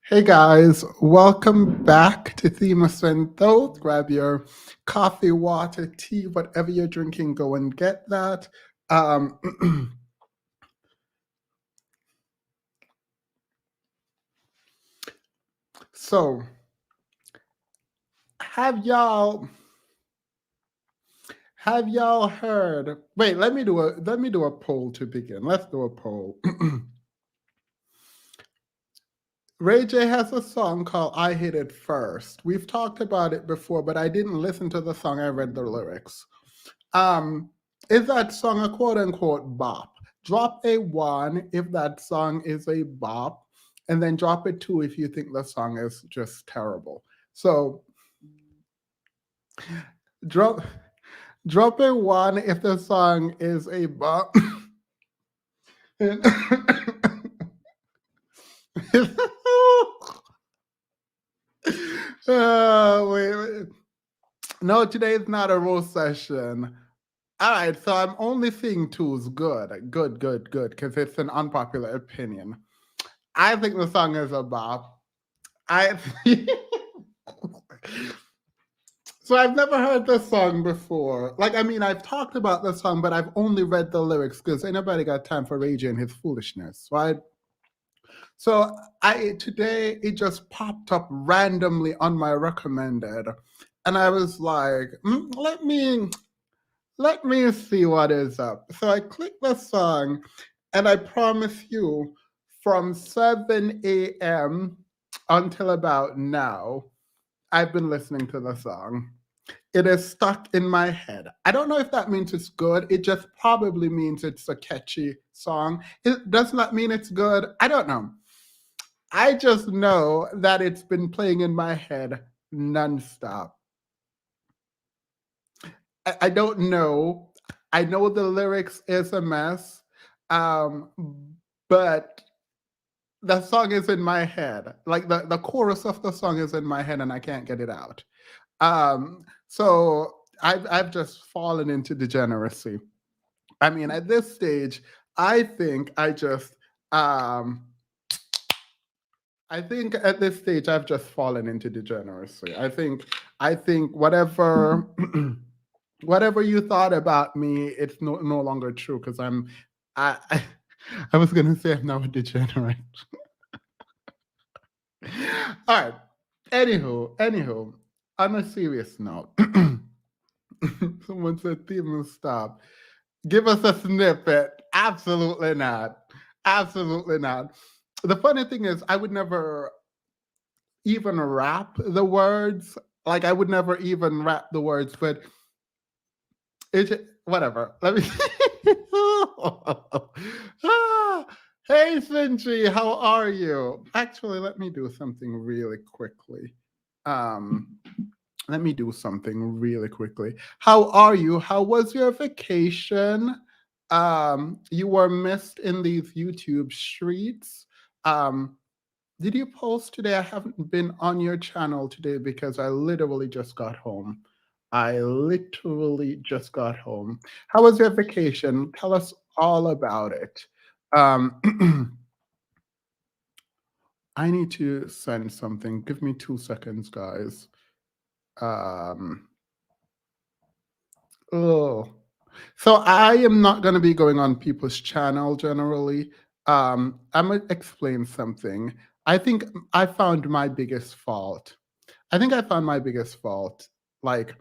Hey guys, welcome back to Thema Thought. Grab your coffee, water, tea, whatever you're drinking, go and get that. Um, so, have y'all have y'all heard? Wait, let me do a poll to begin. Let's do a poll. Ray J has a song called I Hit It First. We've talked about it before, but I didn't listen to the song, I read the lyrics. Um, is that song a quote unquote bop? Drop a one if that song is a bop, and then drop a two if you think the song is just terrible. So drop drop a one if the song is a bop. Wait. No, today is not a roast session. All right, so I'm only seeing twos. Good, because it's an unpopular opinion. I think the song is a bop. I so I've never heard this song before. Like, I mean, I've talked about the song, but I've only read the lyrics because ain't nobody got time for Ray J and his foolishness, right? So I today it just popped up randomly on my recommended, and I was like, let me see what is up. So I clicked the song, and I promise you, from 7 a.m. until about now, I've been listening to the song. It is stuck in my head. I don't know if that means it's good. It just probably means it's a catchy song. It does not mean it's good. I don't know. I just know that it's been playing in my head nonstop. I don't know. I know the lyrics is a mess, um, but the song is in my head. Like the chorus of the song is in my head and I can't get it out. So I've just fallen into degeneracy. I mean, at this stage, I think I just I think at this stage I've just fallen into degeneracy. I think whatever whatever you thought about me, it's no longer true because I I was gonna say I'm now a degenerate. All right. Anywho, on a serious note, someone said Steven stop. Give us a snippet. Absolutely not. Absolutely not. The funny thing is, I would never even rap the words. Like I would never even rap the words, but it's whatever. Let me. Ah, hey, Cinchi, how are you? Actually, let me do something really quickly. Um, Let me do something really quickly. How are you? How was your vacation? You were missed in these YouTube streets. Um, did you post today? I haven't been on your channel today because I literally just got home. I literally just got home. How was your vacation? Tell us all about it. Um, I need to send something. Give me 2 seconds, guys. Um, oh, so I am not going to be going on people's channel generally. I'm gonna explain something. I think I found my biggest fault. I think I found my biggest fault. Like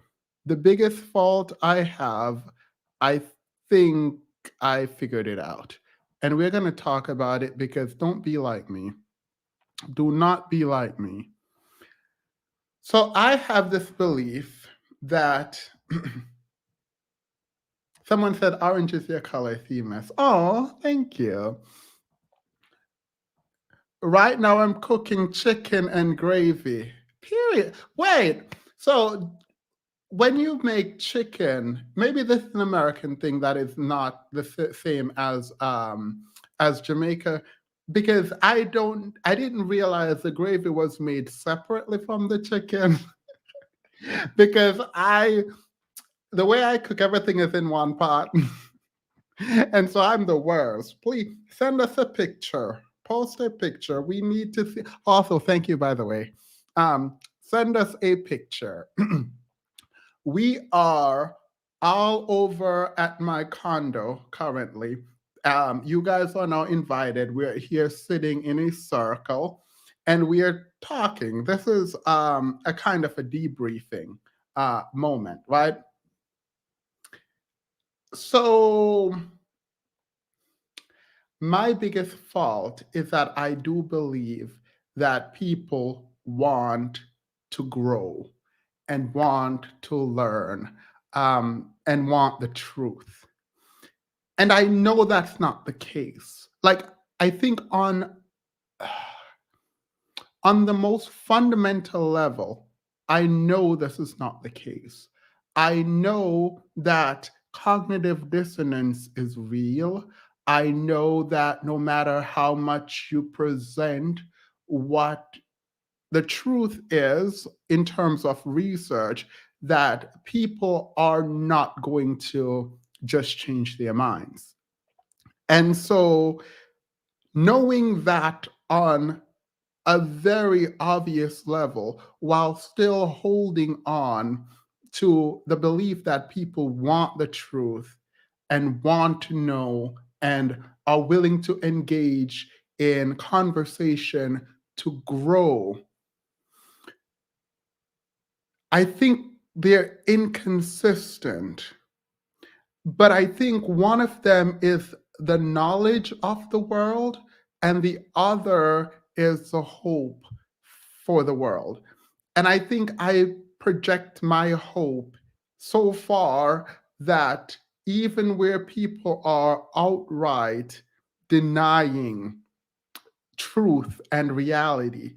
the biggest fault I have, I think I figured it out. And we're going to talk about it because don't be like me. Do not be like me. So I have this belief that someone said orange is your color, Themis. Oh, thank you. Right now I'm cooking chicken and gravy. Period. Wait. So when you make chicken, maybe this is an American thing that is not the same as Jamaica, because I didn't realize the gravy was made separately from the chicken because the way I cook everything is in one pot. And so I'm the worst. Please send us a picture. Post a picture. We need to see. Also, thank you, by the way. Send us a picture. We are all over at my condo currently. You guys are now invited. We're here sitting in a circle and we are talking. This is a kind of a debriefing moment, right? So, my biggest fault is that I do believe that people want to grow and want to learn and want the truth. And I know that's not the case. Like, I think on the most fundamental level, I know this is not the case. I know that cognitive dissonance is real. I know that no matter how much you present what the truth is in terms of research, that people are not going to just change their minds. And so, knowing that on a very obvious level, while still holding on to the belief that people want the truth and want to know and are willing to engage in conversation to grow, I think they're inconsistent. But I think one of them is the knowledge of the world, and the other is the hope for the world. And I think I project my hope so far that even where people are outright denying truth and reality,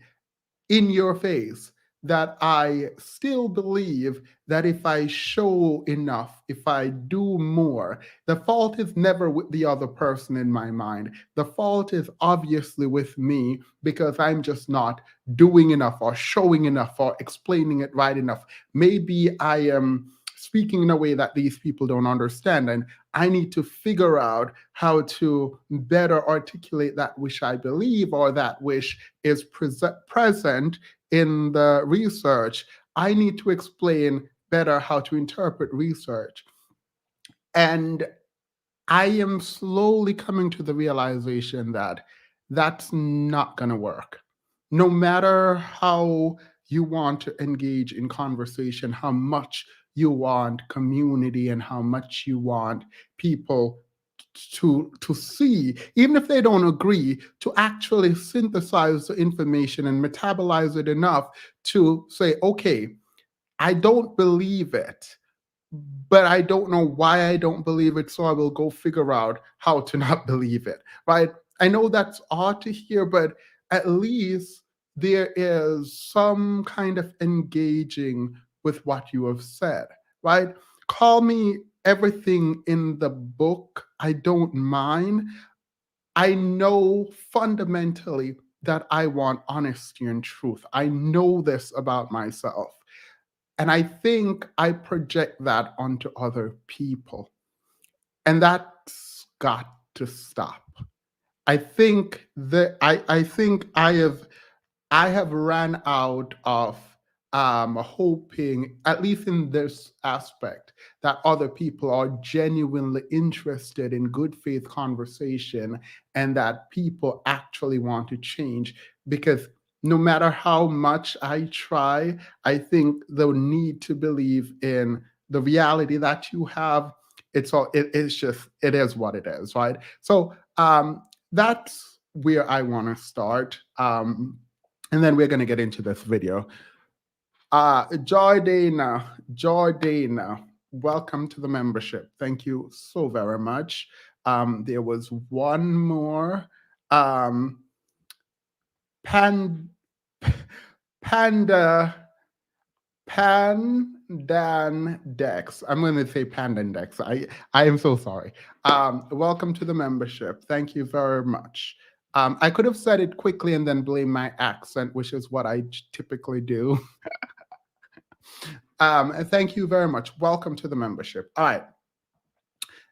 in your face, that I still believe that if I show enough, if I do more, the fault is never with the other person in my mind. The fault is obviously with me because I'm just not doing enough or showing enough or explaining it right enough. Maybe I am speaking in a way that these people don't understand, and I need to figure out how to better articulate that which I believe or that which is present in the research. I need to explain better how to interpret research. And I am slowly coming to the realization that that's not going to work. No matter how you want to engage in conversation, how much you want community and how much you want people to see, even if they don't agree, to actually synthesize the information and metabolize it enough to say, okay, I don't believe it, but I don't know why I don't believe it, so I will go figure out how to not believe it, right? I know that's odd to hear, but at least there is some kind of engaging with what you have said, right? Call me everything in the book, I don't mind. I know fundamentally that I want honesty and truth. I know this about myself. And I think I project that onto other people. And that's got to stop. I think I have ran out of hoping, at least in this aspect, that other people are genuinely interested in good faith conversation and that people actually want to change. Because no matter how much I try, I think the need to believe in the reality that you have, it's just, it is what it is, right? So that's where I want to start. And then we're going to get into this video. Jordana, welcome to the membership. Thank you so very much. There was one more. Pan, Panda, Pandan Dex. I'm going to say Pandan Dex. I am so sorry. Welcome to the membership. Thank you very much. I could have said it quickly and then blame my accent, which is what I typically do. And thank you very much. Welcome to the membership. All right.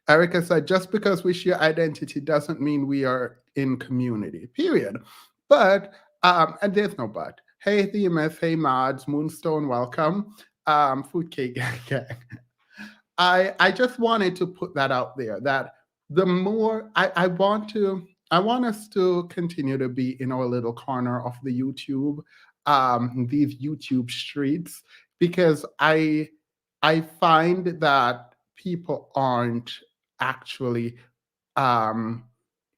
Erica said, just because we share identity doesn't mean we are in community, period. But, and there's no but. Hey, Themis, hey, Mods, Moonstone, welcome. Food Cake Gang. I just wanted to put that out there that the more I want us to continue to be in our little corner of the YouTube, these YouTube streets, because I find that people aren't actually um,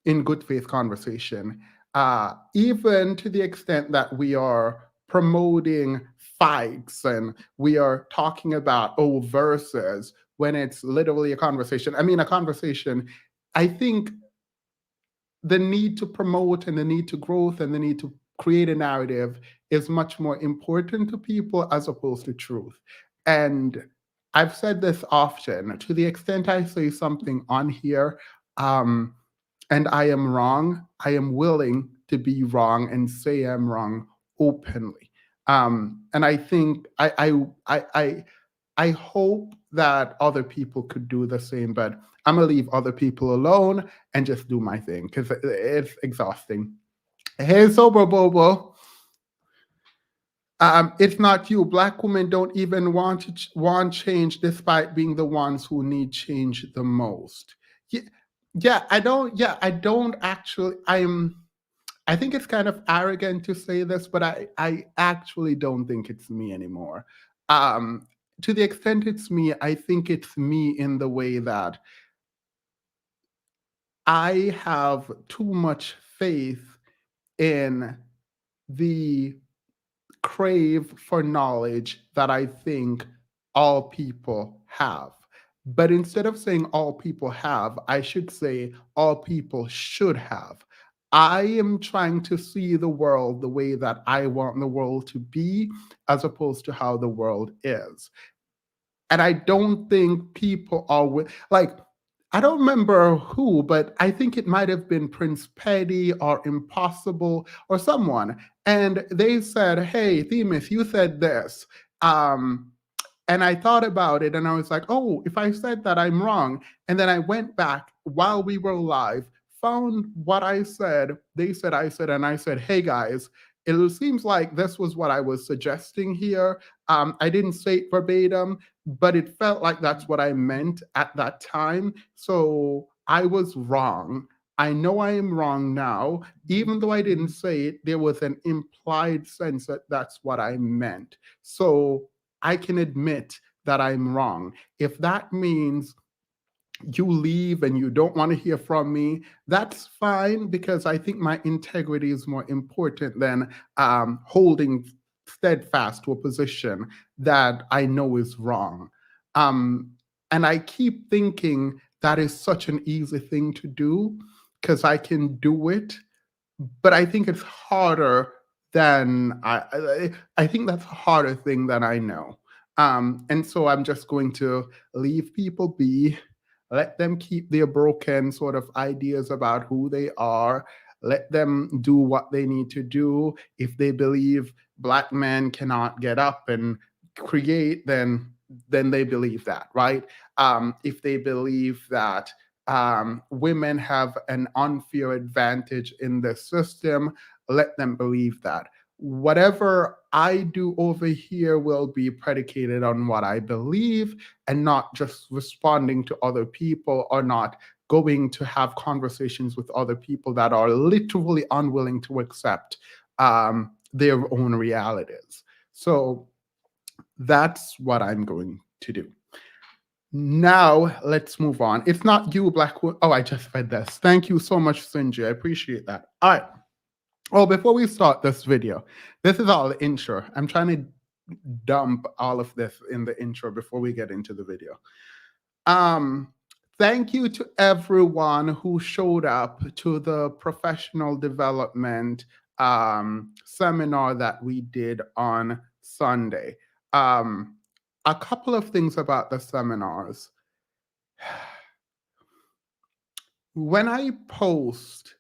in good faith conversation, even to the extent that we are promoting fights and we are talking about verses when it's literally a conversation. I mean, a conversation. I think the need to promote and the need to growth and the need to create a narrative is much more important to people as opposed to truth. And I've said this often, to the extent I say something on here, um, and I am wrong, I am willing to be wrong and say I'm wrong openly. And I think I hope that other people could do the same, but I'm gonna leave other people alone and just do my thing because it's exhausting. Hey, Sober Bobo. It's not you. Black women don't even want change, despite being the ones who need change the most. Yeah, yeah. I don't. Yeah, I don't actually. I think it's kind of arrogant to say this, but I actually don't think it's me anymore. Um, to the extent it's me, I think it's me in the way that I have too much faith in the crave for knowledge that I think all people have. But instead of saying all people have, I should say all people should have. I am trying to see the world the way that I want the world to be, as opposed to how the world is. And I don't think people are like, I don't remember who, but I think it might have been Prince Petty or Impossible or someone. And they said, hey, Themis, you said this. Um, and I thought about it and I was like, oh, if I said that, I'm wrong. And then I went back while we were live, found what I said. They said, I said, and I said, hey guys, it seems like this was what I was suggesting here. I didn't say it verbatim, but it felt like that's what I meant at that time. So I was wrong. I know I am wrong now. Even though I didn't say it, there was an implied sense that that's what I meant. So I can admit that I'm wrong. If that means you leave and you don't want to hear from me, that's fine because I think my integrity is more important than holding steadfast to a position that I know is wrong. Um, and I keep thinking that is such an easy thing to do because I can do it, but I think it's harder than I think that's a harder thing than I know. And so I'm just going to leave people be, let them keep their broken sort of ideas about who they are, let them do what they need to do. If they believe Black men cannot get up and create, then they believe that, right? If they believe that women have an unfair advantage in the system, let them believe that. Whatever I do over here will be predicated on what I believe and not just responding to other people or not going to have conversations with other people that are literally unwilling to accept their own realities. So that's what I'm going to do. Now let's move on. It's not you, Black. Oh, I just read this. Thank you so much, Sinji. I appreciate that. All right. Oh, before we start this video, this is all the intro. I'm trying to dump all of this in the intro before we get into the video. Um, Thank you to everyone who showed up to the professional development seminar that we did on Sunday. Um, a couple of things about the seminars. When I post,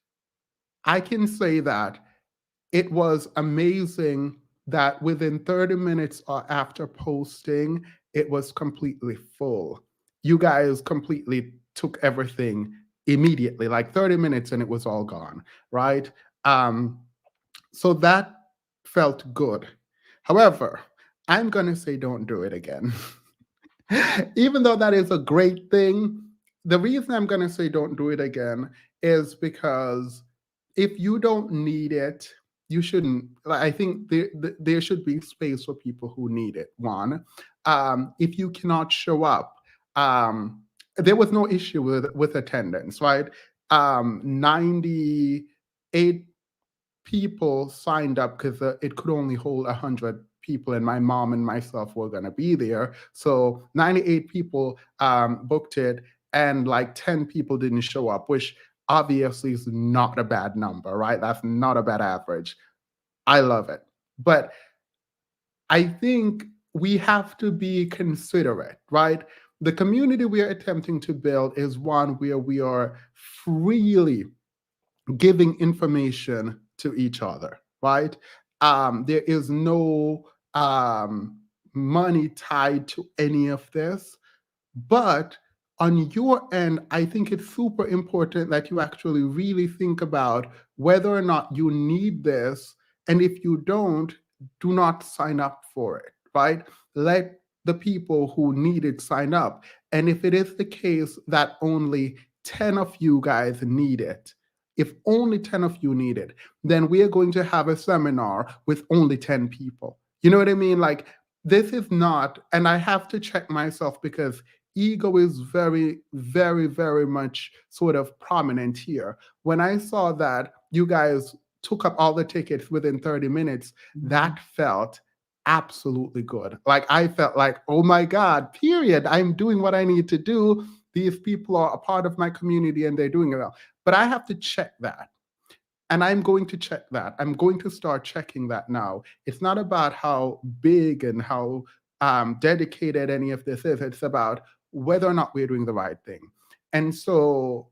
I can say that it was amazing that within 30 minutes after posting, it was completely full. You guys completely took everything immediately, like 30 minutes, and it was all gone, right? Um, so that felt good. However, I'm going to say don't do it again. Even though that is a great thing, the reason I'm going to say don't do it again is because if you don't need it, you shouldn't. Like, I think there should be space for people who need it. One, if you cannot show up, there was no issue with attendance, right? 98 people signed up because it could only hold 100 people, and my mom and myself were going to be there. So 98 people booked it, and like 10 people didn't show up, which obviously is not a bad number, right? That's not a bad average. I love it. But I think we have to be considerate, right? The community we are attempting to build is one where we are freely giving information to each other, right? There is no money tied to any of this. But on your end, I think it's super important that you actually really think about whether or not you need this. And if you don't, do not sign up for it, right? Let the people who need it sign up. And if it is the case that only 10 of you guys need it, if only 10 of you need it, then we are going to have a seminar with only 10 people. You know what I mean? Like, this is not, and I have to check myself because ego is very, very, very much sort of prominent here. When I saw that you guys took up all the tickets within 30 minutes, that felt absolutely good. Like, I felt like, oh my God, period. I'm doing what I need to do. These people are a part of my community and they're doing it well. But I have to check that. And I'm going to check that. I'm going to start checking that now. It's not about how big and how dedicated any of this is. It's about whether or not we're doing the right thing. And so,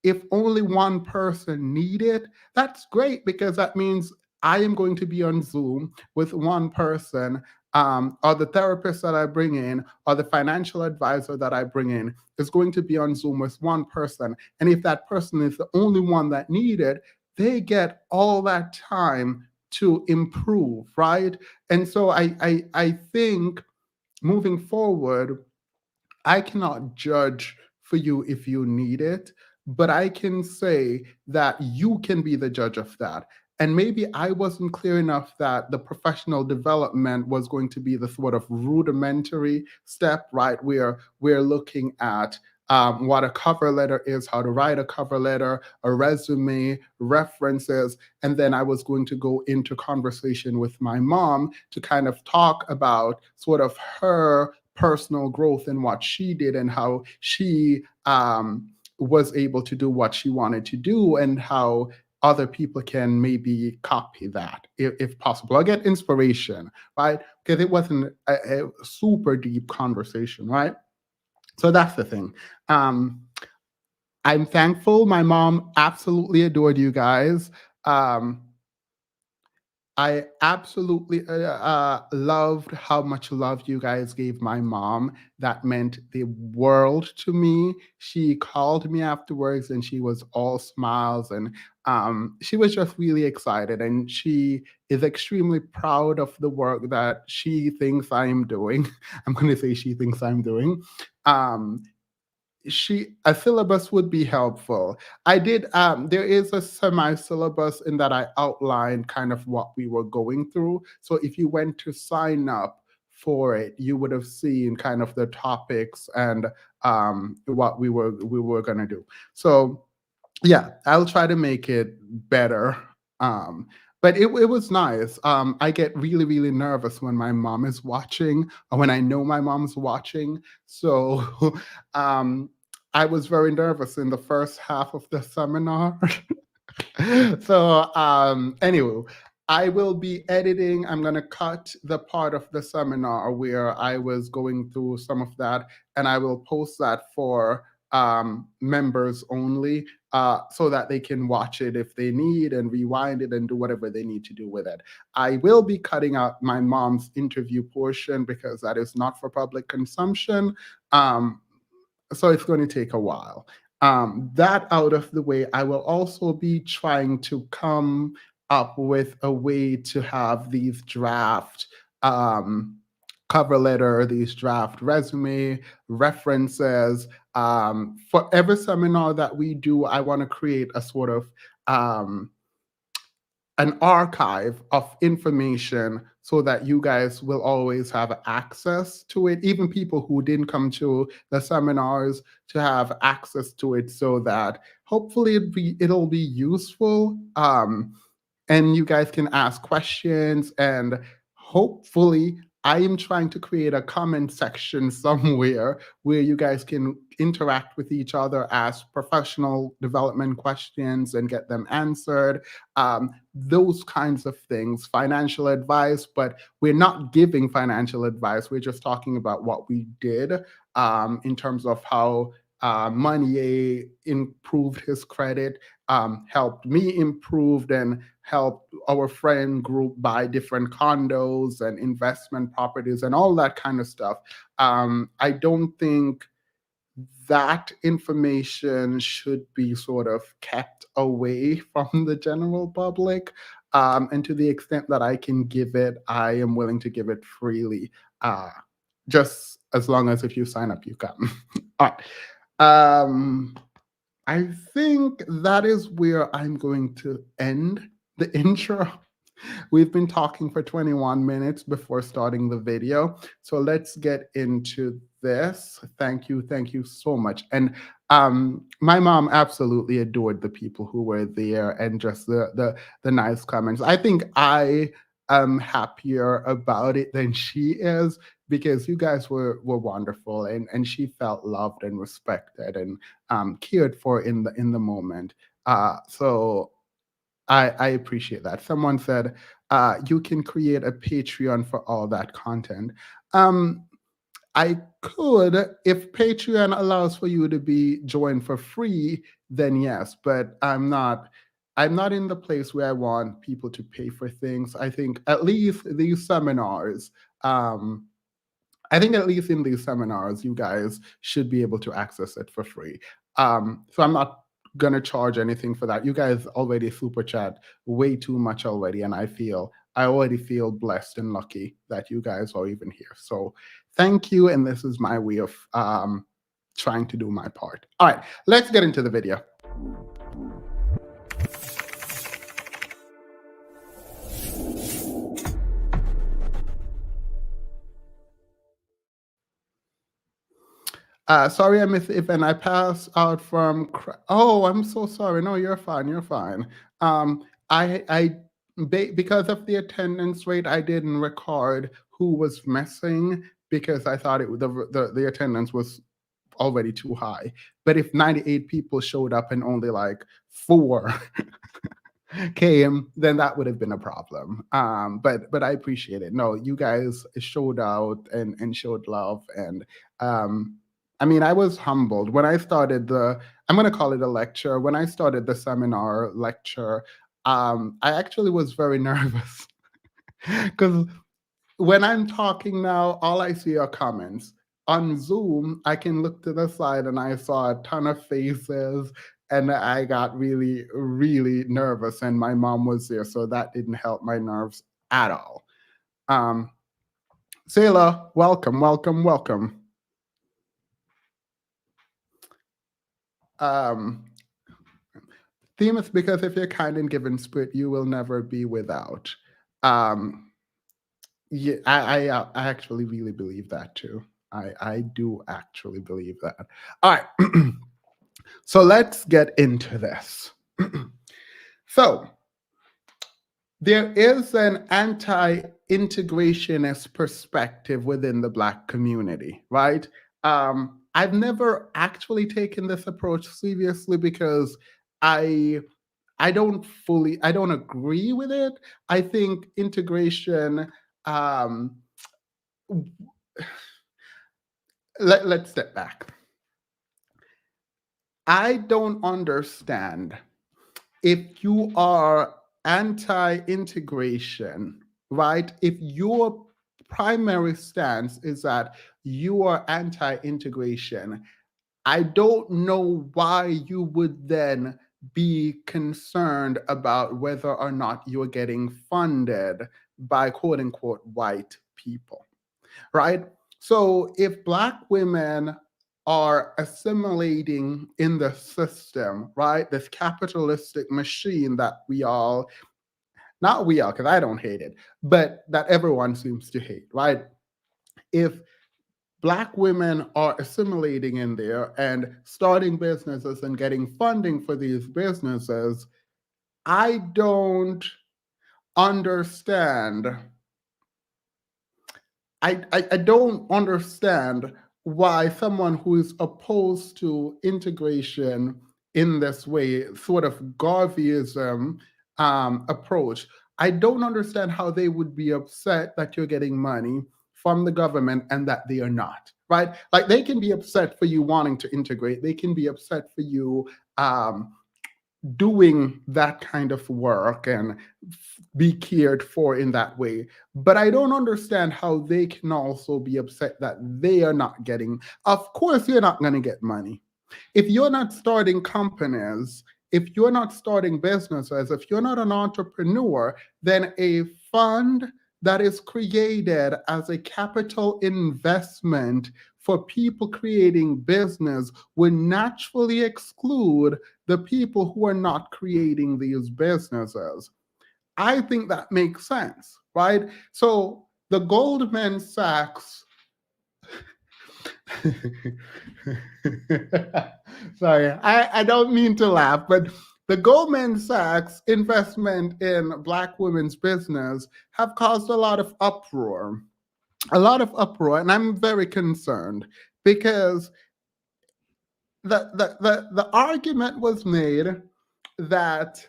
if only one person need it, that's great because that means I am going to be on Zoom with one person, or the therapist that I bring in, or the financial advisor that I bring in is going to be on Zoom with one person. And if that person is the only one that need it, they get all that time to improve, right? And so I think moving forward, I cannot judge for you if you need it, but I can say that you can be the judge of that. And maybe I wasn't clear enough that the professional development was going to be the sort of rudimentary step, right? Where we're looking at what a cover letter is, how to write a cover letter, a resume, references. And then I was going to go into conversation with my mom to kind of talk about sort of her personal growth and what she did and how she was able to do what she wanted to do and how other people can maybe copy that if possible. I get inspiration, right? Because it wasn't a super deep conversation, right? So that's the thing. I'm thankful. My mom absolutely adored you guys. Um, I absolutely loved how much love you guys gave my mom. That meant the world to me. She called me afterwards and she was all smiles and she was just really excited. And she is extremely proud of the work that she thinks I'm doing. I'm going to say she thinks I'm doing. Um, a syllabus would be helpful. I did there is a semi-syllabus in that I outlined kind of what we were going through. So if you went to sign up for it, you would have seen kind of the topics and what we were gonna do. So yeah, I'll try to make it better. Um, but it was nice. I get really, really nervous when my mom is watching or when I know my mom's watching. So um, I was very nervous in the first half of the seminar. So anyway, I will be editing. I'm going to cut the part of the seminar where I was going through some of that, and I will post that for members only, so that they can watch it if they need and rewind it and do whatever they need to do with it. I will be cutting out my mom's interview portion because that is not for public consumption. So it's going to take a while. That out of the way, I will also be trying to come up with a way to have these draft um, cover letter, these draft resume references. For every seminar that we do, I want to create a sort of um, an archive of information so that you guys will always have access to it, even people who didn't come to the seminars, to have access to it so that hopefully it'll be useful. And you guys can ask questions, and hopefully I am trying to create a comment section somewhere where you guys can interact with each other, ask professional development questions and get them answered. Those kinds of things, financial advice, but we're not giving financial advice. We're just talking about what we did in terms of how Money improved his credit, helped me improve, and helped our friend group buy different condos and investment properties and all that kind of stuff. I don't think that information should be sort of kept away from the general public. And to the extent that I can give it, I am willing to give it freely. Uh, just as long as if you sign up, you come. All right. Um, I think that is where I'm going to end the intro. We've been talking for 21 minutes before starting the video. So let's get into this. Thank you so much. And my mom absolutely adored the people who were there and just the nice comments. I think I am happier about it than she is because you guys were wonderful, and she felt loved and respected and cared for in the moment. So I appreciate that. Someone said you can create a Patreon for all that content. Um, I could, if Patreon allows for you to be joined for free, then yes. But I'm not. I'm not in the place where I want people to pay for things. I think at least these seminars. I think at least in these seminars, you guys should be able to access it for free. So I'm not gonna charge anything for that. You guys already super chat way too much already, and I already feel blessed and lucky that you guys are even here. So thank you, and this is my way of trying to do my part. All right, let's get into the video. Sorry, I missed if and I passed out from. Oh, I'm so sorry. No, you're fine. You're fine. I because of the attendance rate, I didn't record who was missing because I thought the attendance was already too high. But if 98 people showed up and only like 4 came, then that would have been a problem. But I appreciate it. No, you guys showed out and showed love, and I mean, I was humbled when I started I'm going to call it a lecture. When I started the seminar lecture, I actually was very nervous because when I'm talking now, all I see are comments. On Zoom, I can look to the side and I saw a ton of faces, and I got really, really nervous. And my mom was there, so that didn't help my nerves at all. Sailor, welcome, welcome, welcome. Um, Theme is because if you're kind and given spirit, you will never be without. Um, yeah, I actually really believe that too. I do actually believe that. All right. So let's get into this. So there is an anti-integrationist perspective within the Black community, right? I've never actually taken this approach seriously because I I don't agree with it. I think integration. Um, let's step back. I don't understand if you are anti-integration, right? If your primary stance is that you are anti-integration, I don't know why you would then be concerned about whether or not you're getting funded by quote unquote white people, right? So if Black women are assimilating in the system, right, this capitalistic machine that we all, not we all, because I don't hate it, but that everyone seems to hate, right? If Black women are assimilating in there and starting businesses and getting funding for these businesses, I don't understand. I don't understand why someone who is opposed to integration in this way, sort of Garveyism approach, I don't understand how they would be upset that you're getting money from the government and that they are not, right? Like they can be upset for you wanting to integrate, they can be upset for you doing that kind of work and be cared for in that way. But I don't understand how they can also be upset that they are not getting. Of course, you're not going to get money. If you're not starting companies, if you're not starting businesses, if you're not an entrepreneur, then a fund that is created as a capital investment for people creating business would naturally exclude the people who are not creating these businesses. I think that makes sense, right? So the Goldman Sachs, sorry, I don't mean to laugh, but the Goldman Sachs investment in Black women's business have caused a lot of uproar, and I'm very concerned because the argument was made that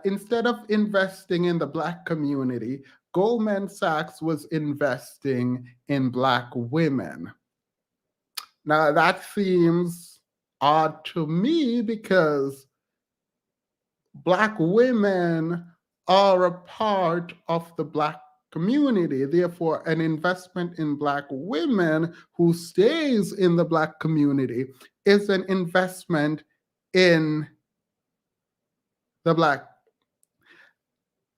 instead of investing in the Black community, Goldman Sachs was investing in Black women. Now that seems odd to me because Black women are a part of the Black community. Therefore, an investment in Black women who stays in the Black community is an investment in the Black.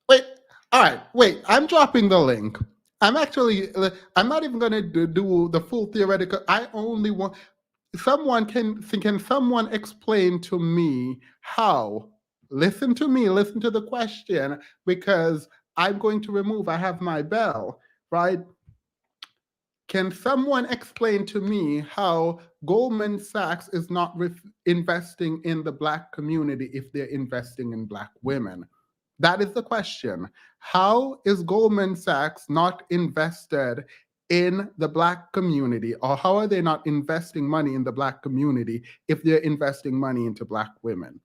Wait, all right, wait, I'm dropping the link. I'm not even going to do the full theoretical. I only want, can someone explain to me how, listen to me, listen to the question, because I'm going to remove, I have my bell, right? Can someone explain to me how Goldman Sachs is not investing in the Black community if they're investing in Black women? That is the question. How is Goldman Sachs not invested in the Black community, or how are they not investing money in the Black community if they're investing money into Black women?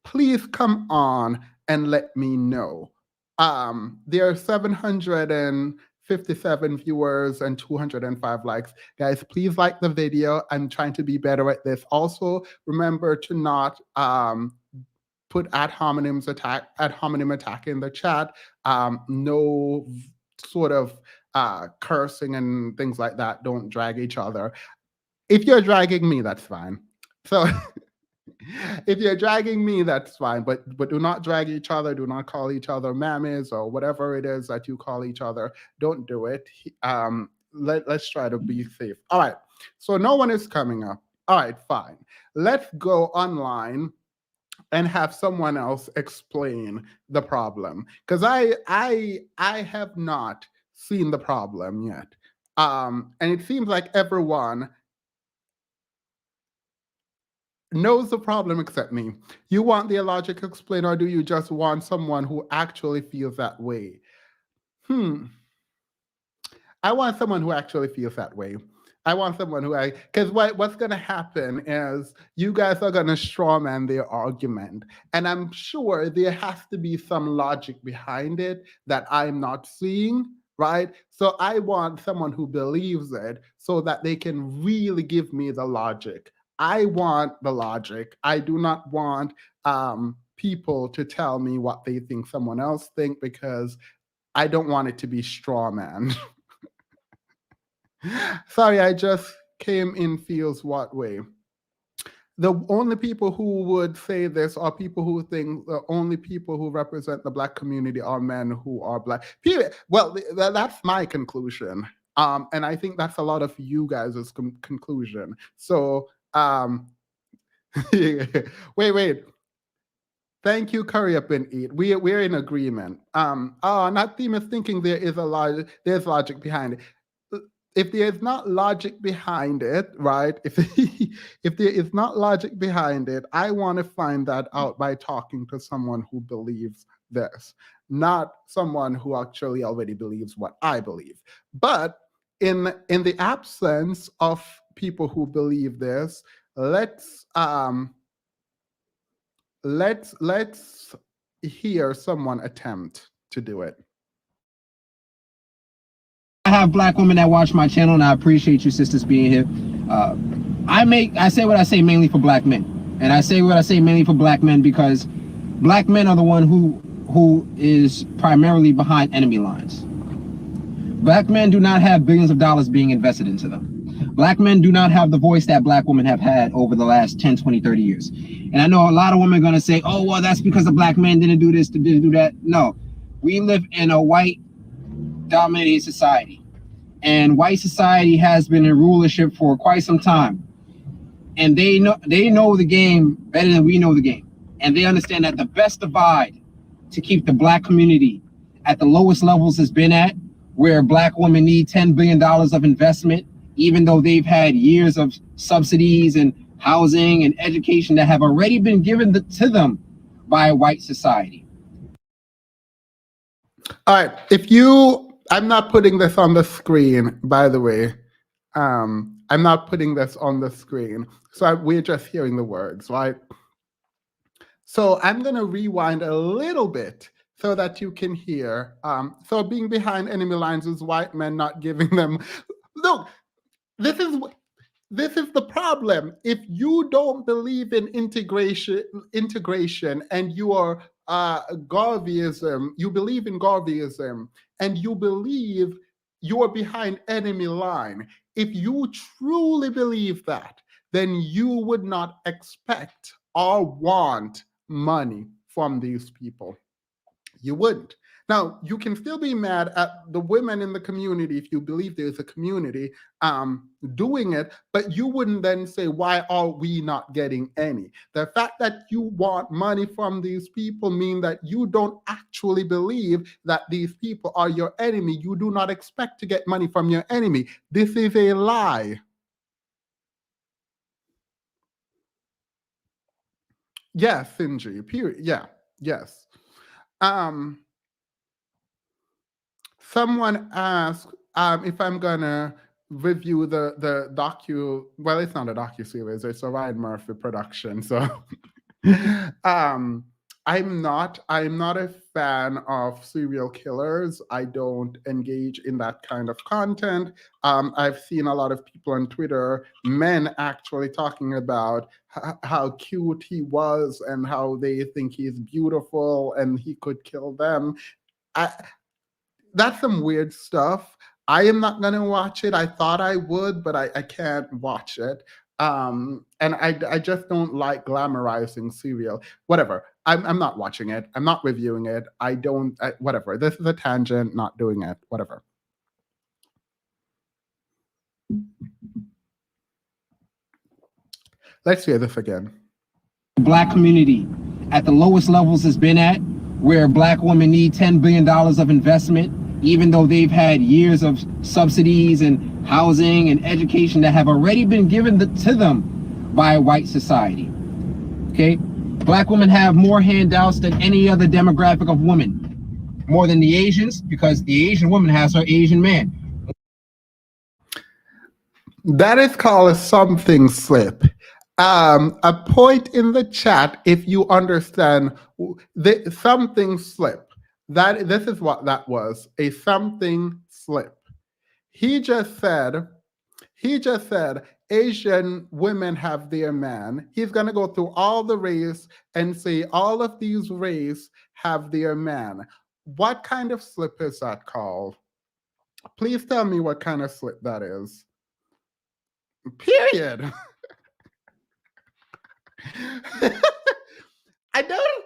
Please come on and let me know. There are 757 viewers and 205 likes. Guys, please like the video. I'm trying to be better at this. Also, remember to not put ad hominem attack in the chat. No sort of cursing and things like that. Don't drag each other. If you're dragging me, that's fine. So if you're dragging me, that's fine. But do not drag each other. Do not call each other mammies or whatever it is that you call each other. Don't do it. Let's try to be safe. All right. So no one is coming up. All right, fine. Let's go online and have someone else explain the problem, because I have not seen the problem yet. And it seems like everyone knows the problem except me. You want the illogic explained, or do you just want someone who actually feels that way? Hmm. I want someone who actually feels that way. I want someone because what's going to happen is you guys are going to strawman their argument. And I'm sure there has to be some logic behind it that I'm not seeing, right? So I want someone who believes it so that they can really give me the logic. I want the logic. I do not want people to tell me what they think someone else think, because I don't want it to be strawman. Sorry, I just came in feels what way. The only people who would say this are people who think the only people who represent the black community are men who are black. Period. Well, that's my conclusion. And I think that's a lot of you guys' conclusion. So, wait. Thank you, Curry Up and Eat. We're in agreement. Not theme is thinking there's logic behind it. If there is not logic behind it, right? If there is not logic behind it, I want to find that out by talking to someone who believes this, not someone who actually already believes what I believe. But in the absence of people who believe this, let's hear someone attempt to do it. I have black women that watch my channel, and I appreciate you sisters being here. I say what I say mainly for black men, and I say what I say mainly for black men because black men are the one who is primarily behind enemy lines. Black men do not have billions of dollars being invested into them. Black men do not have the voice that black women have had over the last 10, 20, 30 years. And I know a lot of women are going to say, oh, well, that's because the black men didn't do this, didn't do that. No, we live in a white dominated society. And white society has been in rulership for quite some time. And they know the game better than we know the game. And they understand that the best divide to keep the black community at the lowest levels has been at, where black women need $10 billion of investment, even though they've had years of subsidies and housing and education that have already been given to them by white society. All right. I'm not putting this on the screen, by the way. I'm not putting this on the screen. So we're just hearing the words, right? So I'm going to rewind a little bit so that you can hear. So being behind enemy lines is white men not giving them. Look, this is the problem. If you don't believe in integration, and you are Garveyism, you believe in Garveyism, and you believe you are behind enemy line. If you truly believe that, then you would not expect or want money from these people. You wouldn't. Now, you can still be mad at the women in the community if you believe there's a community doing it, but you wouldn't then say, why are we not getting any? The fact that you want money from these people mean that you don't actually believe that these people are your enemy. You do not expect to get money from your enemy. This is a lie. Yes, Sinji, period. Yeah, yes. Someone asked if I'm gonna review the docu. Well, it's not a docu series; it's a Ryan Murphy production. So, I'm not. I'm not a fan of serial killers. I don't engage in that kind of content. I've seen a lot of people on Twitter, men actually talking about how cute he was and how they think he's beautiful and he could kill them. I, that's some weird stuff. I am not gonna watch it. I thought I would, but I can't watch it. And I just don't like glamorizing serial. Whatever. I'm not watching it. I'm not reviewing it. Whatever. This is a tangent. Not doing it. Whatever. Let's hear this again. Black community at the lowest levels has been at, where black women need $10 billion of investment, even though they've had years of subsidies and housing and education that have already been given to them by white society. Okay? Black women have more handouts than any other demographic of women. More than the Asians, because the Asian woman has her Asian man. That is called a something slip. A point in the chat if you understand the something slip. This is what that was, a something slip. He just said Asian women have their man. He's going to go through all the race and say all of these race have their man. What kind of slip is that called? Please tell me what kind of slit that is. Period. I don't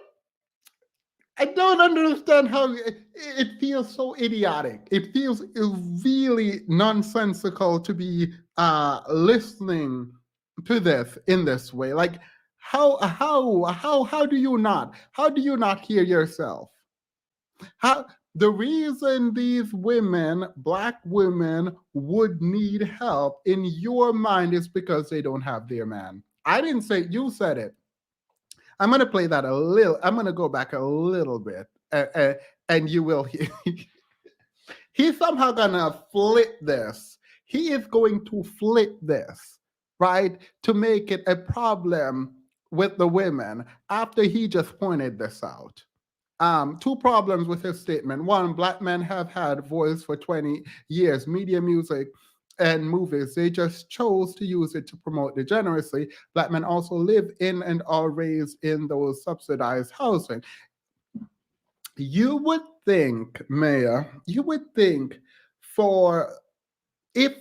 I don't understand how it feels so idiotic. It feels really nonsensical to be listening to this in this way. Like how do you not? How do you not hear yourself? How the reason these women, black women, would need help in your mind is because they don't have their man. I didn't say it, you said it. I'm going to play that a little. I'm going to go back a little bit, and you will hear. He's somehow going to flip this. He is going to flip this, right, to make it a problem with the women after he just pointed this out. Two problems with his statement. One, black men have had voice for 20 years. Media, music, and movies, they just chose to use it to promote degeneracy. Black men also live in and are raised in those subsidized housing. You would think, Mayor, you would think for if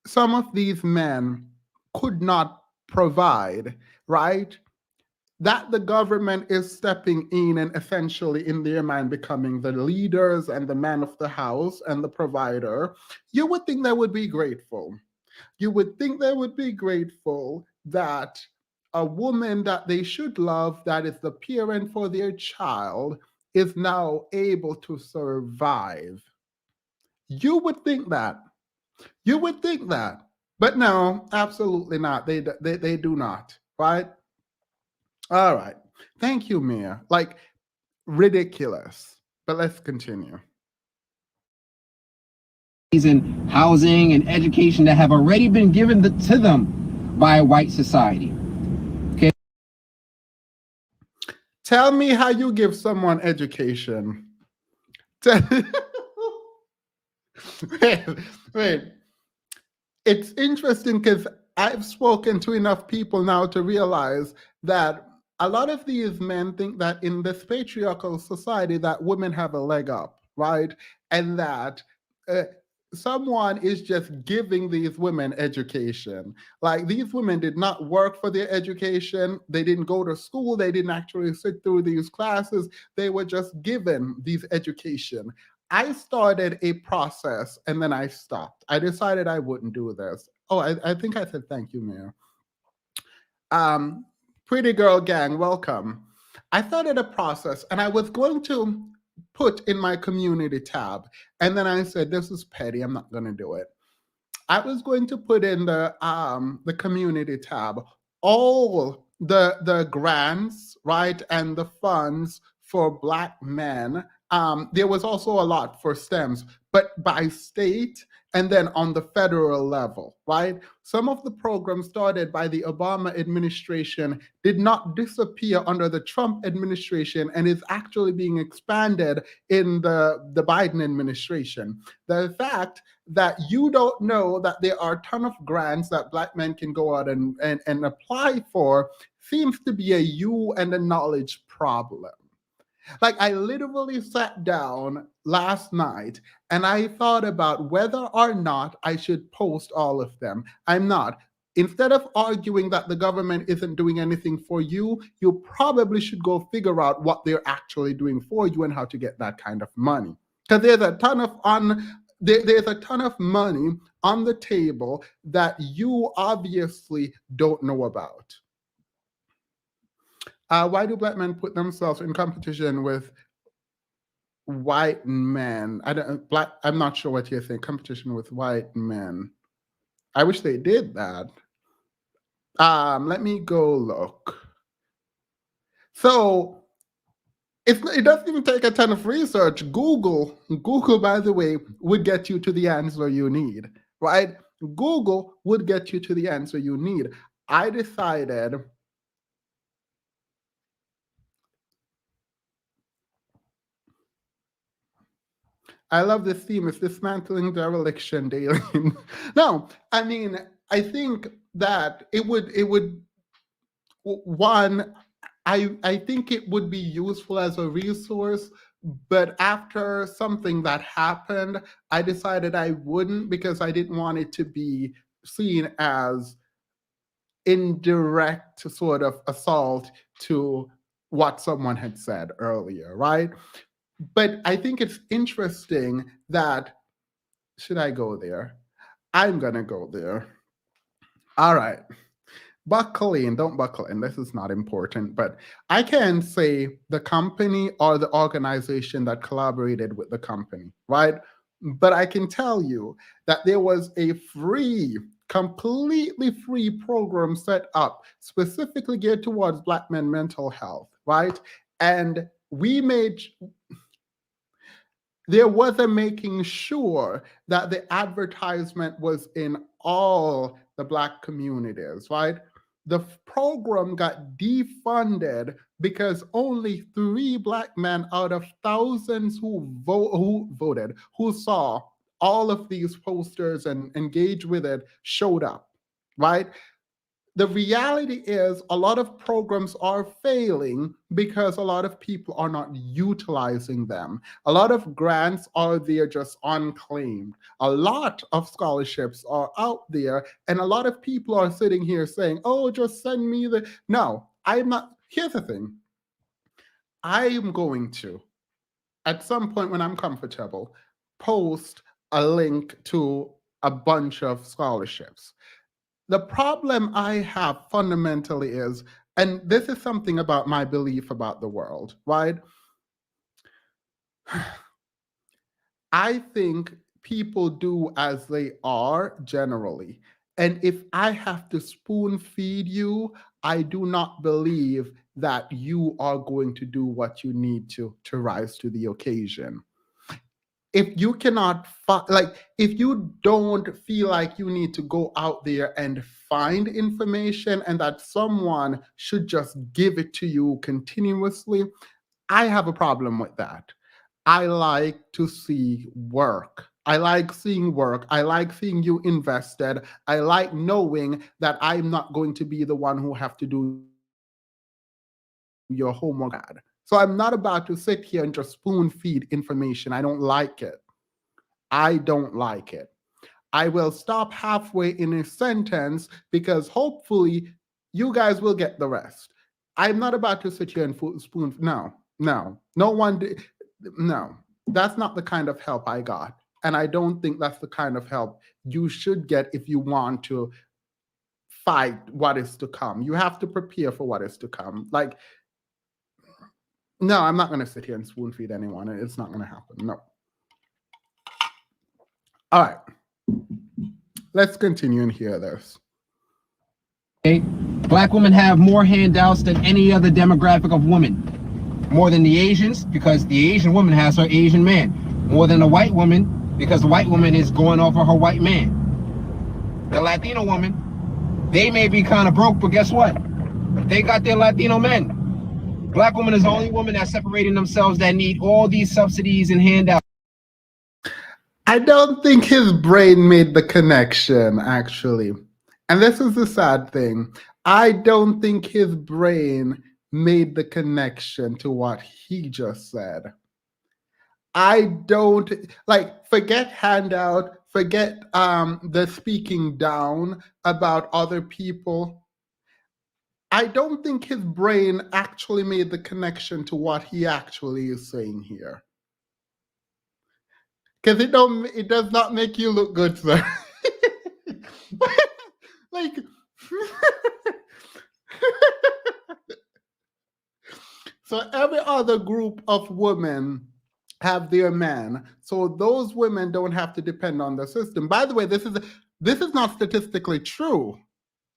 some of these men could not provide, right? That the government is stepping in and essentially, in their mind, becoming the leaders and the man of the house and the provider, you would think they would be grateful. You would think they would be grateful that a woman that they should love, that is the parent for their child, is now able to survive. You would think that. You would think that. But no, absolutely not. They do not, right? All right. Thank you, Mia. Like, ridiculous. But let's continue. In housing and education that have already been given to them by a white society. Okay. Tell me how you give someone education. wait, wait. It's interesting because I've spoken to enough people now to realize that a lot of these men think that in this patriarchal society that women have a leg up, right? And that uh, someone is just giving these women education. Like, these women did not work for their education. They didn't go to school. They didn't actually sit through these classes. They were just given these education. I started a process and then I stopped. I decided I wouldn't do this. Oh, I think I said thank you, Mayor. Um, Pretty Girl Gang, welcome. I started a process and I was going to put in my community tab. And then I said, this is petty. I'm not going to do it. I was going to put in the community tab all the grants, right, and the funds for Black men. There was also a lot for STEMs, but by state and then on the federal level, right? Some of the programs started by the Obama administration did not disappear under the Trump administration and is actually being expanded in the Biden administration. The fact that you don't know that there are a ton of grants that Black men can go out and apply for seems to be a you and a knowledge problem. Like, I literally sat down last night and I thought about whether or not I should post all of them. I'm not. Instead of arguing that the government isn't doing anything for you, you probably should go figure out what they're actually doing for you and how to get that kind of money. Because there's a ton of money on the table that you obviously don't know about. Why do Black men put themselves in competition with white men? I'm not sure what you're saying. Competition with white men. I wish they did that. Let me go look. So it doesn't even take a ton of research. Google, by the way, would get you to the answer you need, right? Google would get you to the answer you need. I decided I love this theme. It's dismantling dereliction daily. No, I mean, I think that it would one, I think it would be useful as a resource, but after something that happened, I decided I wouldn't because I didn't want it to be seen as indirect sort of assault to what someone had said earlier, right? But I think it's interesting that, should I go there? I'm gonna go there. All right. Buckle in, don't buckle in. This is not important, but I can say the company or the organization that collaborated with the company, right? But I can tell you that there was a free, completely free program set up specifically geared towards Black men mental health, right? And we made there was a making sure that the advertisement was in all the Black communities, right? The program got defunded because only 3 Black men out of thousands who voted, who saw all of these posters and engaged with it, showed up, right? The reality is a lot of programs are failing because a lot of people are not utilizing them. A lot of grants are there just unclaimed. A lot of scholarships are out there, and a lot of people are sitting here saying, oh, just send me the. No, I'm not. Here's the thing, I am going to, at some point when I'm comfortable, post a link to a bunch of scholarships. The problem I have fundamentally is, and this is something about my belief about the world, right? I think people do as they are generally. And if I have to spoon feed you, I do not believe that you are going to do what you need to rise to the occasion. If you cannot like, if you don't feel like you need to go out there and find information and that someone should just give it to you continuously, I have a problem with that. I like to see work. I like seeing work. I like seeing you invested. I like knowing that I'm not going to be the one who have to do your homework bad. So I'm not about to sit here and just spoon feed information. I don't like it. I don't like it. I will stop halfway in a sentence because hopefully you guys will get the rest. I'm not about to sit here and spoon. No, no, no one. No, that's not the kind of help I got. And I don't think that's the kind of help you should get if you want to fight what is to come. You have to prepare for what is to come. Like, no, I'm not going to sit here and spoon feed anyone. It's not going to happen. No. All right. Let's continue and hear this. Okay? Black women have more handouts than any other demographic of women. More than the Asians, because the Asian woman has her Asian man. More than the white woman, because the white woman is going off of her white man. The Latino woman, they may be kind of broke, but guess what? They got their Latino men. Black woman is the only woman that's separating themselves that need all these subsidies and handouts. I don't think his brain made the connection, actually. And this is the sad thing. I don't think his brain made the connection to what he just said. I don't like, forget handout, forget the speaking down about other people. I don't think his brain actually made the connection to what he actually is saying here. Because it does not make you look good, sir. Like so every other group of women have their men. So those women don't have to depend on the system. By the way, this is not statistically true.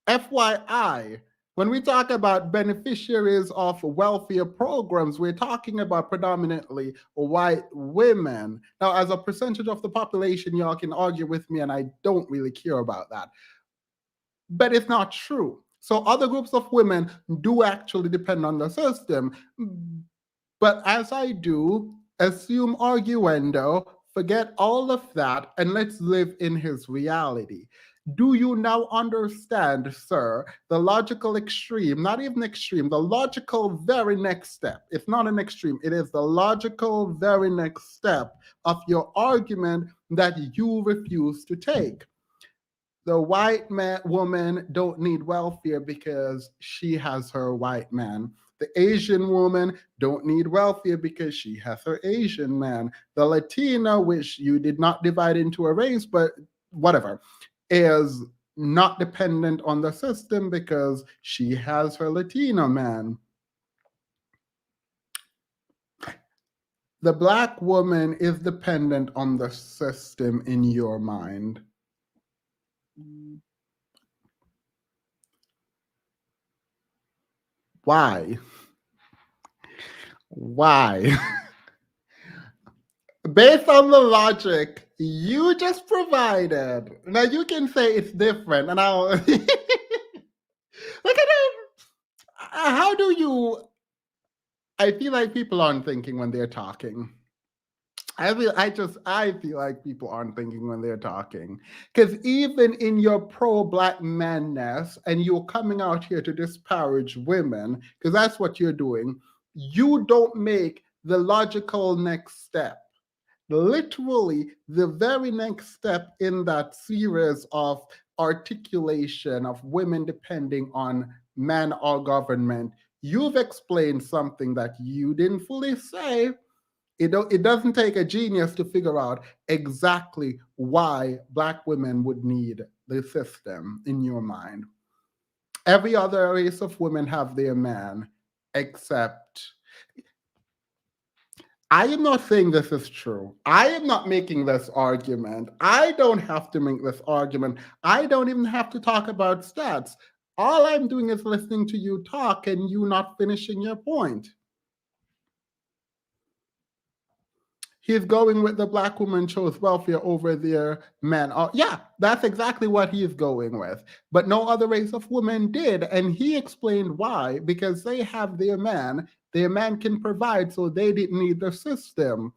FYI, when we talk about beneficiaries of welfare programs, we're talking about predominantly white women. Now, as a percentage of the population, y'all can argue with me, and I don't really care about that. But it's not true. So other groups of women do actually depend on the system. But as I do, assume arguendo, forget all of that, and let's live in his reality. Do you now understand, sir, the logical extreme, not even extreme, the logical very next step? It's not an extreme, it is the logical very next step of your argument that you refuse to take. The white woman don't need welfare because she has her white man. The Asian woman don't need welfare because she has her Asian man. The Latina, which you did not divide into a race, but whatever, is not dependent on the system because she has her Latino man. The black woman is dependent on the system in your mind. Why? Why? Based on the logic you just provided, now you can say it's different, and I'll look at it. How do you? I feel like people aren't thinking when they're talking. I feel like people aren't thinking when they're talking. Because even in your pro-black manness, and you're coming out here to disparage women, because that's what you're doing, you don't make the logical next step. Literally, the very next step in that series of articulation of women depending on man or government, you've explained something that you didn't fully say. It doesn't take a genius to figure out exactly why black women would need the system in your mind. Every other race of women have their man, except I am not saying this is true. I am not making this argument. I don't have to make this argument. I don't even have to talk about stats. All I'm doing is listening to you talk and you not finishing your point. He's going with the black woman chose welfare over their men. Oh, yeah, that's exactly what he's going with. But no other race of women did. And he explained why, because they have their man can provide, so they didn't need the system.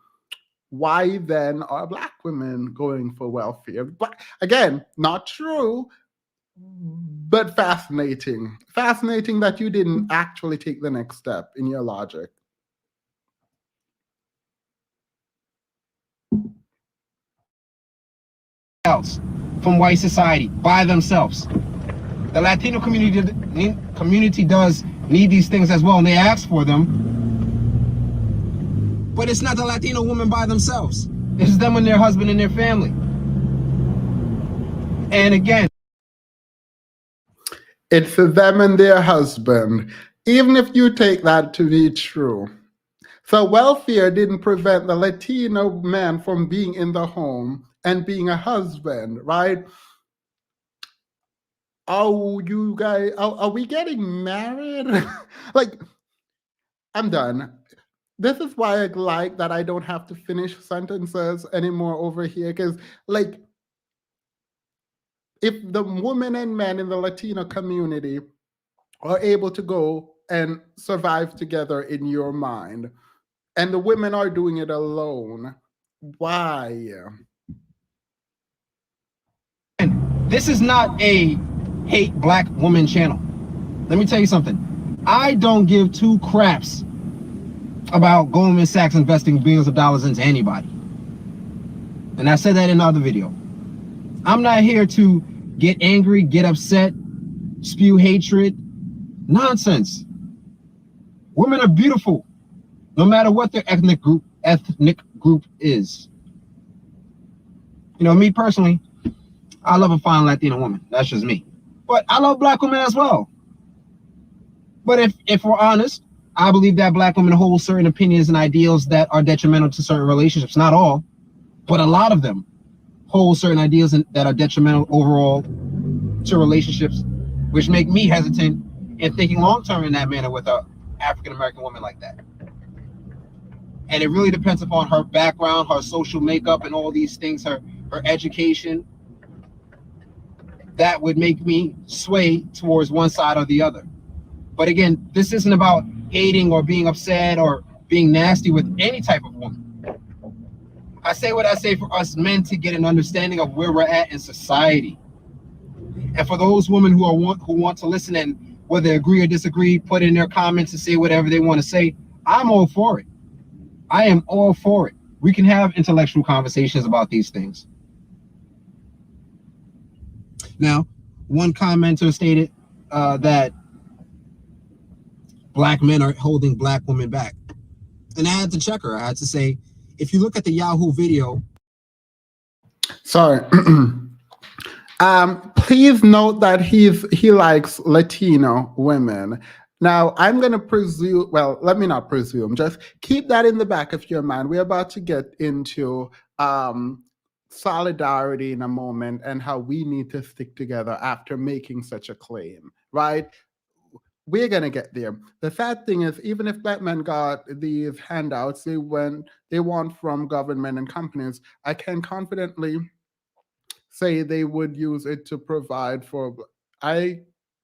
Why then are black women going for welfare? But again, not true, but fascinating. Fascinating that you didn't actually take the next step in your logic. Else from white society by themselves. The Latino community does need these things as well, and they ask for them. But it's not the Latino woman by themselves. It's them and their husband and their family. And again, it's them and their husband, even if you take that to be true. So welfare didn't prevent the Latino man from being in the home and being a husband, right? Oh, you guys, are we getting married? Like, I'm done. This is why I like that I don't have to finish sentences anymore over here, because, like, if the women and men in the Latino community are able to go and survive together in your mind, and the women are doing it alone, why? This is not a hate black woman channel. Let me tell you something. I don't give two craps about Goldman Sachs investing billions of dollars into anybody. And I said that in another video. I'm not here to get angry, get upset, spew hatred. Nonsense. Women are beautiful, no matter what their ethnic group is. You know, me personally, I love a fine Latina woman. That's just me. But I love black women as well. But if we're honest, I believe that black women hold certain opinions and ideals that are detrimental to certain relationships. Not all, but a lot of them hold certain ideals that are detrimental overall to relationships, which make me hesitant in thinking long-term in that manner with a African-American woman like that. And it really depends upon her background, her social makeup, and all these things, her education. That would make me sway towards one side or the other. But again, this isn't about hating or being upset or being nasty with any type of woman. I say what I say for us men to get an understanding of where we're at in society. And for those women who want to listen and whether agree or disagree, put in their comments and say whatever they want to say, I'm all for it. I am all for it. We can have intellectual conversations about these things. Now, one commenter stated that black men are holding black women back. And I had to check her. I had to say, if you look at the Yahoo video. Sorry. Please note that he likes Latino women. Now, I'm going to presume, well, let me not presume, just keep that in the back of your mind. We're about to get into solidarity in a moment and how we need to stick together after making such a claim, right? We're going to get there. The sad thing is, even if black men got these handouts they want from government and companies, I can confidently say they would use it to provide for I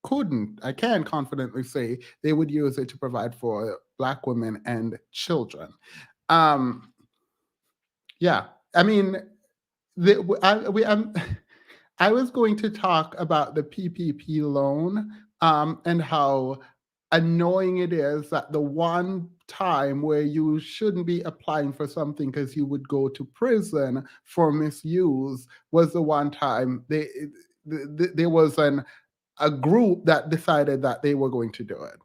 can confidently say they would use it to provide for black women and children. Yeah, I mean, I was going to talk about the PPP loan and how annoying it is that the one time where you shouldn't be applying for something because you would go to prison for misuse was the one time there was a group that decided that they were going to do it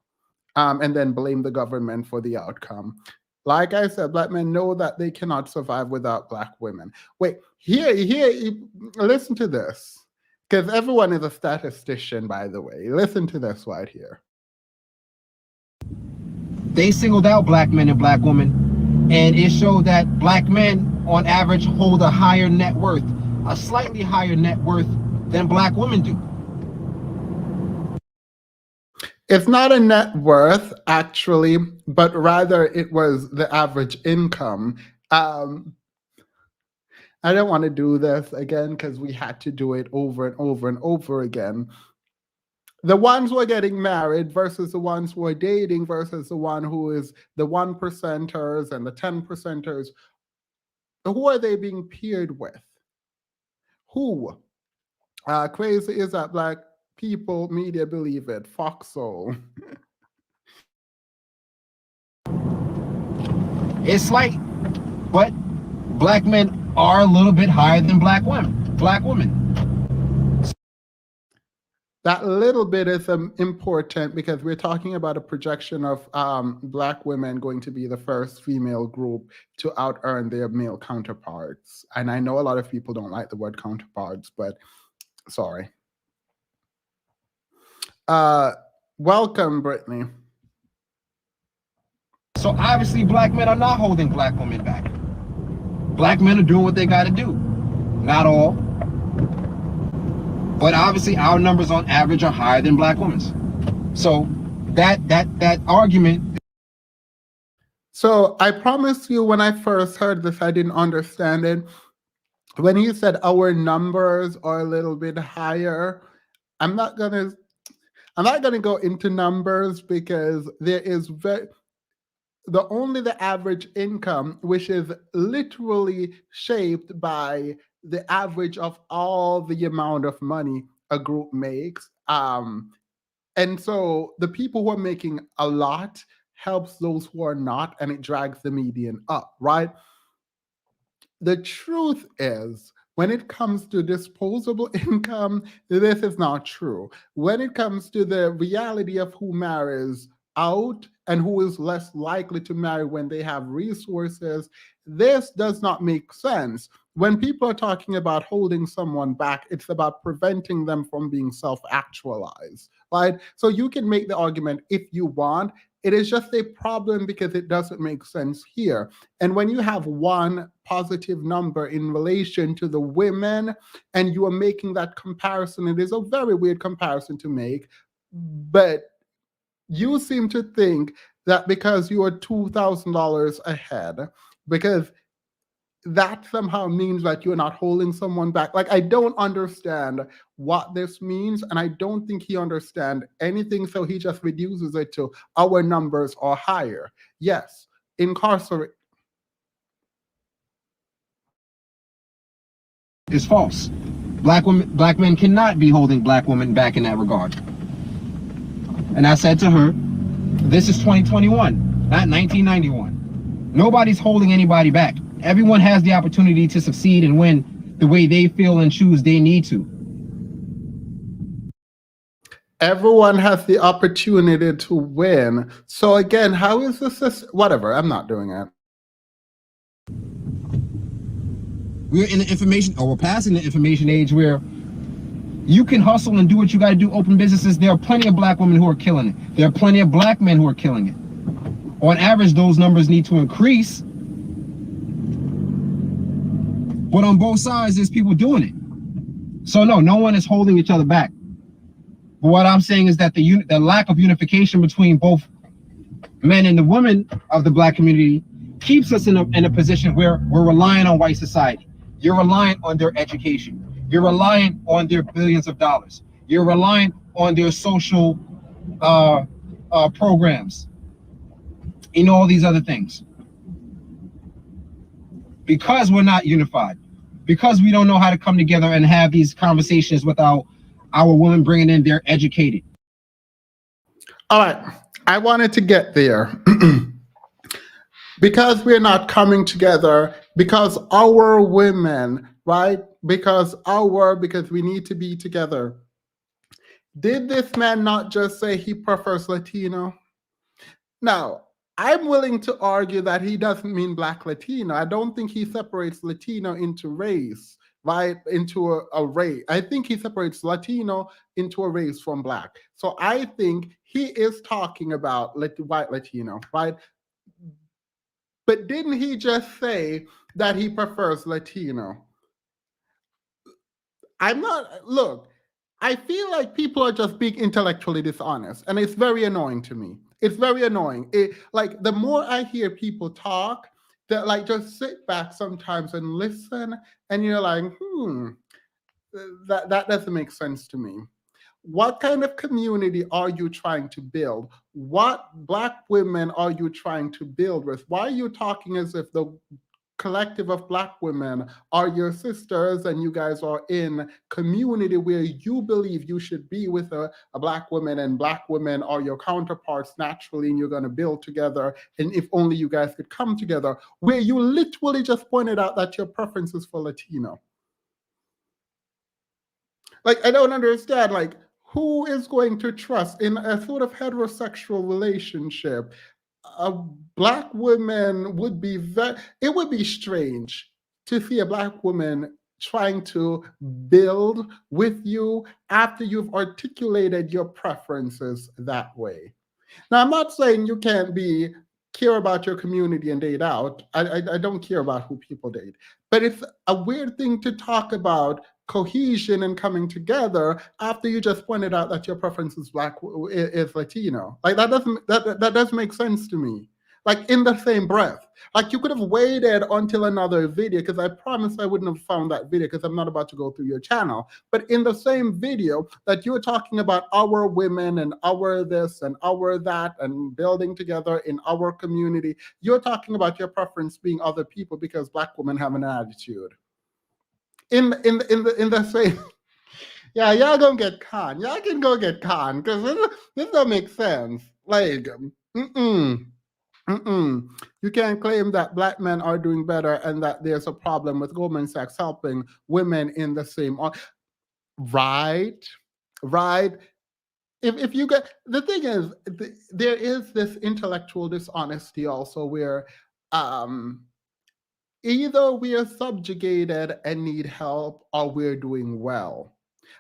and then blame the government for the outcome. Like I said, black men know that they cannot survive without black women. Wait, listen to this. Because everyone is a statistician, by the way. Listen to this right here. They singled out black men and black women, and it showed that black men, on average, hold a higher net worth, a slightly higher net worth than black women do. It's not a net worth, actually, but rather it was the average income. I don't want to do this again because we had to do it over and over and over again. The ones who are getting married versus the ones who are dating versus the one who is the 1%ers and the 10%ers. Who are they being paired with? Who? Crazy is that black people media believe it. Foxhole. It's slight, but black men are a little bit higher than black women. That little bit is important because we're talking about a projection of black women going to be the first female group to out-earn their male counterparts. And I know a lot of people don't like the word counterparts, but sorry. Welcome, Brittany. So obviously black men are not holding black women back. Black men are doing what they got to do. Not all. But obviously our numbers on average are higher than black women's. So that argument. So I promise you, when I first heard this, I didn't understand it. When he said our numbers are a little bit higher, I'm not gonna go into numbers because there is only the average income, which is literally shaped by the average of all the amount of money a group makes. And so the people who are making a lot helps those who are not, and it drags the median up, right? The truth is, when it comes to disposable income, this is not true. When it comes to the reality of who marries out and who is less likely to marry when they have resources, this does not make sense. When people are talking about holding someone back, it's about preventing them from being self-actualized, right? So you can make the argument if you want. It is just a problem because it doesn't make sense here. And when you have one positive number in relation to the women and you are making that comparison, it is a very weird comparison to make, but you seem to think that because you are $2,000 ahead, because that somehow means that you're not holding someone back. Like, I don't understand what this means, and I don't think he understands anything, so he just reduces it to our numbers are higher. Yes, incarcerate is false. Black men cannot be holding black women back in that regard. And I said to her, this is 2021, not 1991. Nobody's holding anybody back. Everyone has the opportunity to succeed and win the way they feel and choose they need to. Everyone has the opportunity to win. So again, how is this? Whatever, I'm not doing it. We're in the information, or we're passing the information age where you can hustle and do what you got to do, open businesses. There are plenty of black women who are killing it. There are plenty of black men who are killing it. On average, those numbers need to increase. But on both sides, there's people doing it. So no one is holding each other back. But what I'm saying is that the lack of unification between both men and the women of the black community keeps us in a position where we're relying on white society. You're relying on their education. You're relying on their billions of dollars. You're relying on their social programs and all these other things. Because we're not unified, because we don't know how to come together and have these conversations without our women bringing in their educated. All right, I wanted to get there. Because we're not coming together, because our women, right? Because we need to be together. Did this man not just say he prefers Latino? Now, I'm willing to argue that he doesn't mean black Latino. I don't think he separates Latino into race, right? Into a race. I think he separates Latino into a race from black. So I think he is talking about white Latino, right? But didn't he just say that he prefers Latino? Look, I feel like people are just being intellectually dishonest, and it's very annoying to me. It's very annoying. Like, the more I hear people talk, that like just sit back sometimes and listen, and you're like, that doesn't make sense to me. What kind of community are you trying to build? What black women are you trying to build with? Why are you talking as if the collective of black women are your sisters and you guys are in community where you believe you should be with a black woman, and black women are your counterparts naturally, and you're going to build together, and if only you guys could come together, where you literally just pointed out that your preference is for Latino? Like, I don't understand, like, who is going to trust in a sort of heterosexual relationship? A black woman would be it would be strange to see a black woman trying to build with you after you've articulated your preferences that way. Now, I'm not saying you can't care about your community and date out. I don't care about who people date. But it's a weird thing to talk about cohesion and coming together after you just pointed out that your preference is is Latino. Like, that doesn't make sense to me. Like, in the same breath. Like, you could have waited until another video, because I promise I wouldn't have found that video because I'm not about to go through your channel. But in the same video that you're talking about our women and our this and our that and building together in our community, you're talking about your preference being other people because black women have an attitude. In the same, yeah, y'all gonna get conned. Y'all can go get conned because this don't make sense. Like, you can't claim that black men are doing better and that there's a problem with Goldman Sachs helping women in the same. Right. If you get, the thing is, there is this intellectual dishonesty also where either we are subjugated and need help or we're doing well.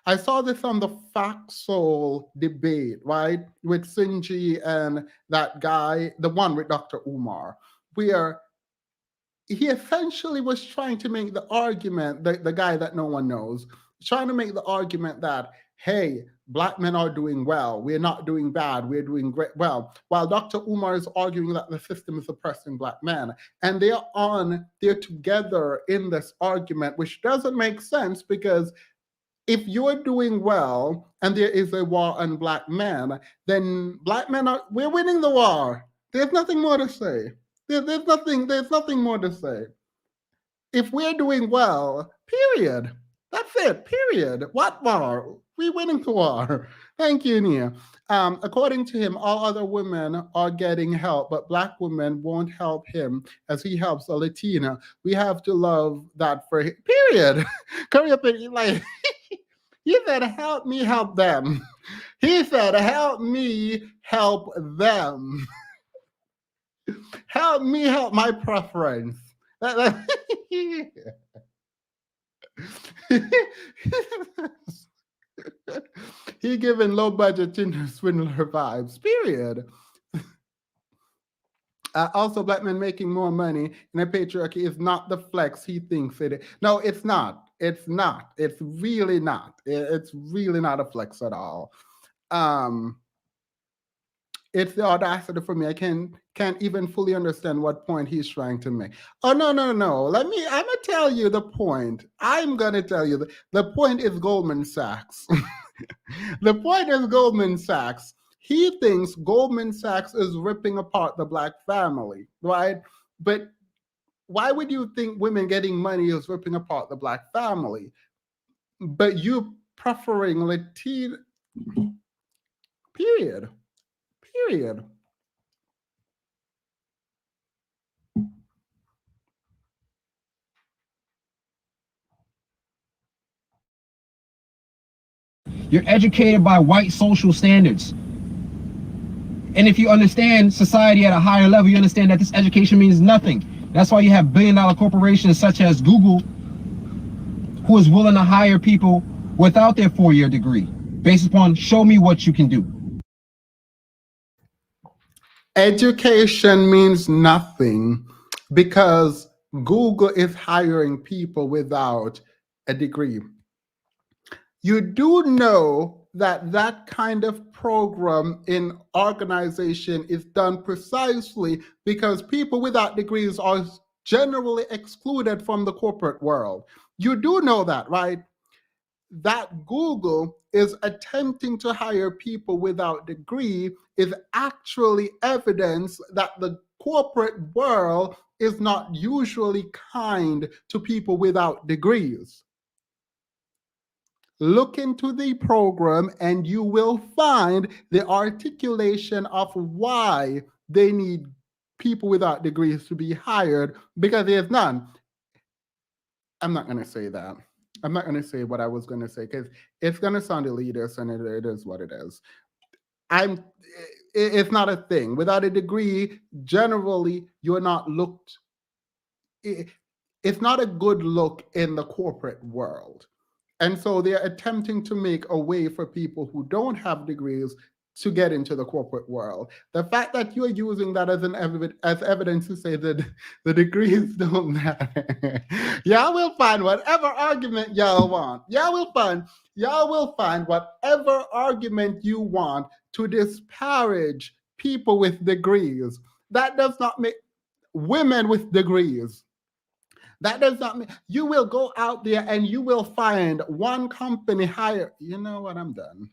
I saw this on the Foxhole debate, right, with Sinji and that guy, the one with Dr. Umar, where he essentially was trying to make the argument, the guy that no one knows, trying to make the argument that, hey, black men are doing well, we're not doing bad, we're doing great well, while Dr. Umar is arguing that the system is oppressing black men. And they're together in this argument, which doesn't make sense, because if you're doing well and there is a war on black men, then black men we're winning the war. There's nothing more to say. There's nothing more to say. If we're doing well, period. That's it, period. What more? We winning the war. Thank you, Nia. According to him, all other women are getting help, but black women won't help him as he helps a Latina. We have to love that for him. Period. Curry up and like he said, help me help them. He said, help me help them. Help me help my preference. He giving low budget Tinder swindler vibes. Period. Also, black men making more money in a patriarchy is not the flex he thinks it is. No, it's not. It's not. It's really not. It's really not a flex at all. It's the audacity for me. I can't even fully understand what point he's trying to make. Oh no. I'm gonna tell you the point. I'm gonna tell you the point is Goldman Sachs. The point is Goldman Sachs. He thinks Goldman Sachs is ripping apart the black family, right? But why would you think women getting money is ripping apart the black family? But you preferring Latina, period. You're educated by white social standards. And if you understand society at a higher level, you understand that this education means nothing. That's why you have billion-dollar corporations such as Google, who is willing to hire people without their 4-year degree, based upon show me what you can do. Education means nothing because Google is hiring people without a degree. You do know that kind of program in organization is done precisely because people without degrees are generally excluded from the corporate world. You do know that, right? That Google is attempting to hire people without degree is actually evidence that the corporate world is not usually kind to people without degrees. Look into the program and you will find the articulation of why they need people without degrees to be hired because there's none. I'm not going to say that. I'm not going to say what I was going to say because it's going to sound elitist and it is what it is. It's not a thing. Without a degree, generally, you're not looked. It's not a good look in the corporate world. And so they're attempting to make a way for people who don't have degrees to get into the corporate world. The fact that you're using that as evidence to say that the degrees don't matter. Y'all will find whatever argument y'all want. Y'all will find whatever argument you want to disparage people with degrees. That does not make women with degrees. That does not mean you will go out there and you will find one company hire. You know what? I'm done.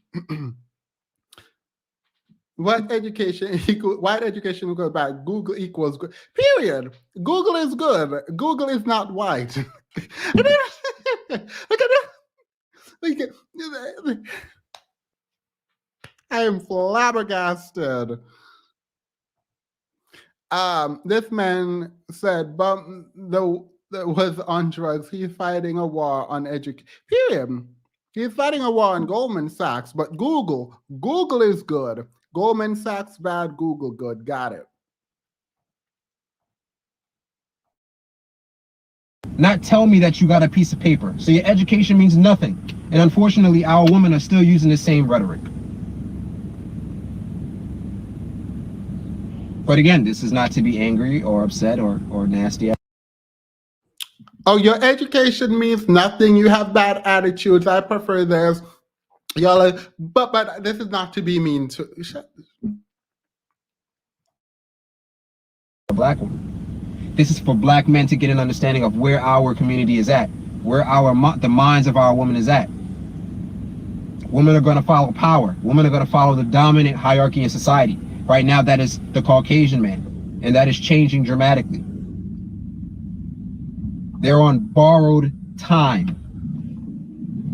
White education equals bad. Google equals good. Period. Google is good. Google is not white. Look at that. I am flabbergasted. This man said, "Bump that was on drugs. He's fighting a war on education." Period. He's fighting a war on Goldman Sachs, but Google is good. Goldman Sachs bad, Google good. Got it. Not tell me that you got a piece of paper. So your education means nothing. And unfortunately, our women are still using the same rhetoric. But again, this is not to be angry or upset or nasty. Oh, your education means nothing. You have bad attitudes. I prefer theirs. Y'all, but this is not to be mean to. Black woman. This is for black men to get an understanding of where our community is at, where the minds of our women is at. Women are going to follow power. Women are going to follow the dominant hierarchy in society. Right now, that is the Caucasian man, and that is changing dramatically. They're on borrowed time.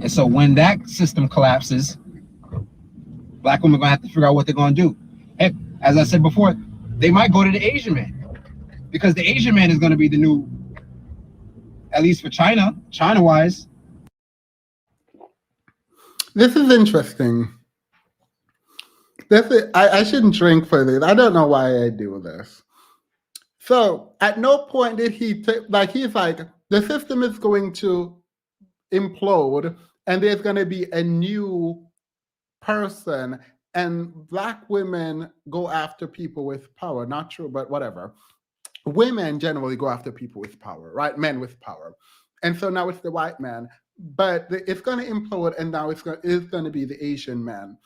And so when that system collapses, black women are gonna have to figure out what they're gonna do. And as I said before, they might go to the Asian man, because the Asian man is gonna be the new, at least for China wise. This is interesting. I shouldn't drink for this. I don't know why I do this. So at no point did he like he's like the system is going to implode and there's going to be a new person, and black women go after people with power. Not true, but whatever. Women generally go after people with power, right? Men with power. And so now it's the white man, but it's going to implode, and now it's going to be the Asian man.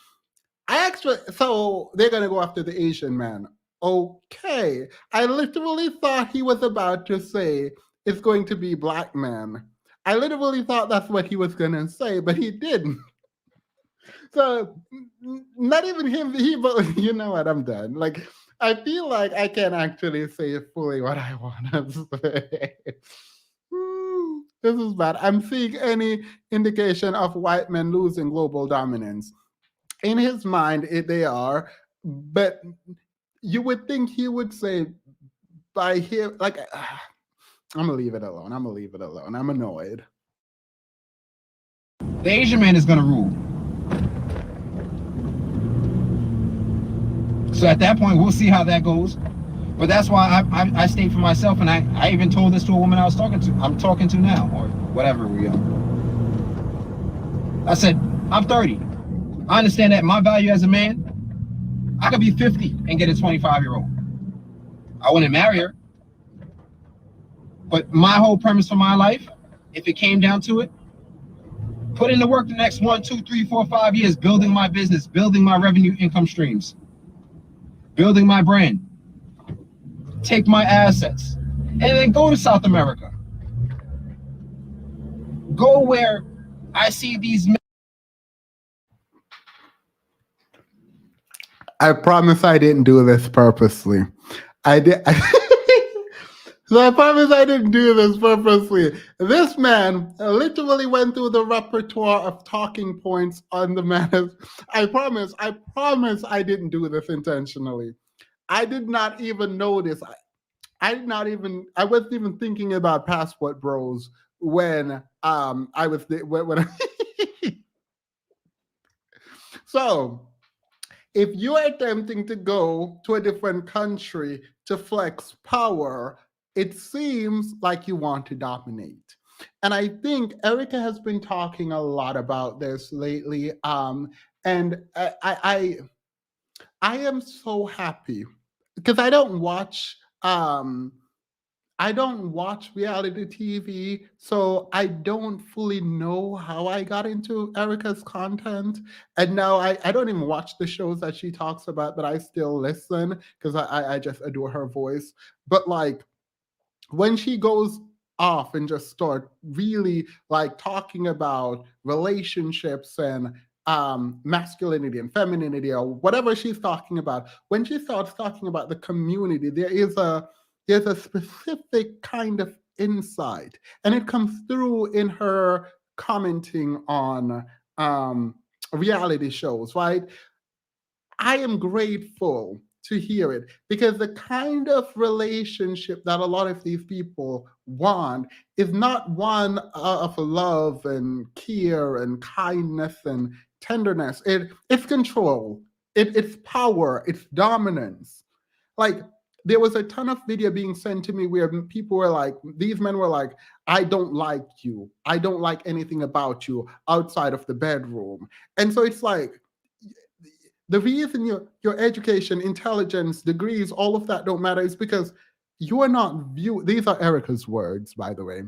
So they're going to go after the Asian man. Okay. I literally thought he was about to say it's going to be black man. I literally thought that's what he was going to say, but he didn't. So not even him, but you know what? I'm done. Like, I feel like I can actually say fully what I want to say. This is bad. I'm seeing any indication of white men losing global dominance. In his mind, they are, but you would think he would say by him, like, I'm gonna leave it alone. I'm annoyed. The Asian man is gonna rule. So at that point, we'll see how that goes. But that's why I state for myself, and I even told this to a woman I'm talking to now, or whatever we are. I said, I'm 30. I understand that my value as a man, I could be 50 and get a 25-year-old. I wouldn't marry her. But my whole premise for my life, if it came down to it, put in the work the next 1, 2, 3, 4, 5 years, building my business, building my revenue income streams, building my brand, take my assets, and then go to South America. Go where I see these men. I promise I didn't do this purposely. I did. So I promise I didn't do this purposely. This man literally went through the repertoire of talking points on the man. I promise I didn't do this intentionally. I did not even notice. I wasn't even thinking about passport bros when I was when so if you're attempting to go to a different country to flex power, it seems like you want to dominate. And I think Erica has been talking a lot about this lately. And I am so happy because I don't watch reality TV, so I don't fully know how I got into Erica's content. And now I don't even watch the shows that she talks about, but I still listen because I just adore her voice. But like when she goes off and just start really like talking about relationships and masculinity and femininity or whatever she's talking about, when she starts talking about the community, there's a specific kind of insight, and it comes through in her commenting on reality shows, right? I am grateful to hear it because the kind of relationship that a lot of these people want is not one of love and care and kindness and tenderness. It's control. It's power. It's dominance. Like there was a ton of video being sent to me where people were like, these men were like, I don't like you. I don't like anything about you outside of the bedroom. And so it's like, the reason your education, intelligence, degrees, all of that don't matter is because you are not viewed. These are Erica's words, by the way.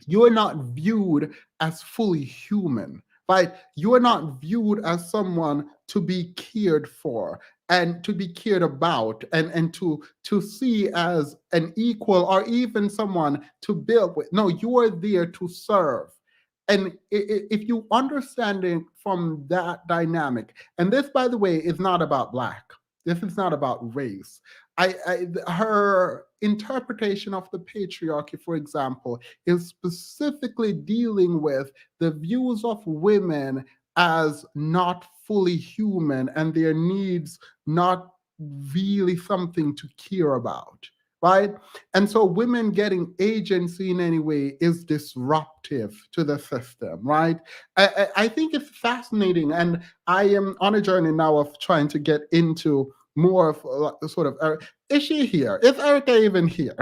You are not viewed as fully human, right? You are not viewed as someone to be cared for and to be cared about and to see as an equal or even someone to build with. No, you are there to serve. And if you understand it from that dynamic, and this, by the way, is not about black. This is not about race. Her interpretation of the patriarchy, for example, is specifically dealing with the views of women as not fully human and their needs not really something to care about, right? And so women getting agency in any way is disruptive to the system, right? I think it's fascinating, and I am on a journey now of trying to get into more of sort of, is she here? Is Erica even here?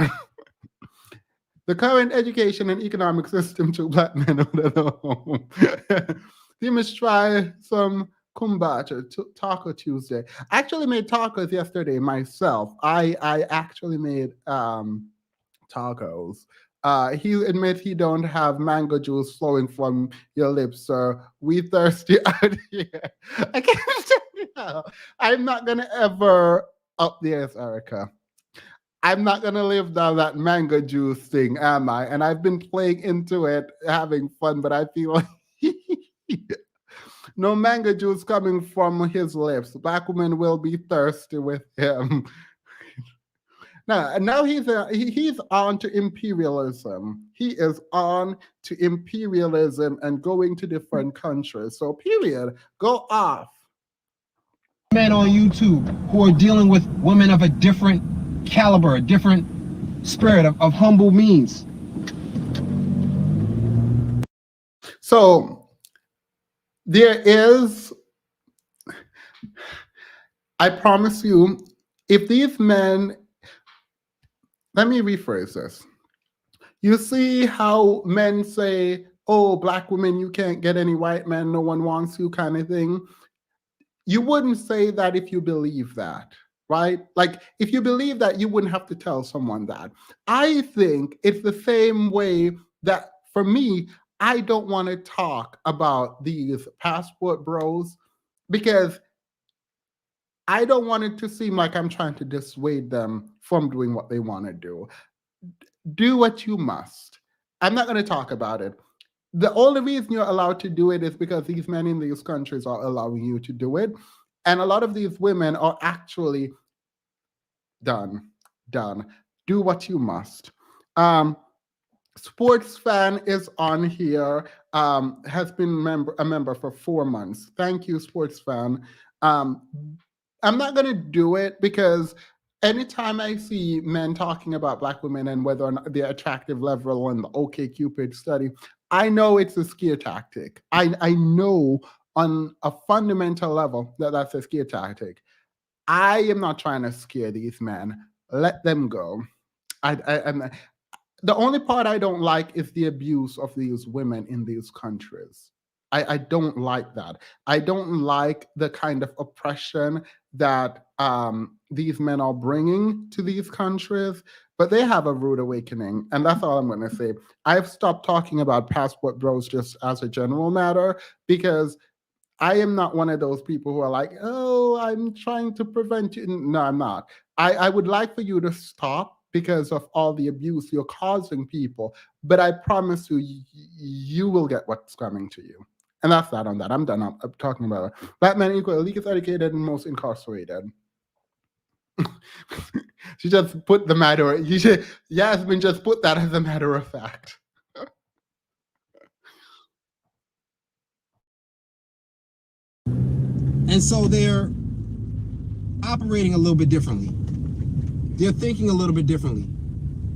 The current education and economic system to black men out of the home. You must try some kombucha, Taco Tuesday. I actually made tacos yesterday myself. I actually made tacos. He admits he don't have mango juice flowing from your lips, sir. We thirsty out here. I can't tell you how. I'm not gonna ever up there's Erica. I'm not gonna live down that mango juice thing, am I? And I've been playing into it, having fun, but I feel like no mango juice coming from his lips. Black women will be thirsty with him. Now he's on to imperialism. He is on to imperialism and going to different countries. So period, go off. Men on YouTube who are dealing with women of a different caliber, a different spirit of humble means. So there is, I promise you, if these men, let me rephrase this. You see how men say, oh, black women, you can't get any white men, no one wants you, kind of thing. You wouldn't say that if you believe that, right? Like, if you believe that, you wouldn't have to tell someone that. I think it's the same way that, for me, I don't want to talk about these passport bros because I don't want it to seem like I'm trying to dissuade them from doing what they want to do. Do what you must. I'm not going to talk about it. The only reason you're allowed to do it is because these men in these countries are allowing you to do it. And a lot of these women are actually done. Do what you must. Sports fan is on here, has been a member for 4 months. Thank you, sports fan. I'm not going to do it because anytime I see men talking about black women and whether or not they're attractive level on the OkCupid study, I know it's a scare tactic. I know on a fundamental level that that's a scare tactic. I am not trying to scare these men. Let them go. I'm the only part I don't like is the abuse of these women in these countries. I don't like that. I don't like the kind of oppression that these men are bringing to these countries, but they have a rude awakening. And that's all I'm going to say. I've stopped talking about passport bros just as a general matter because I am not one of those people who are like, oh, I'm trying to prevent you. No, I'm not. I would like for you to stop because of all the abuse you're causing people. But I promise you, you will get what's coming to you. And that's that on that. I'm done. I'm talking about it. Black men equal least educated and most incarcerated. She just put the matter. Yasmin just put that as a matter of fact. And so they're operating a little bit differently. They're thinking a little bit differently.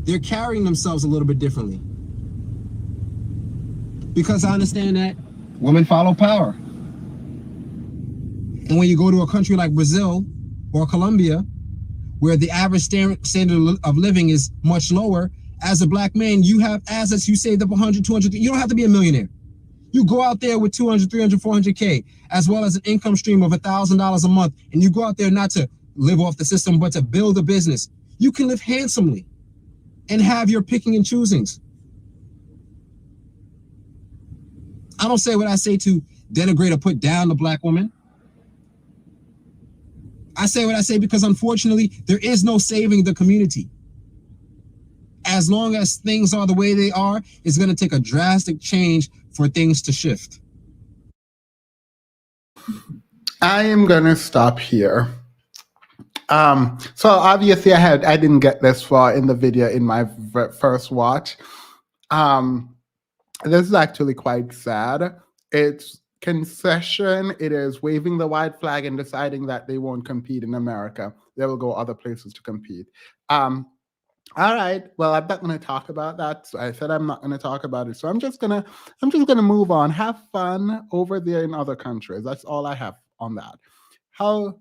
They're carrying themselves a little bit differently. Because I understand that women follow power. And when you go to a country like Brazil or Colombia, where the average standard of living is much lower, as a black man, you have assets, you saved up 100, 200, you don't have to be a millionaire. You go out there with 200, 300, 400K, as well as an income stream of $1,000 a month, and you go out there not to live off the system, but to build a business. You can live handsomely and have your picking and choosings. I don't say what I say to denigrate or put down the black woman. I say what I say because unfortunately, there is no saving the community. As long as things are the way they are, it's going to take a drastic change for things to shift. I am going to stop here. So obviously I didn't get this far in the video in my first watch. Um, this is actually quite sad. It's concession. It is waving the white flag and deciding that they won't compete in America. They will go other places to compete. Um, all right. Well, I'm not going to talk about that. So I said I'm not going to talk about it. So I'm just gonna move on. Have fun over there in other countries. That's all I have on that. How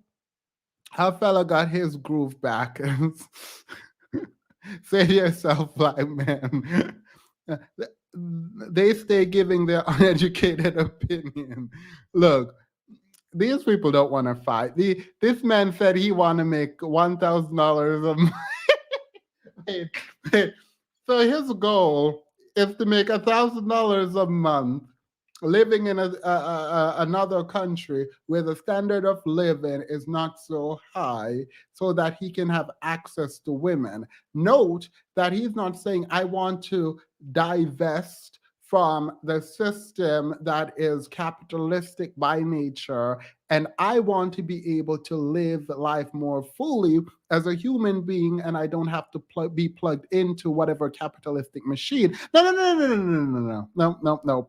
how fella got his groove back? Say to yourself, black man. They stay giving their uneducated opinion. Look, these people don't want to fight. This man said he want to make $1,000 a month. Wait, wait. So his goal is to make $1,000 a month living in another country where the standard of living is not so high so that he can have access to women. Note that he's not saying, I want to divest from the system that is capitalistic by nature, and I want to be able to live life more fully as a human being, and I don't have to be plugged into whatever capitalistic machine. No, no, no, no, no, no, no, no, no, no, no.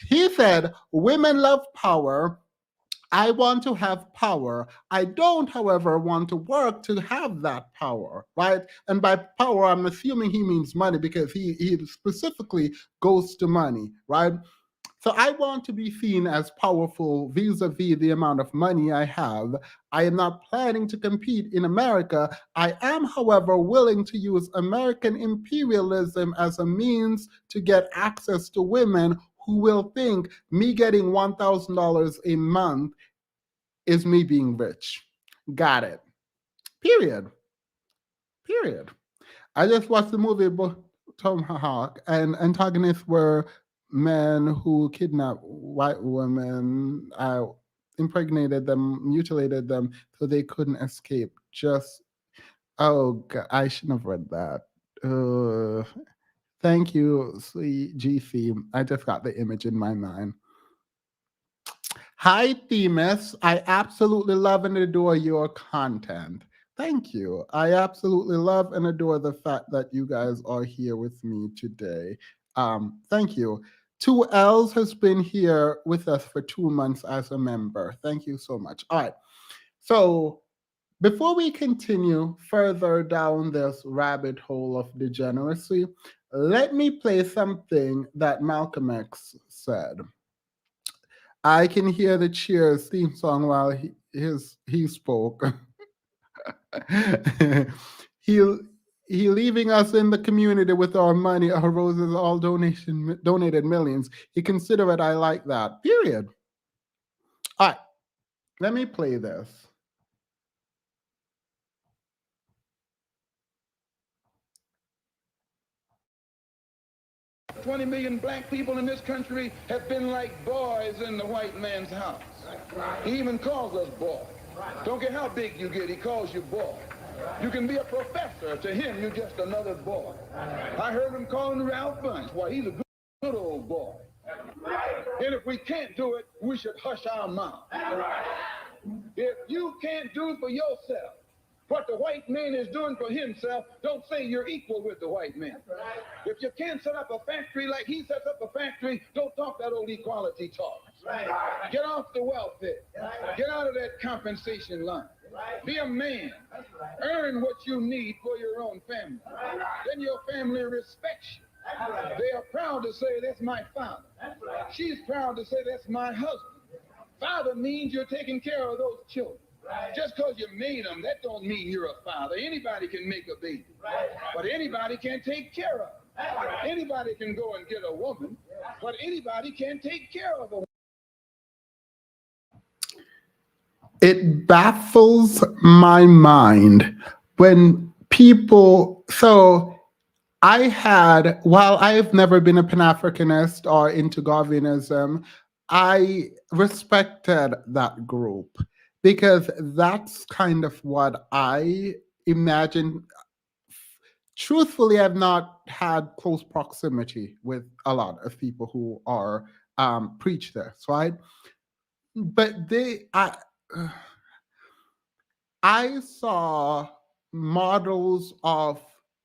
He said, women love power. I want to have power. I don't, however, want to work to have that power, right? And by power, I'm assuming he means money because he specifically goes to money, right? So I want to be seen as powerful vis-a-vis the amount of money I have. I am not planning to compete in America. I am, however, willing to use American imperialism as a means to get access to women who will think me getting $1,000 a month is me being rich. Got it. Period. Period. I just watched the movie Tomahawk, and antagonists were men who kidnapped white women, impregnated them, mutilated them, so they couldn't escape. Just oh, God, I shouldn't have read that. Thank you, GC. I just got the image in my mind. Hi, Themis. I absolutely love and adore your content. Thank you. I absolutely love and adore the fact that you guys are here with me today. Thank you. 2Ls has been here with us for 2 months as a member. Thank you so much. All right. So before we continue further down this rabbit hole of degeneracy, let me play something that Malcolm X said. I can hear the Cheers theme song while he spoke. he he leaving us in the community with our money, our roses, all donated millions. He considerate. I like that. Period. All right, let me play this. 20 million black people in this country have been like boys in the white man's house. He even calls us boy. Don't care how big you get, he calls you boy. You can be a professor. To him, you're just another boy. I heard him calling Ralph Bunche. Well, he's a good old boy. And if we can't do it, we should hush our mouth. If you can't do for yourself what the white man is doing for himself, don't say you're equal with the white man. If you can't set up a factory like he sets up a factory, don't talk that old equality talk. Get off the welfare. Get out of that compensation line. Be a man. Earn what you need for your own family. Then your family respects you. They are proud to say, that's my father. She's proud to say, that's my husband. Father means you're taking care of those children. Just because you made them, that don't mean you're a father. Anybody can make a baby, but anybody can't take care of them. Anybody can go and get a woman, but anybody can't take care of a woman. It baffles my mind when people. So while I've never been a Pan Africanist or into Darwinism, I respected that group because that's kind of what I imagine. Truthfully, I've not had close proximity with a lot of people who are preach this, right? But I saw models of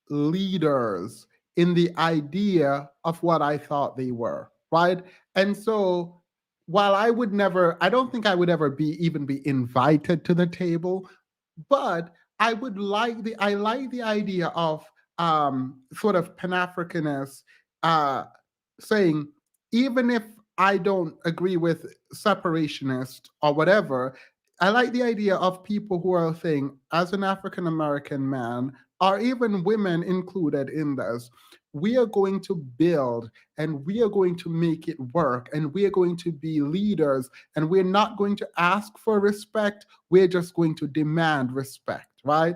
leaders in the idea of what I thought they were, right? And so while I don't think I would ever even be invited to the table, but I like the idea of sort of Pan-Africanists uh, saying, even if I don't agree with separationist or whatever, I like the idea of people who are saying, as an African American man, or even women included in this, we are going to build and we are going to make it work and we are going to be leaders and we're not going to ask for respect, we're just going to demand respect, right?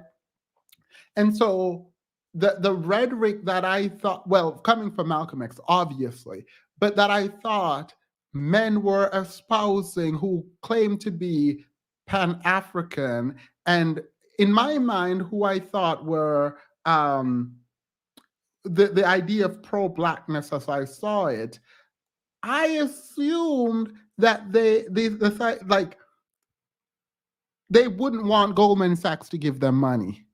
And so the rhetoric that I thought, well, coming from Malcolm X, obviously, but that I thought men were espousing who claimed to be Pan African, and in my mind, who I thought were the idea of pro blackness as I saw it, I assumed that like they wouldn't want Goldman Sachs to give them money.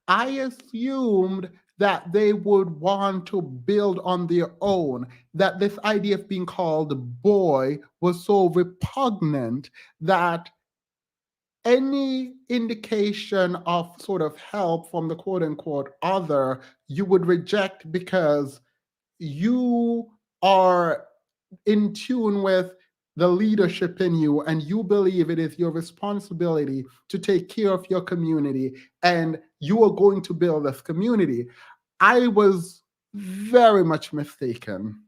I assumed that they would want to build on their own, that this idea of being called boy was so repugnant that any indication of sort of help from the quote unquote other you would reject because you are in tune with the leadership in you and you believe it is your responsibility to take care of your community and you are going to build this community. I was very much mistaken.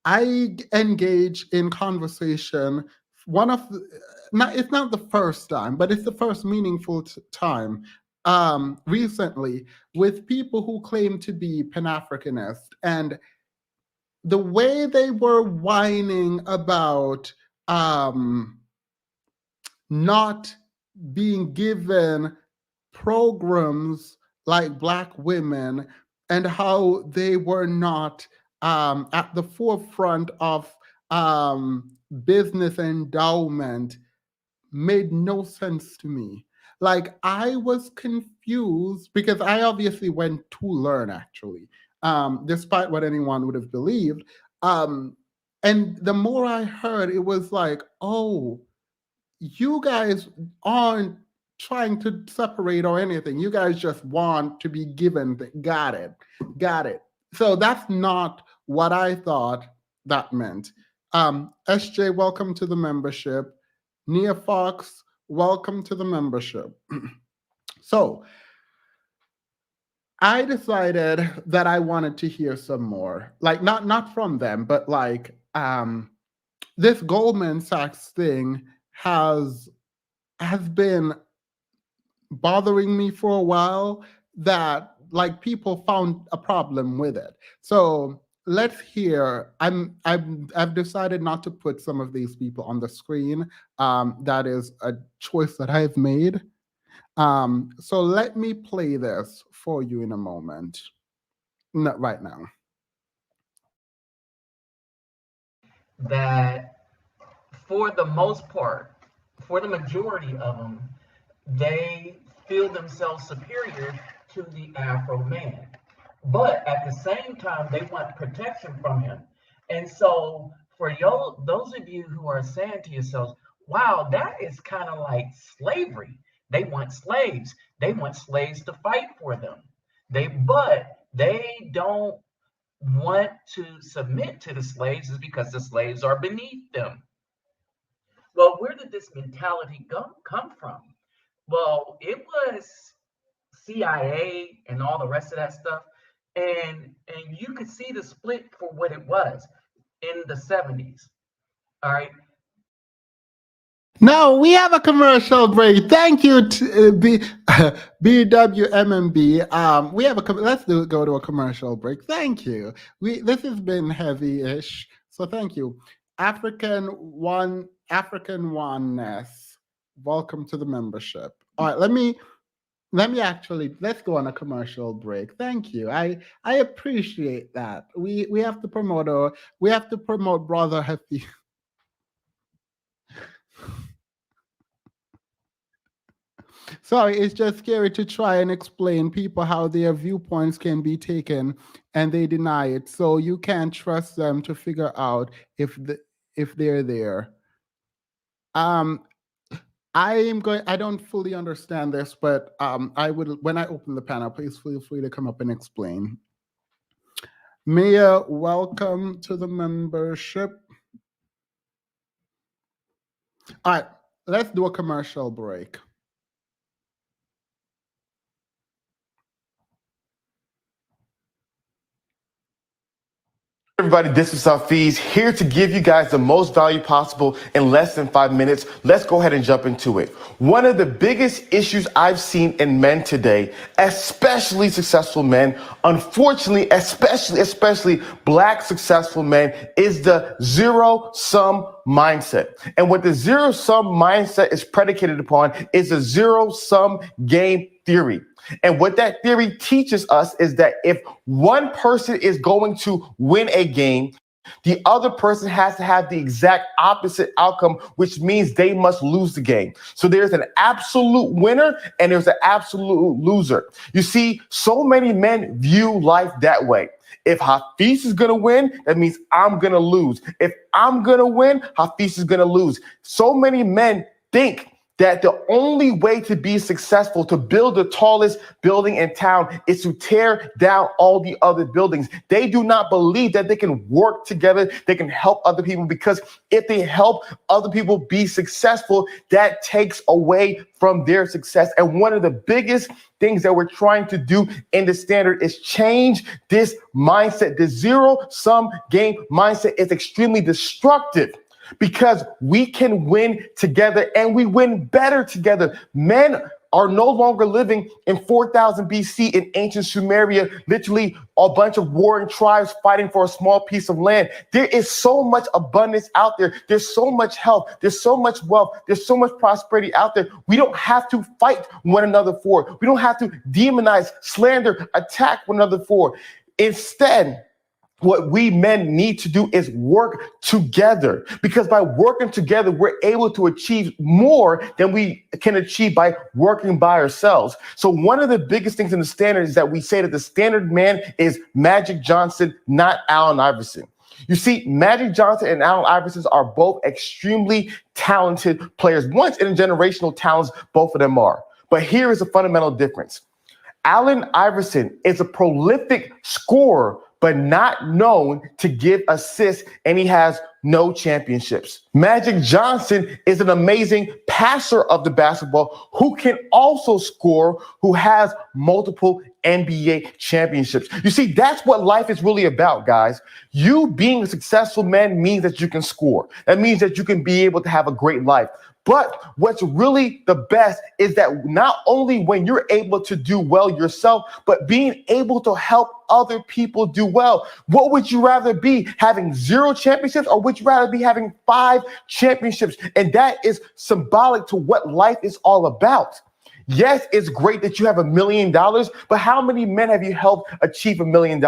I engage in conversation. One of the, not it's not the first time, but it's the first meaningful time recently with people who claim to be Pan-Africanist, and the way they were whining about um, not being given programs like Black women and how they were not at the forefront of business endowment made no sense to me. Like I was confused because I obviously went to learn actually, despite what anyone would have believed. Um, and the more I heard, it was like, oh, you guys aren't trying to separate or anything. You guys just want to be given. Got it. Got it. So that's not what I thought that meant. SJ, welcome to the membership. Nia Fox, welcome to the membership. So I decided that I wanted to hear some more. Like not from them, but like this Goldman Sachs thing has been bothering me for a while, that like people found a problem with it. So let's hear. I've decided not to put some of these people on the screen. That is a choice that I've made. So let me play this for you in a moment. Not right now. That for the most part, for the majority of them, they feel themselves superior to the Afro man. But at the same time, they want protection from him. And so, for those of you who are saying to yourselves, wow, that is kind of like slavery. They want slaves. They want slaves to fight for them. But they don't want to submit to the slaves is because the slaves are beneath them. Well, where did this mentality come from? Well, it was CIA and all the rest of that stuff. And you could see the split for what it was in the 70s. All right. No, we have a commercial break. Thank you, BWMMB. We have let's go to a commercial break. Thank you. This has been heavy-ish, so thank you. African oneness. Welcome to the membership. All right, let's go on a commercial break. Thank you. I appreciate that. We have to promote brother happy. Sorry, it's just scary to try and explain people how their viewpoints can be taken and they deny it. So you can't trust them to figure out if they're there. Um, I don't fully understand this, but I would, when I open the panel, please feel free to come up and explain. Mia, welcome to the membership. All right, let's do a commercial break. Everybody, this is Hafiz here to give you guys the most value possible in less than 5 minutes. Let's go ahead and jump into it. One of the biggest issues I've seen in men today, especially successful men, unfortunately, especially black successful men, is the zero-sum mindset. And what the zero-sum mindset is predicated upon is a zero-sum game theory. And what that theory teaches us is that if one person is going to win a game, the other person has to have the exact opposite outcome, which means they must lose the game. So there's an absolute winner and there's an absolute loser. You see, so many men view life that way. If Hafiz is going to win, that means I'm going to lose. If I'm going to win, Hafiz is going to lose. So many men think that the only way to be successful, to build the tallest building in town, is to tear down all the other buildings. They do not believe that they can work together, they can help other people, because if they help other people be successful, that takes away from their success. And one of the biggest things that we're trying to do in the standard is change this mindset. The zero-sum game mindset is extremely destructive, because we can win together and we win better together. Men are no longer living in 4000 BC in ancient Sumeria, literally a bunch of warring tribes fighting for a small piece of land. There is so much abundance out there. There's so much health. There's so much wealth. There's so much prosperity out there. We don't have to fight one another for it. We don't have to demonize, slander, attack one another for it. Instead, what we men need to do is work together, because by working together, we're able to achieve more than we can achieve by working by ourselves. So one of the biggest things in the standard is that we say that the standard man is Magic Johnson, not Allen Iverson. You see, Magic Johnson and Allen Iverson are both extremely talented players. Once in a generational talents, both of them are. But here is a fundamental difference. Allen Iverson is a prolific scorer, but not known to give assists, and he has no championships. Magic Johnson is an amazing passer of the basketball who can also score, who has multiple NBA championships. You see, that's what life is really about, guys. You being a successful man means that you can score. That means that you can be able to have a great life. But what's really the best is that not only when you're able to do well yourself, but being able to help other people do well. What would you rather be, having 0 championships, or would you rather be having 5 championships? And that is symbolic to what life is all about. Yes, it's great that you have $1 million, but how many men have you helped achieve $1 million?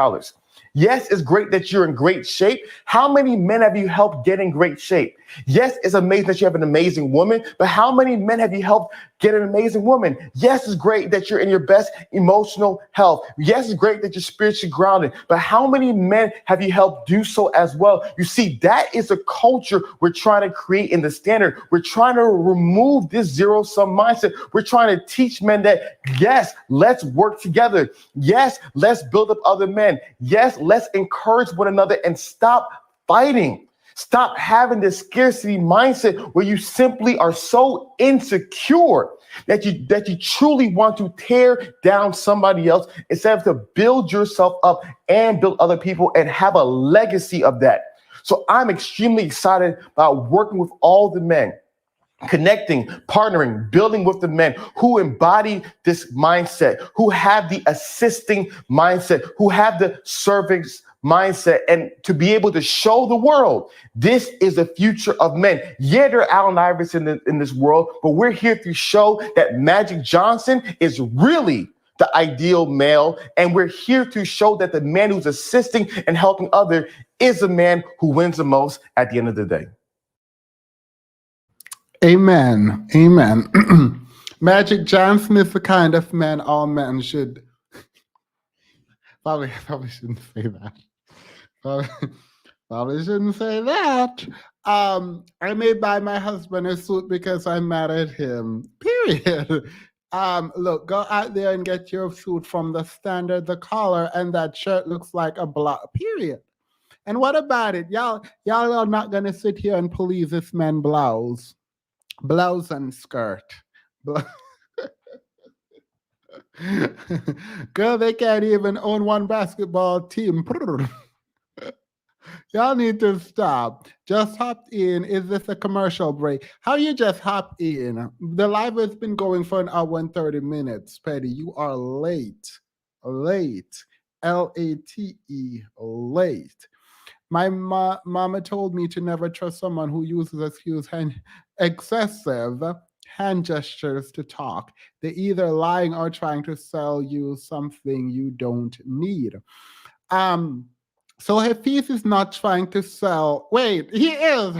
Yes, it's great that you're in great shape. How many men have you helped get in great shape? Yes, it's amazing that you have an amazing woman, but how many men have you helped get an amazing woman? Yes, it's great that you're in your best emotional health. Yes, it's great that you're spiritually grounded, but how many men have you helped do so as well? You see, that is a culture we're trying to create in the standard. We're trying to remove this zero-sum mindset. We're trying to teach men that, yes, let's work together. Yes, let's build up other men. Yes, let's encourage one another and stop fighting. Stop having this scarcity mindset where you simply are so insecure that you truly want to tear down somebody else instead of to build yourself up and build other people and have a legacy of that. So I'm extremely excited about working with all the men, connecting, partnering, building with the men who embody this mindset, who have the assisting mindset, who have the service mindset, and to be able to show the world this is the future of men. Yeah, there are Allen Iverson in this world, but we're here to show that Magic Johnson is really the ideal male, and we're here to show that the man who's assisting and helping others is the man who wins the most at the end of the day. Amen. Amen. Magic Johnson is the kind of man all men should. Probably shouldn't say that. Probably, probably shouldn't say that. I may buy my husband a suit because I'm mad at him. Period. Look, go out there and get your suit from the standard, the collar, and that shirt looks like a block. Period. And what about it? Y'all are not gonna sit here and police this man blouse and skirt. Girl, they can't even own one basketball team. Y'all need to stop. Just hopped in. Is this a commercial break? How you just hop in? The live has been going for an hour and 30 minutes. Petty, you are late. Late. Late. Late. My mama told me to never trust someone who uses excessive hand gestures to talk. They're either lying or trying to sell you something you don't need. Um, so Hafiz is not trying to sell. Wait, he is.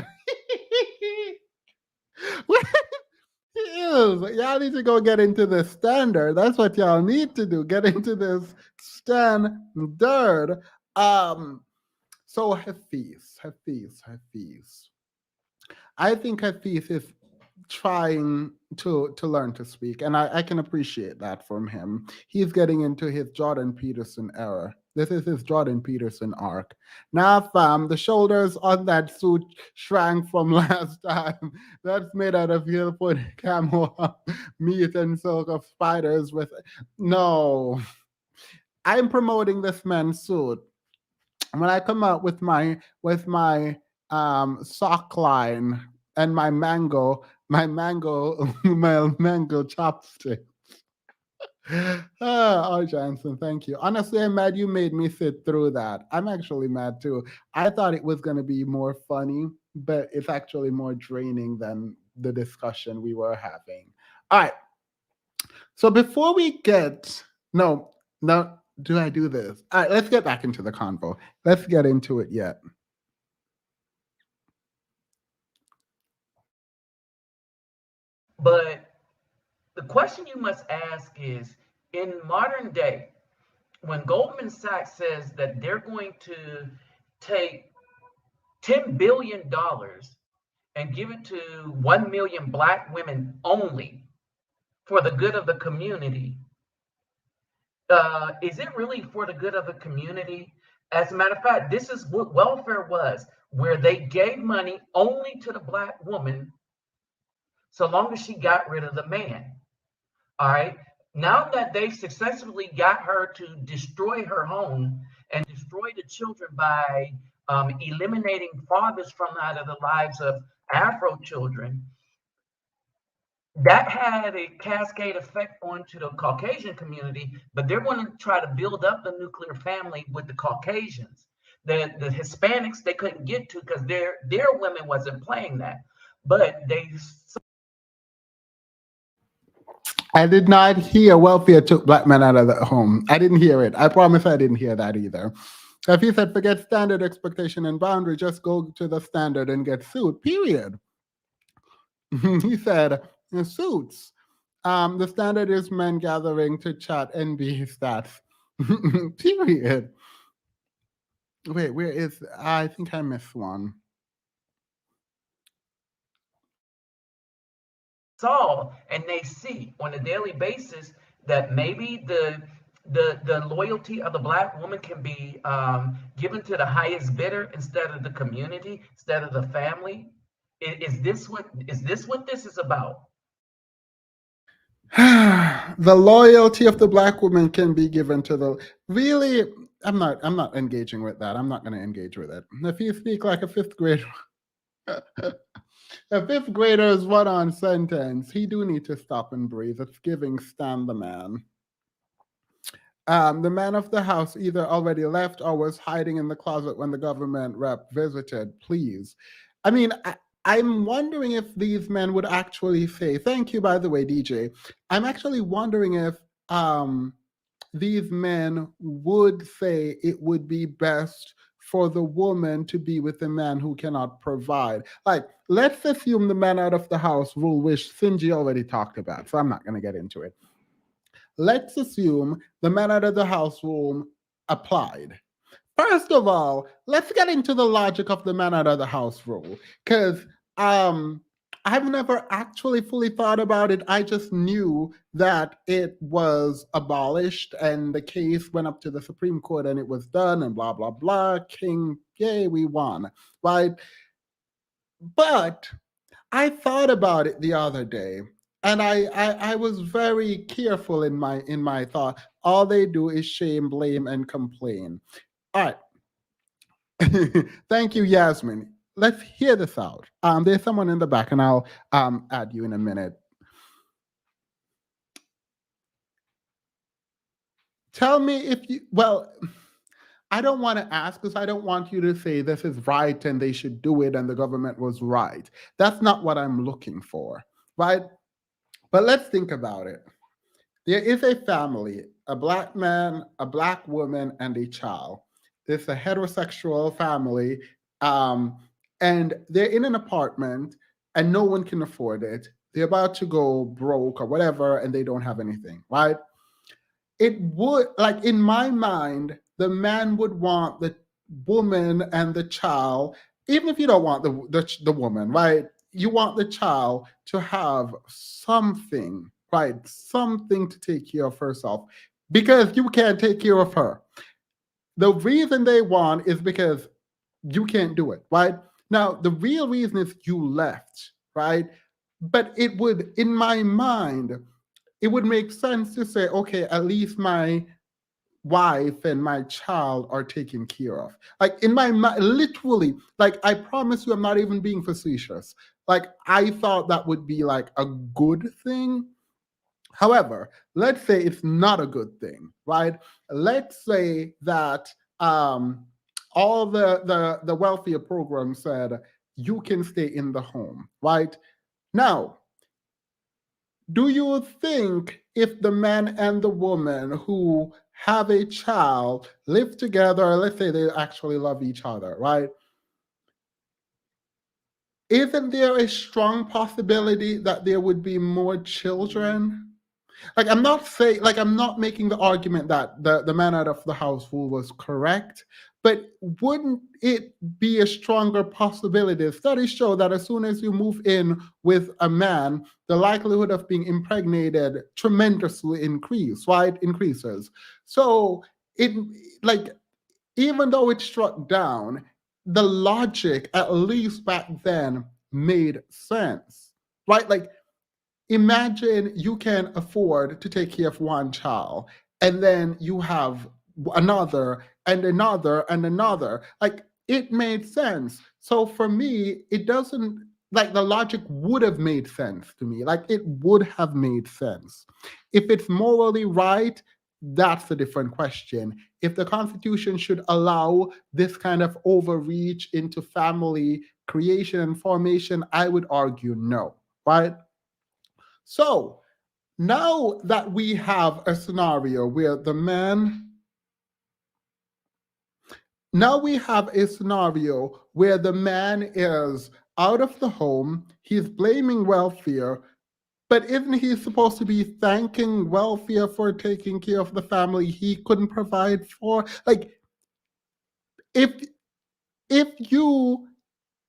He is. Y'all need to go get into the standard. That's what y'all need to do. Get into this standard. So Hafiz. I think Hafiz is trying to learn to speak, and I can appreciate that from him. He's getting into his Jordan Peterson era. This is his Jordan Peterson arc. Now, fam, the shoulders on that suit shrank from last time. That's made out of Hilput camel meat and silk of spiders with no. I'm promoting this man's suit. When I come out with my sock line and my mango my mango chopstick. Oh, Johnson, thank you. Honestly, I'm mad you made me sit through that. I'm actually mad too. I thought it was going to be more funny, but it's actually more draining than the discussion we were having. All right. So before we get, no, do I do this? All right, let's get back into the convo. Let's get into it yet. But the question you must ask is, in modern day, when Goldman Sachs says that they're going to take $10 billion and give it to 1 million Black women only for the good of the community, is it really for the good of the community? As a matter of fact, this is what welfare was, where they gave money only to the Black woman so long as she got rid of the man. All right. Now that they've successfully got her to destroy her home and destroy the children by eliminating fathers from out of the lives of Afro children, that had a cascade effect onto the Caucasian community, but they're going to try to build up the nuclear family with the Caucasians. The Hispanics, they couldn't get to because their women wasn't playing that. But they... I did not hear welfare took Black men out of the home. I didn't hear it. I promise I didn't hear that either. If he said, forget standard, expectation, and boundary, just go to the standard and get sued, period. He said, suits. The standard is men gathering to chat and be stats. Period. Wait, where is, I think I missed one. Saw and they see on a daily basis that maybe the loyalty of the Black woman can be given to the highest bidder instead of the community, instead of the family. Is this what this is about? The loyalty of the Black woman can be given to the really. I'm not engaging with that. I'm not going to engage with it. If you speak like a fifth grader. A fifth grader's one-on sentence. He do need to stop and breathe. It's giving Stan the man. The man of the house either already left or was hiding in the closet when the government rep visited. Please. I mean, I'm wondering if these men would actually say, thank you, by the way, DJ. I'm actually wondering if these men would say it would be best for the woman to be with a man who cannot provide. Like, let's assume the man out of the house rule, which Sinji already talked about, so I'm not going to get into it. Let's assume the man out of the house rule applied. First of all, let's get into the logic of the man out of the house rule, because um, I've never actually fully thought about it. I just knew that it was abolished and the case went up to the Supreme Court and it was done and blah, blah, blah. King, yay, we won, right? But I thought about it the other day, and I was very careful in my thought. All they do is shame, blame, and complain. All right. Thank you, Yasmin. Let's hear this out. There's someone in the back, and I'll add you in a minute. Tell me if you, well, I don't want to ask because I don't want you to say this is right and they should do it and the government was right. That's not what I'm looking for, right? But let's think about it. There is a family, a black man, a black woman, and a child. It's a heterosexual family, and they're in an apartment and no one can afford it. They're about to go broke or whatever, and they don't have anything, right? It would, like, in my mind, the man would want the woman and the child, even if you don't want the woman, right? You want the child to have something, right? Something to take care of herself, because you can't take care of her. The reason they want is because you can't do it, right? Now, the real reason is you left, right? But it would, in my mind, it would make sense to say, okay, at least my wife and my child are taken care of. Like, in my mind, literally, like, I promise you, I'm not even being facetious. Like, I thought that would be like a good thing. However, let's say it's not a good thing, right? Let's say that all the welfare program said you can stay in the home, right? Now, do you think if the man and the woman who have a child live together, let's say they actually love each other, right? Isn't there a strong possibility that there would be more children? Like, I'm not saying, like, I'm not making the argument that the man out of the house rule was correct, but wouldn't it be a stronger possibility? Studies show that as soon as you move in with a man, the likelihood of being impregnated tremendously increases. So it, like, even though it struck down, the logic, at least back then, made sense, right? Like, imagine you can afford to take care of one child, and then you have another and another and another. Like, it made sense. So for me, it doesn't, like, the logic would have made sense to me. Like, it would have made sense. If it's morally right, that's a different question. If the Constitution should allow this kind of overreach into family creation and formation, I would argue no, right? So now that we have a scenario where the man, now we have a scenario where the man is out of the home, he's blaming welfare, but isn't he supposed to be thanking welfare for taking care of the family he couldn't provide for? Like, if you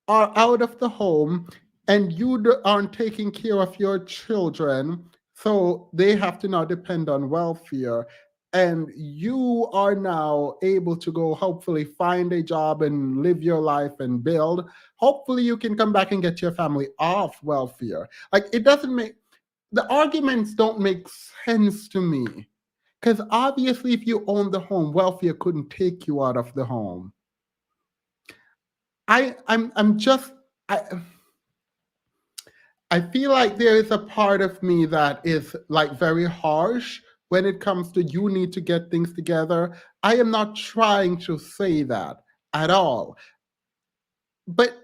are out of the home and you aren't taking care of your children, so they have to now depend on welfare, and you are now able to go hopefully find a job and live your life and build, hopefully you can come back and get your family off welfare. Like, it doesn't make, the arguments don't make sense to me, because obviously if you own the home, welfare couldn't take you out of the home. I'm just, I feel like there is a part of me that is, like, very harsh when it comes to you need to get things together. I am not trying to say that at all. But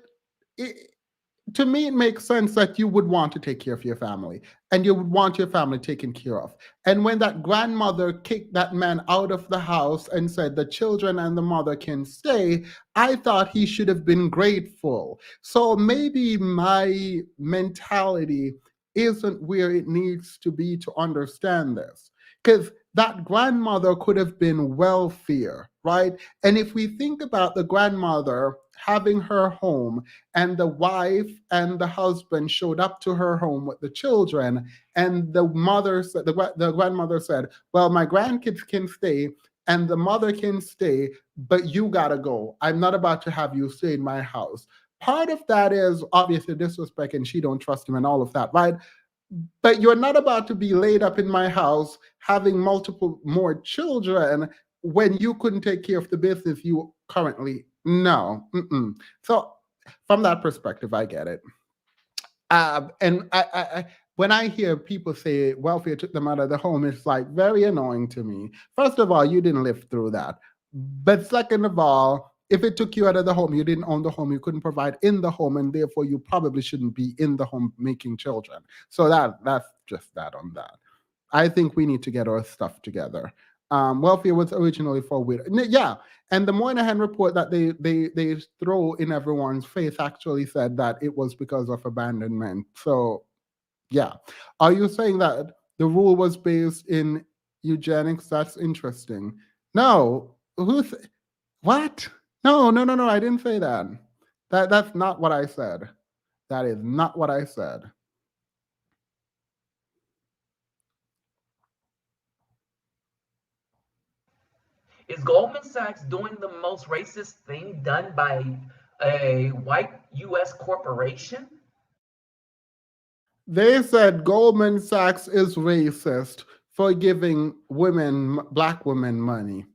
to me, it makes sense that you would want to take care of your family and you would want your family taken care of. And when that grandmother kicked that man out of the house and said the children and the mother can stay, I thought he should have been grateful. So maybe my mentality isn't where it needs to be to understand this. Because that grandmother could have been wealthier, right? And if we think about the grandmother having her home, and the wife and the husband showed up to her home with the children, and the mother said, the grandmother said, well, my grandkids can stay and the mother can stay, but you gotta go. I'm not about to have you stay in my house. Part of that is obviously disrespect and she don't trust him and all of that, right? But you're not about to be laid up in my house having multiple more children when you couldn't take care of the business you currently. No. Mm-mm. So from that perspective, I get it. And when I hear people say welfare took them out of the home, it's like very annoying to me. First of all, you didn't live through that. But second of all, if it took you out of the home, you didn't own the home, you couldn't provide in the home, and therefore you probably shouldn't be in the home making children. So that's just that on that. I think we need to get our stuff together. Welfare was originally for widows. Yeah, and the Moynihan report that they throw in everyone's face actually said that it was because of abandonment. So yeah, are you saying that the rule was based in eugenics? That's interesting. No, what? No, no, no, no. I didn't say that. That's not what I said. That is not what I said. Is Goldman Sachs doing the most racist thing done by a white U.S. corporation? They said Goldman Sachs is racist for giving women, black women, money.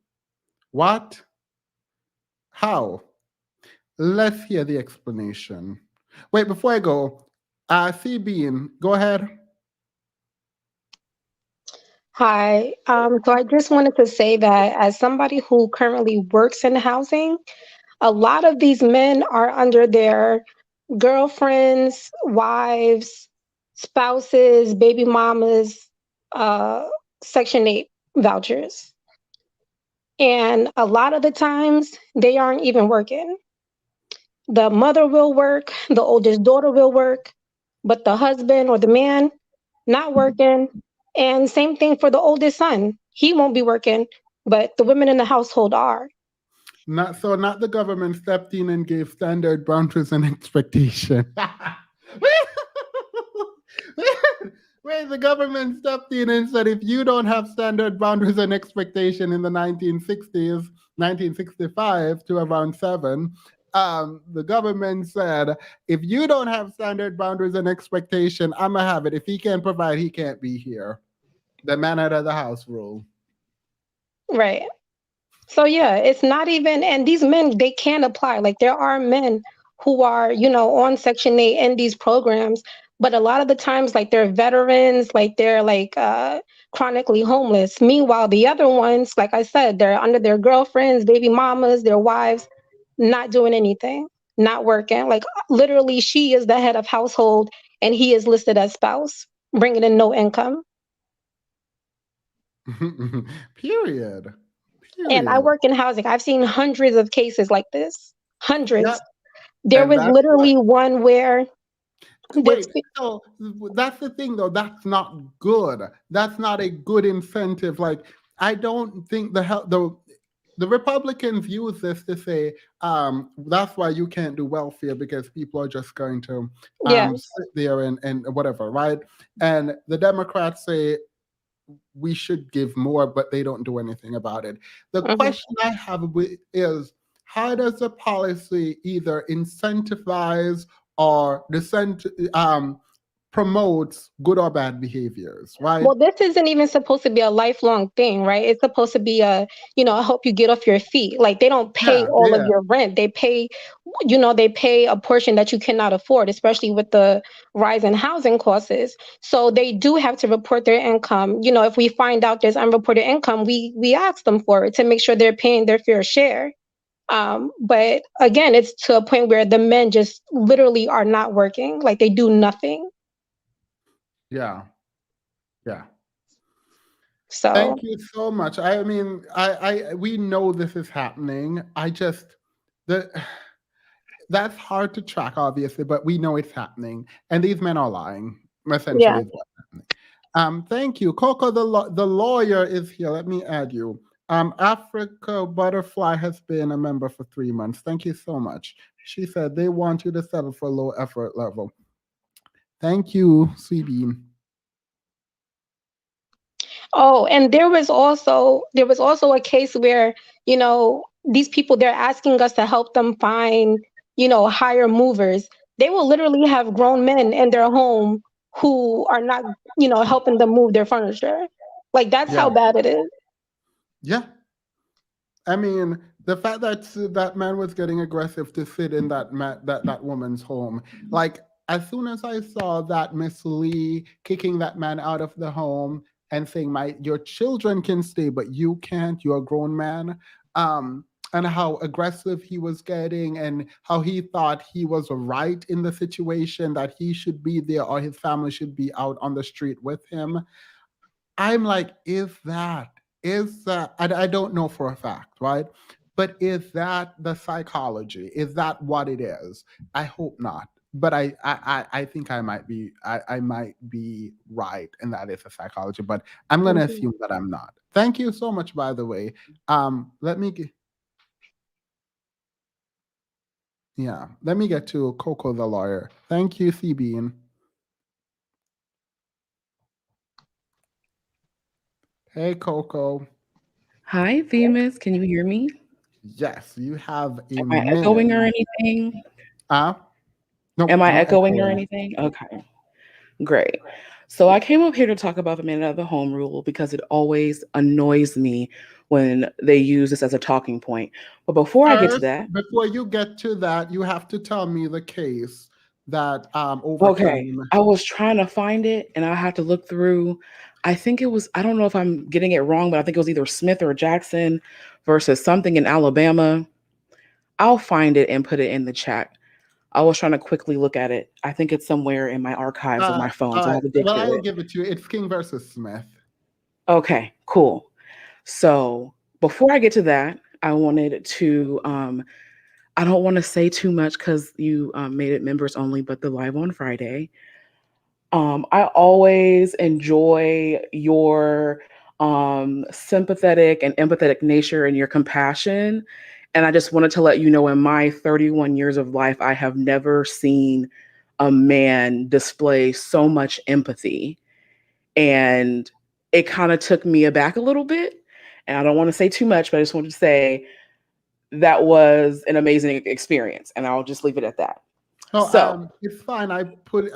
What? How? Let's hear the explanation. Wait, before I go, C Bean, go ahead. Hi. So I just wanted to say that as somebody who currently works in housing, a lot of these men are under their girlfriends, wives, spouses, baby mamas, uh, Section 8 vouchers. And a lot of the times they aren't even working. The mother will work, the oldest daughter will work, but the husband or the man not working. And same thing for the oldest son. He won't be working, but the women in the household are. Not the government stepped in and gave standard boundaries and expectation. Wait, the government stepped in and said if you don't have standard boundaries and expectation in the 1960s, 1965 to around 7, the government said if you don't have standard boundaries and expectation, I'm gonna have it. If he can't provide, he can't be here. The man out of the house rule. Right. So yeah, it's not even, and these men, they can apply. Like there are men who are, on Section 8 in these programs, but a lot of the times, like they're veterans, like they're like chronically homeless. Meanwhile, the other ones, like I said, they're under their girlfriends, baby mamas, their wives, not doing anything, not working. Like literally, she is the head of household and he is listed as spouse, bringing in no income. Period. And I Period. work in housing. I've seen hundreds of cases like this. Yeah, Hundreds. There and was that's what. literally one where this. Wait, so that's the thing though. That's not good. That's not a good incentive. Like I don't think the Republicans use this to say that's why you can't do welfare because people are just going to Yeah. sit there and whatever, right? And the Democrats say we should give more, but they don't do anything about it. The Mhm. question I have is how does a policy either incentivize or promotes good or bad behaviors, right? Well, this isn't even supposed to be a lifelong thing, right? It's supposed to be I help you get off your feet. Like they don't pay Yeah, all of yeah. your rent. They pay a portion that you cannot afford, especially with the rise in housing costs. So they do have to report their income. If we find out there's unreported income, we ask them for it to make sure they're paying their fair share. But again, it's to a point where the men just literally are not working, like they do nothing. Yeah. Yeah. So Thank you so much. I mean, we know this is happening. I just the that's hard to track, obviously, but we know it's happening, and these men are lying. yeah. Essentially, is what's happening. Thank you, Coco. The lawyer is here. Let me add you. Africa Butterfly has been a member for 3 months. Thank you so much. She said they want you to settle for low effort level. Thank you, Sweet Bean. Oh, and there was also a case where, these people, they're asking us to help them find, higher movers. They will literally have grown men in their home who are not, helping them move their furniture. Like that's Yeah, how bad it is. yeah. I mean, the fact that that man was getting aggressive to sit in that woman's home, like as soon as I saw that Miss Lee kicking that man out of the home and saying, "My your children can stay, but you can't. You're a grown man." And how aggressive he was getting, and how he thought he was right in the situation, that he should be there or his family should be out on the street with him. I'm like, is that I don't know for a fact, right? But is that the psychology? Is that what it is? I hope not. But I think I might be right, and that is a psychology. But I'm gonna Mhm. assume that I'm not. Thank you so much, by the way. Let me get yeah, let me get to Coco the lawyer. Thank you, CB. Hey, Coco. Hi, Themis. Can you hear me? Yes, you have a Am I minute. echoing or anything? Uh, nope, Am I no echoing or echoing. anything? Okay, great. So I came up here to talk about the man of the home rule because it always annoys me when they use this as a talking point. But before I get to First, that, before you get to that, you have to tell me the case that okay, overcame. I was trying to find it and I had to look through. I think it was, I don't know if I'm getting it wrong, but I think it was either Smith or Jackson versus something in Alabama. I'll find it and put it in the chat. I was trying to quickly look at it. I think it's somewhere in my archives of my phone, All so I right, have to dig well, through I'll it. give it to you. It's King versus Smith. Okay, cool. So before I get to that, I wanted to I don't want to say too much because you made it members only, but the live on Friday. I always enjoy your sympathetic and empathetic nature and your compassion. And I just wanted to let you know in my 31 years of life, I have never seen a man display so much empathy. And it kind of took me aback a little bit. And I don't want to say too much, but I just wanted to say that was an amazing experience. And I'll just leave it at that. So So, it's fine. I put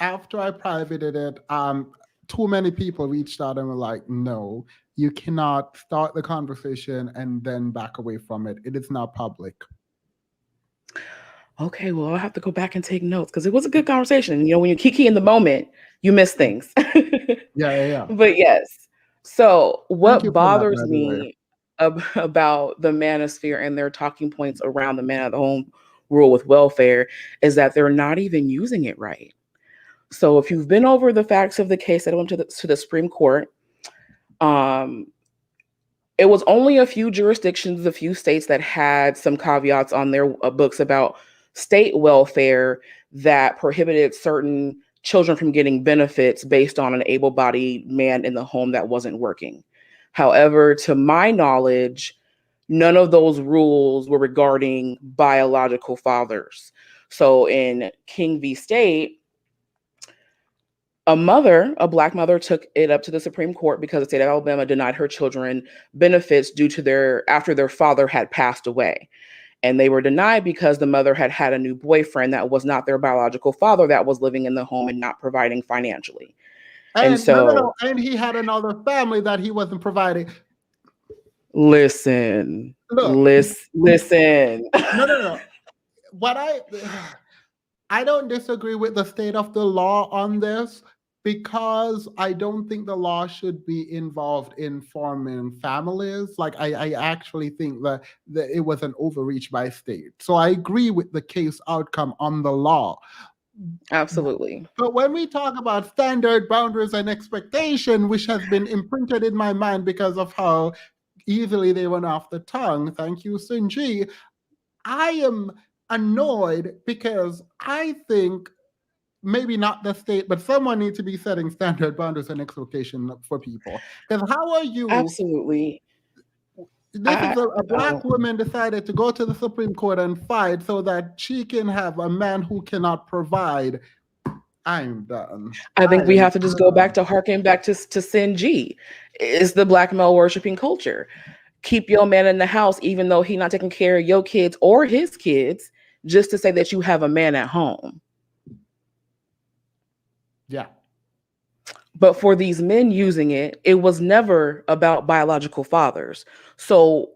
after I privated it, too many people reached out and were like, "No, you cannot start the conversation and then back away from it. It is not public." okay, well, I'll have to go back and take notes because it was a good conversation. You know, when you kiki in the moment, you miss things. Yeah, yeah, yeah. But yes. So, Thank you what for that, by bothers the way. me about the manosphere and their talking points around the man of the home rule with welfare is that they're not even using it right. So, if you've been over the facts of the case that went to the Supreme Court, um, it was only a few jurisdictions, a few states that had some caveats on their books about state welfare that prohibited certain children from getting benefits based on an able bodied man in the home that wasn't working. However, to my knowledge, none of those rules were regarding biological fathers. So in King v. State, a black mother, took it up to the Supreme Court because the state of Alabama denied her children benefits due to after their father had passed away. And they were denied because the mother had had a new boyfriend that was not their biological father that was living in the home and not providing financially. And And no, no, no. so, And he had another family that he wasn't providing. listen, Look, listen. no, no, no. What I don't disagree with the state of the law on this, because I don't think the law should be involved in forming families. Like I actually think that it was an overreach by state. So I agree with the case outcome on the law. Absolutely. But when we talk about standard boundaries and expectation, which has been imprinted in my mind because of how easily they run off the tongue, thank you, Sunji, I am annoyed because I think maybe not the state, but someone needs to be setting standard boundaries and expectation for people. Because how are you? Absolutely. This is a Oh, black woman decided to go to the Supreme Court and fight so that she can have a man who cannot provide. I'm done. I I think we am have to just go back done. to harken back to Sin G. It's the black male worshiping culture. Keep your man in the house, even though he not taking care of your kids or his kids, just to say that you have a man at home. Yeah. But for these men using it, it was never about biological fathers. So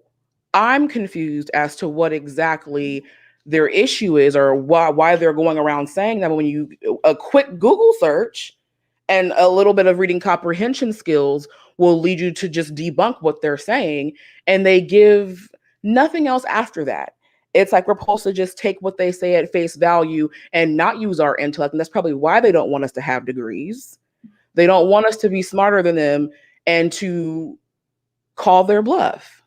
I'm confused as to what exactly their issue is, or why they're going around saying that. When you a quick Google search and a little bit of reading comprehension skills will lead you to just debunk what they're saying, and they give nothing else after that. It's like we're supposed to just take what they say at face value and not use our intellect, and that's probably why they don't want us to have degrees. They don't want us to be smarter than them and to call their bluff.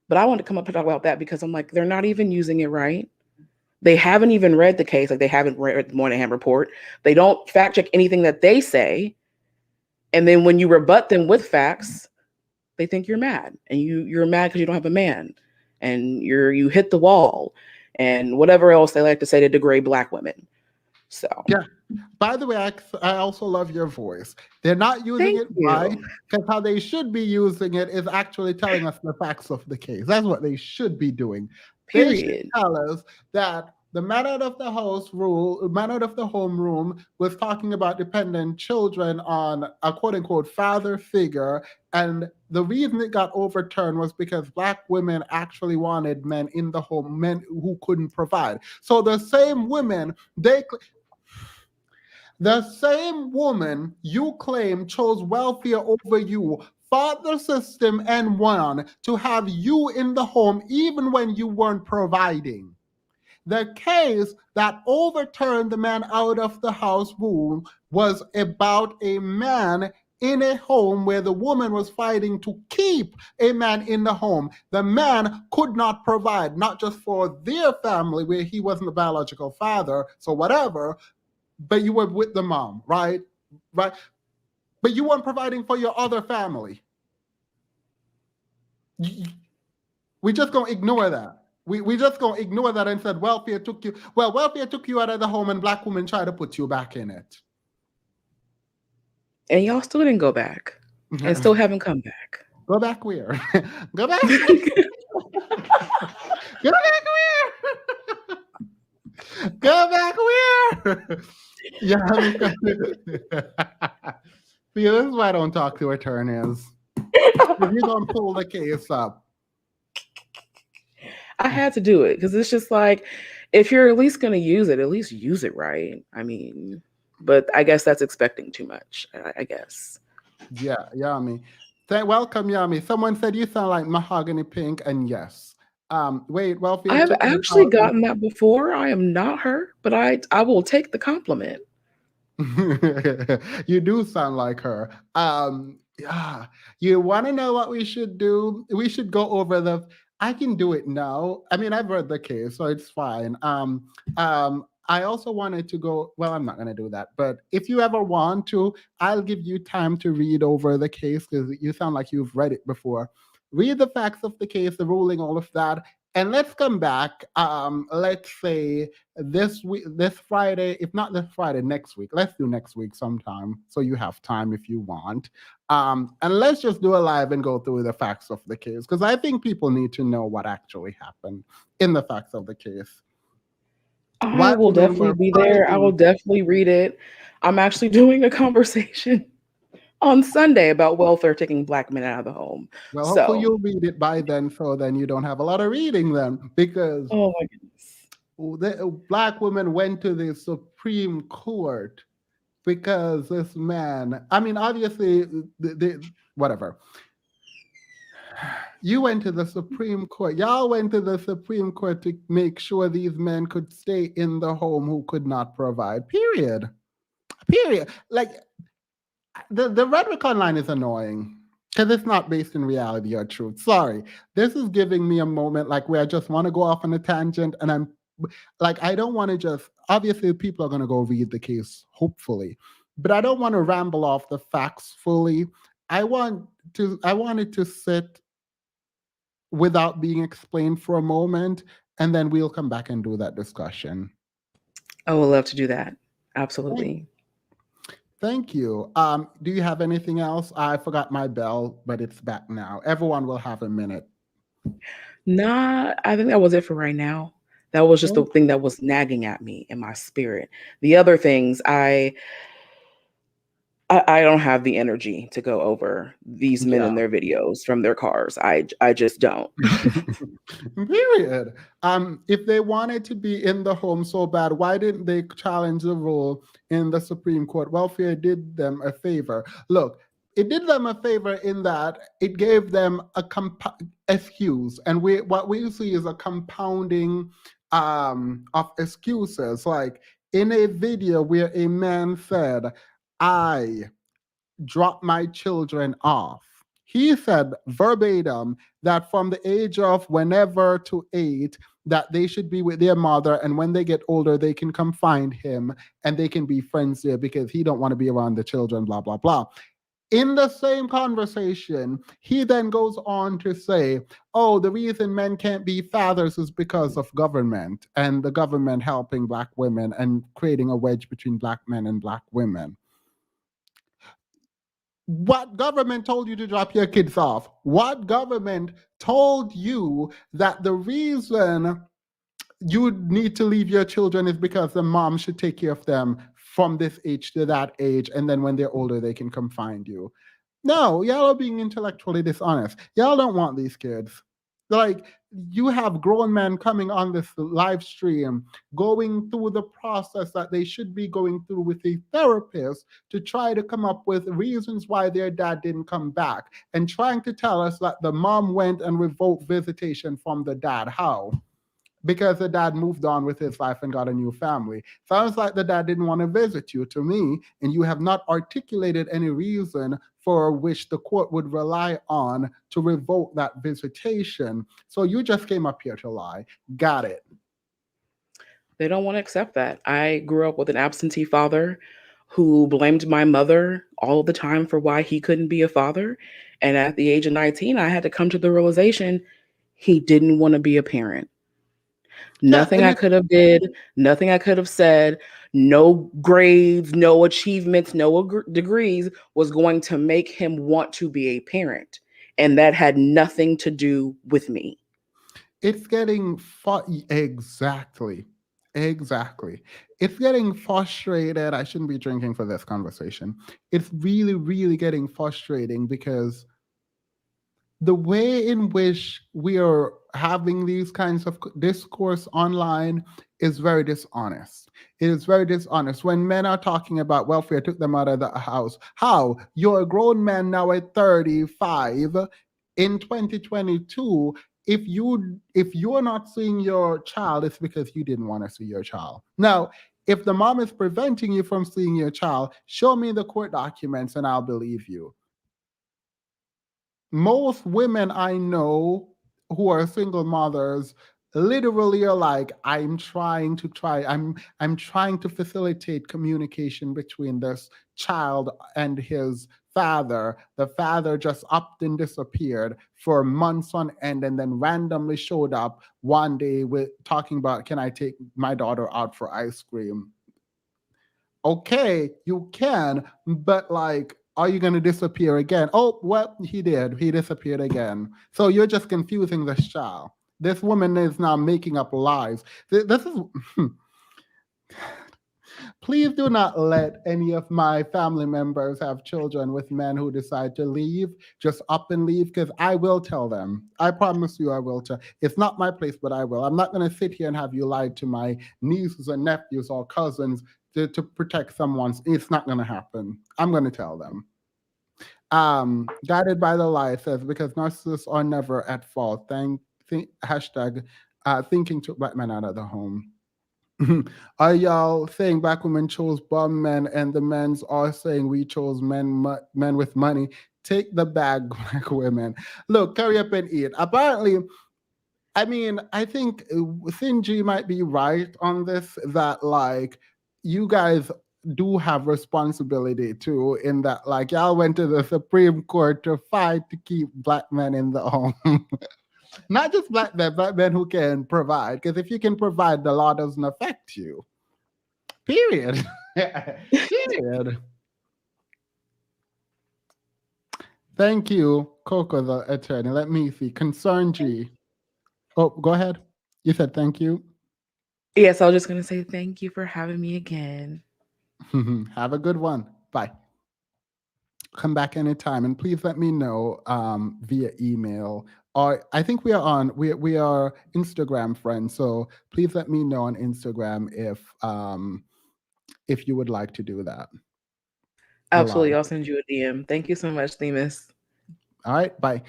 But I want to come up and talk about that because I'm like, they're not even using it right. They haven't even read the case. Like, they haven't read the Moynihan report. They don't fact check anything that they say. And then when you rebut them with facts, they think you're mad. And you're mad because you don't have a man. And you hit the wall. And whatever else they like to say to degrade black women. So Yeah. By the way, I also love your voice. They're not using thank it right you. because how they should be using it is actually telling us the facts of the case. That's what they should be doing. They should Period. tell us that the man out of the house rule, man out of the home room was talking about dependent children on a quote unquote father figure. And the reason it got overturned was because black women actually wanted men in the home, men who couldn't provide. So the same women, the same woman you claim chose welfare over you, fought the system and won to have you in the home even when you weren't providing. The case that overturned the man out of the house rule was about a man in a home where the woman was fighting to keep a man in the home. The man could not provide, not just for their family where he wasn't the biological father, so whatever, but you were with the mom, right? Right? But you weren't providing for your other family. We just gonna ignore that. We just gonna ignore that and said welfare took you out of the home and black women try to put you back in it. And y'all still didn't go back. And still haven't come back. Go back where? Go back. Go back where? Go back where? Yeah, I mean, see, this is why I don't talk to attorneys. If you don't pull the case up. I had to do it because it's just like, if you're at least going to use it, at least use it right. I mean, but I guess that's expecting too much, I guess. Yeah, Yami. Welcome, Yami. Someone said you sound like Mahogany Pink, and yes. Wait, Wealthy. I've actually gotten that before. I am not her, but I will take the compliment. You do sound like her. Yeah. You want to know what we should do? We should go over the. I can do it now. I mean, I've read the case, so it's fine. I also wanted to go. Well, I'm not going to do that. But if you ever want to, I'll give you time to read over the case because you sound like you've read it before. Read the facts of the case, the ruling, all of that, and let's come back. Let's say this week, this Friday. If not this Friday, next week. Let's do next week sometime, so you have time if you want. And let's just do a live and go through the facts of the case because I think people need to know what actually happened in the facts of the case. I will definitely be there. I will definitely read it. I'm actually doing a conversation on Sunday about welfare taking black men out of the home. Well, hopefully you'll read it by then, so then you don't have a lot of reading then, because oh my goodness, the black women went to the Supreme Court because this man, I mean, obviously, whatever. You went to the Supreme Court. Y'all went to the Supreme Court to make sure these men could stay in the home who could not provide. Period. Period. Like the rhetoric online is annoying because it's not based in reality or truth. Sorry. This is giving me a moment like where I just want to go off on a tangent and I'm like, I don't want to just, obviously, people are going to go read the case, hopefully, but I don't want to ramble off the facts fully. I wanted to sit without being explained for a moment, and then we'll come back and do that discussion. I would love to do that. Thank, Absolutely. thank you. Do you have anything else? I forgot my bell, but it's back now. Everyone will have a minute. Nah, I think that was it for right now. That was just the Thank- thing that was nagging at me in my spirit. The other things, I don't have the energy to go over these men Yeah. and their videos from their cars. I just don't. Period. If they wanted to be in the home so bad, why didn't they challenge the rule in the Supreme Court? Welfare did them a favor. Look, it did them a favor in that it gave them a excuse, and what we see is a compounding of excuses. Like in a video where a man said, "I drop my children off." He said verbatim that from the age of whenever to 8, that they should be with their mother, and when they get older, they can come find him and they can be friends there because he don't want to be around the children, blah, blah, blah. In the same conversation, he then goes on to say, oh, the reason men can't be fathers is because of government and the government helping black women and creating a wedge between black men and black women. What government told you to drop your kids off? What government told you that the reason you need to leave your children is because the mom should take care of them from this age to that age, and then when they're older, they can come find you? No, y'all are being intellectually dishonest. Y'all don't want these kids. Like, you have grown men coming on this live stream, going through the process that they should be going through with a therapist to try to come up with reasons why their dad didn't come back, and trying to tell us that the mom went and revoked visitation from the dad. How? Because the dad moved on with his life and got a new family. Sounds like the dad didn't want to visit you to me, and you have not articulated any reason for which the court would rely on to revoke that visitation. So you just came up here to lie. Got it. They don't want to accept that. I grew up with an absentee father who blamed my mother all the time for why he couldn't be a father. And at the age of 19, I had to come to the realization he didn't want to be a parent. Yeah, Nothing and I it's could have did, nothing I could have said, no grades, no achievements, no degrees was going to make him want to be a parent. And that had nothing to do with me. it's getting exactly. Exactly. It's getting frustrated. I shouldn't be drinking for this conversation. It's really, really getting frustrating because the way in which we are having these kinds of discourse online is very dishonest. It is very dishonest. When men are talking about welfare took them out of the house, how? You're a grown man now at 35 in 2022. If you're not seeing your child, it's because you didn't want to see your child. Now, if the mom is preventing you from seeing your child, show me the court documents and I'll believe you. Most women I know who are single mothers literally are like, I'm trying to facilitate communication between this child and his father. The father just upped and disappeared for months on end, and then randomly showed up one day with talking about, can I take my daughter out for ice cream? Okay, you can, but like, are you going to disappear again? Oh, well, he did. He disappeared again. So you're just confusing this child. This woman is now making up lies. This is. Please do not let any of my family members have children with men who decide to leave, just up and leave, because I will tell them. I promise you I will tell. It's not my place, but I will. I'm not going to sit here and have you lie to my nieces and nephews or cousins to protect someone's. It's not going to happen. I'm going to tell them. Guided by the lie says because narcissists are never at fault. Hashtag thinking took black men out of the home. Are y'all saying black women chose bum men and the men's are saying we chose men with money? Take the bag, black women. Look, hurry up and eat. Apparently, I mean, I think Sinji might be right on this that like you guys do have responsibility too in that like y'all went to the Supreme Court to fight to keep black men in the home. Not just black men who can provide, because if you can provide, the law doesn't affect you. Period. Period. Thank you, Coco, the attorney. Let me see. Concern G. Oh, go ahead. You said thank you. Yes, I was just going to say thank you for having me again. Have a good one. Bye. Come back anytime, and please let me know via email. Or I think we are Instagram friends, so please let me know on Instagram if you would like to do that. Absolutely, I'll send you a DM. Thank you so much, Themis. All right, bye.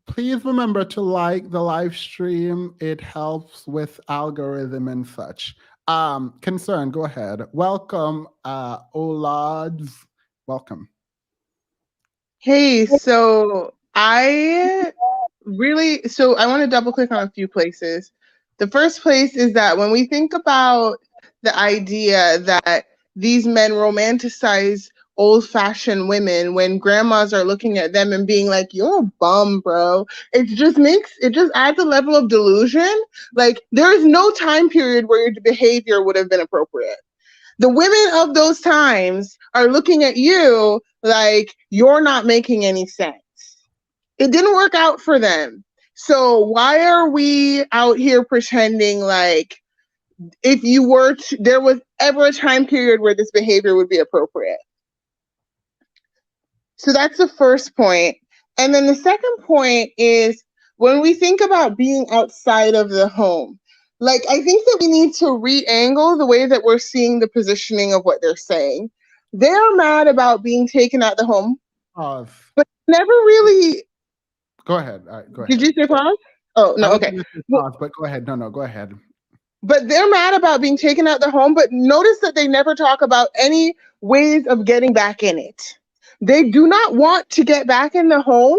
Please remember to like the live stream. It helps with algorithm and such. Concern, go ahead. Welcome, Olads. Welcome. Hey, so I want to double click on a few places. The first place is that when we think about the idea that these men romanticize old-fashioned women when grandmas are looking at them and being like, you're a bum, bro. It just adds a level of delusion. Like there is no time period where your behavior would have been appropriate. The women of those times are looking at you like you're not making any sense. It didn't work out for them. So why are we out here pretending like if there was ever a time period where this behavior would be appropriate? So that's the first point. And then the second point is when we think about being outside of the home, like I think that we need to re-angle the way that we're seeing the positioning of what they're saying. They're mad about being taken out the home, but never really. Go ahead. All right, go ahead. Did you say pause? Oh no, okay. Pause, but go ahead. No, go ahead. But they're mad about being taken out the home, but notice that they never talk about any ways of getting back in it. They do not want to get back in the home.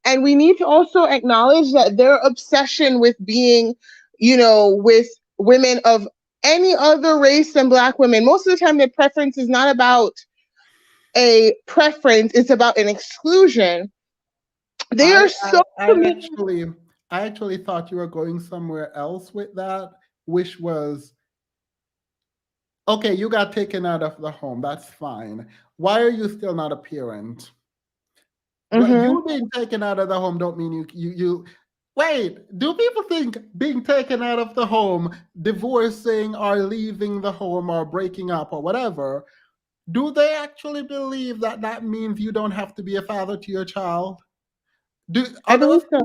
And we need to also acknowledge that their obsession with being, with women of any other race than Black women, most of the time their preference is not about a preference, it's about an exclusion. They are so. I actually thought you were going somewhere else with that, which was, okay, you got taken out of the home. That's fine. Why are you still not a parent? Well, you being taken out of the home don't mean you wait, do people think being taken out of the home, divorcing or leaving the home or breaking up or whatever, do they actually believe that that means you don't have to be a father to your child? I believe so.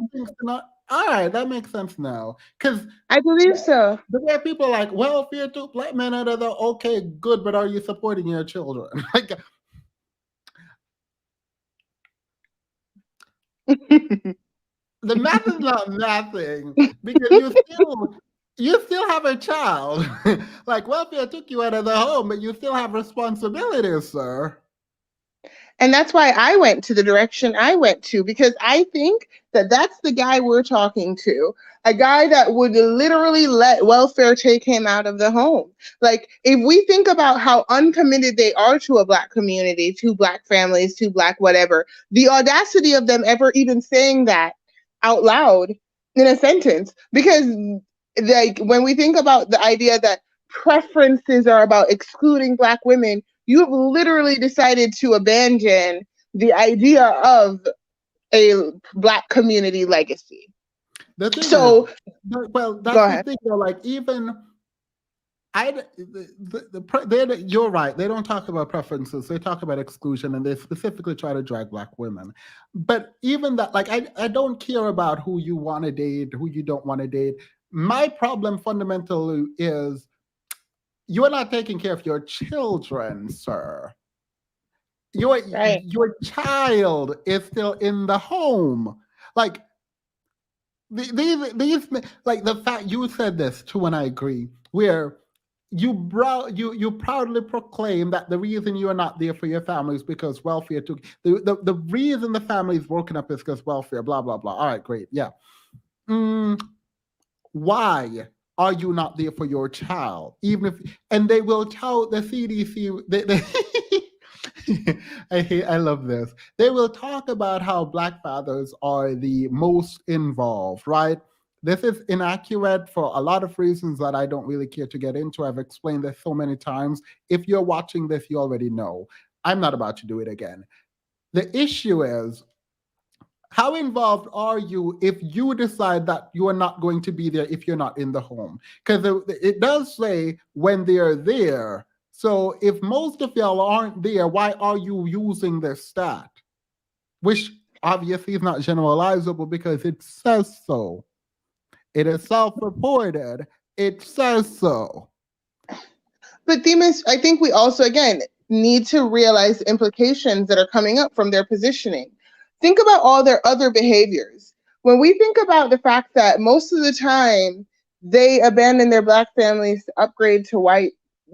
All right, that makes sense now. Because I believe so. The way people are like, well, if you took black men out of the, okay, good, but are you supporting your children? Like, the math is not mathing because you still have a child. Like, welfare took you out of the home, but you still have responsibilities, sir. And that's why I went to the direction I went to, because I think that that's the guy we're talking to, a guy that would literally let welfare take him out of the home. Like, if we think about how uncommitted they are to a Black community, to Black families, to Black whatever, the audacity of them ever even saying that out loud in a sentence, because like when we think about the idea that preferences are about excluding Black women, you have literally decided to abandon the idea of a Black community legacy. That's the thing. Like, even you're right. They don't talk about preferences. They talk about exclusion, and they specifically try to drag Black women. But even that, like, I don't care about who you want to date, who you don't want to date. My problem fundamentally is you're not taking care of your children, sir. Right. Your child is still in the home. Like these like the fact you said this too, and I agree. Where you proudly proclaim that the reason you are not there for your family is because welfare took the reason the family is broken up is because welfare. Blah blah blah. All right, great, yeah. Mm, why are you not there for your child? Even if, and they will tell the CDC, I love this. They will talk about how Black fathers are the most involved, right? This is inaccurate for a lot of reasons that I don't really care to get into. I've explained this so many times. If you're watching this, you already know. I'm not about to do it again. The issue is, how involved are you if you decide that you are not going to be there if you're not in the home? Because it does say when they're there. So if most of y'all aren't there, why are you using this stat? Which obviously is not generalizable because it says so. It is self-reported. It says so. But Themis, I think we also, again, need to realize the implications that are coming up from their positioning. Think about all their other behaviors. When we think about the fact that most of the time they abandon their Black families to upgrade to white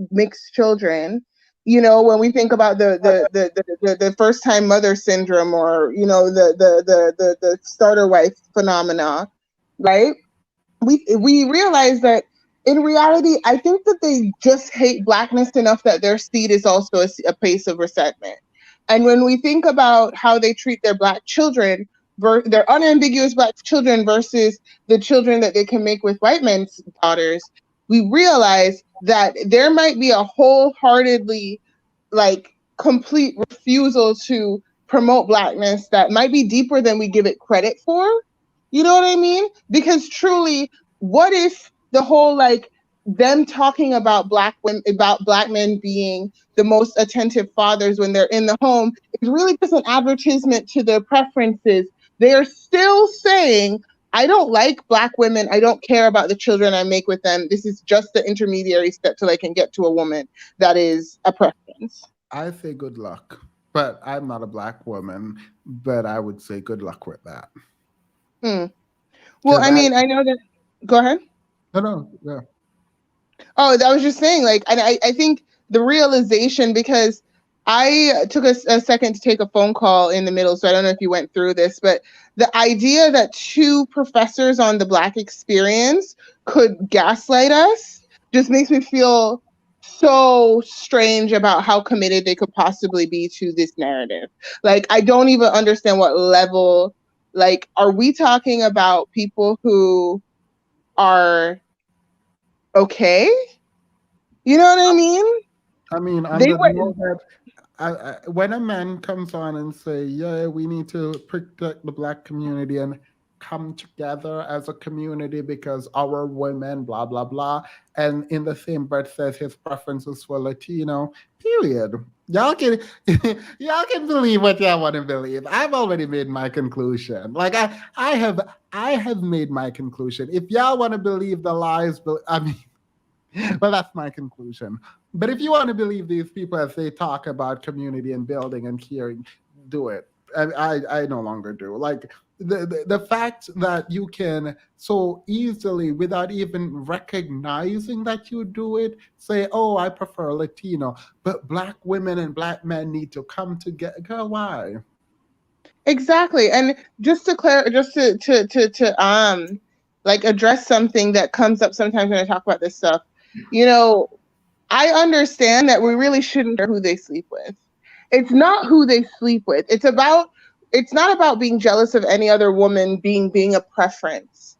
mixed children, when we think about the first time mother syndrome, or the starter wife phenomena, right? We realize that in reality, I think that they just hate Blackness enough that their seed is also a place of resentment. And when we think about how they treat their Black children, their unambiguous Black children versus the children that they can make with white men's daughters, we realize that there might be a wholeheartedly, like, complete refusal to promote Blackness that might be deeper than we give it credit for. You know what I mean? Because truly, what if the whole, like, them talking about Black women, about Black men being the most attentive fathers when they're in the home, is really just an advertisement to their preferences? They are still saying, I don't like Black women. I don't care about the children I make with them. This is just the intermediary step till I can get to a woman that is a preference. I say good luck, but I'm not a Black woman, but I would say good luck with that. Well, Because I mean, I know that. Go ahead. no, yeah. Oh, I was just saying, like, and I think the realization, because I took a second to take a phone call in the middle, so I don't know if you went through this, but the idea that two professors on the Black experience could gaslight us just makes me feel so strange about how committed they could possibly be to this narrative. Like, I don't even understand what level, like, are we talking about people who are okay? You know what I mean? I mean, They under the were note that when a man comes on and say, "Yeah, we need to protect the Black community and come together as a community because our women, blah blah blah," and in the same breath says his preferences for Latino, period. Y'all can y'all can believe what y'all want to believe. I've already made my conclusion. Like I have made my conclusion. If y'all want to believe the lies, I mean. Well, that's my conclusion. But if you want to believe these people as they talk about community and building and caring, do it. I no longer do. Like the fact that you can so easily, without even recognizing that you do it, say, "Oh, I prefer Latino," but Black women and Black men need to come together. Girl, why? exactly. And just to like, address something that comes up sometimes when I talk about this stuff. You know, I understand that we really shouldn't care who they sleep with. It's not who they sleep with. It's not about being jealous of any other woman being a preference.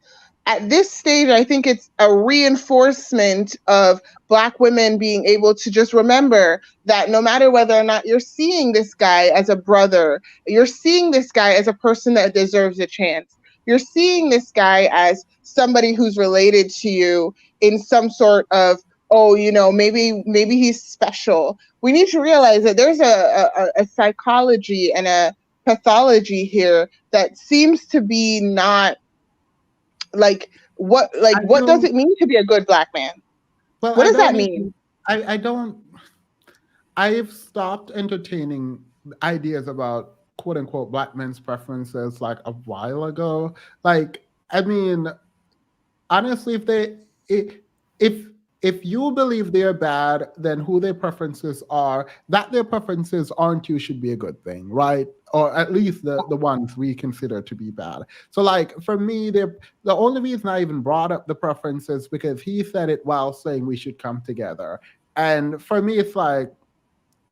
At this stage, I think it's a reinforcement of Black women being able to just remember that no matter whether or not you're seeing this guy as a brother, you're seeing this guy as a person that deserves a chance. You're seeing this guy as somebody who's related to you in some sort of, oh, maybe he's special. We need to realize that there's a psychology and a pathology here that seems to be not, like, what I does do. it mean to be a good Black man? Well, What I does don't that mean mean? I don't. I've stopped entertaining ideas about quote unquote black men's preferences like a while ago. Like, I mean, honestly, if if you believe they're bad, then who their preferences are, that their preferences aren't you should be a good thing, right? Or at least the ones we consider to be bad. So like for me, the only reason I even brought up the preferences because he said it while saying we should come together. And for me, it's like,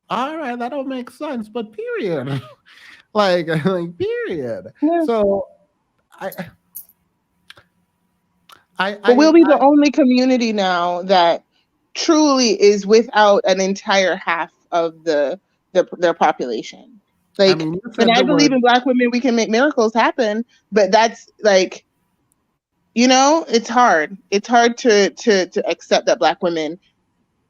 all right, that don't make sense, but period. like period. Yeah. So I But we'll be I the only community now that truly is without an entire half of their population. I Like, mean, you and said I the believe word. in Black women, we can make miracles happen. But that's like, it's hard. It's hard to accept that Black women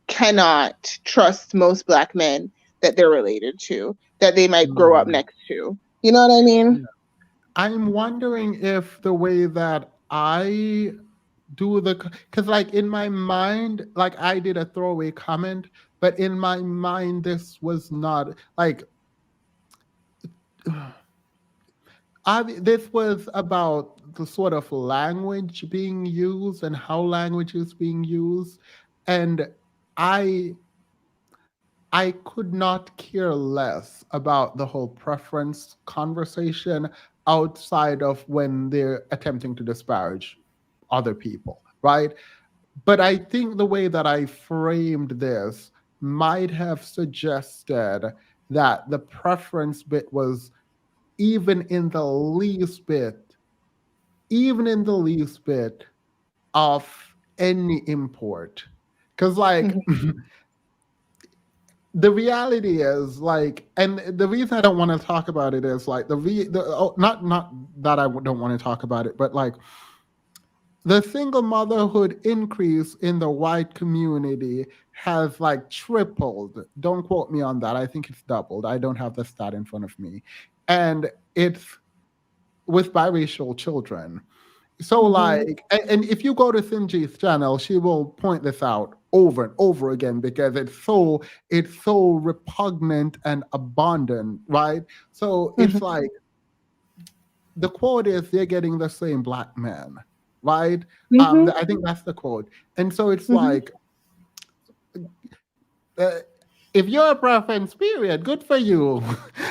cannot trust most Black men that they're related to, that they might grow up No. next to. You know what I mean? I'm wondering if the way that I do because like in my mind, like I did a throwaway comment, but in my mind, this was not like this was about the sort of language being used and how language is being used, and I I could not care less about the whole preference conversation outside of when they're attempting to disparage other people, right? But I think the way that I framed this might have suggested that the preference bit was even in the least bit, even in the least bit of any import. Because, like, Mhm. the reality is like, and the reason I don't want to talk about it is like not that I don't want to talk about it, but like the single motherhood increase in the white community has like tripled. Don't quote me on that. I think it's doubled. I don't have the stat in front of me, and it's with biracial children. So Mhm. like, and if you go to Sinji's channel, she will point this out over and over again because it's so repugnant and abundant, right? So it's Mhm. like the quote is they're getting the same black man, right? Mhm. I think that's the quote, and so it's Mhm. like uh, if you're a preference, period, good for you.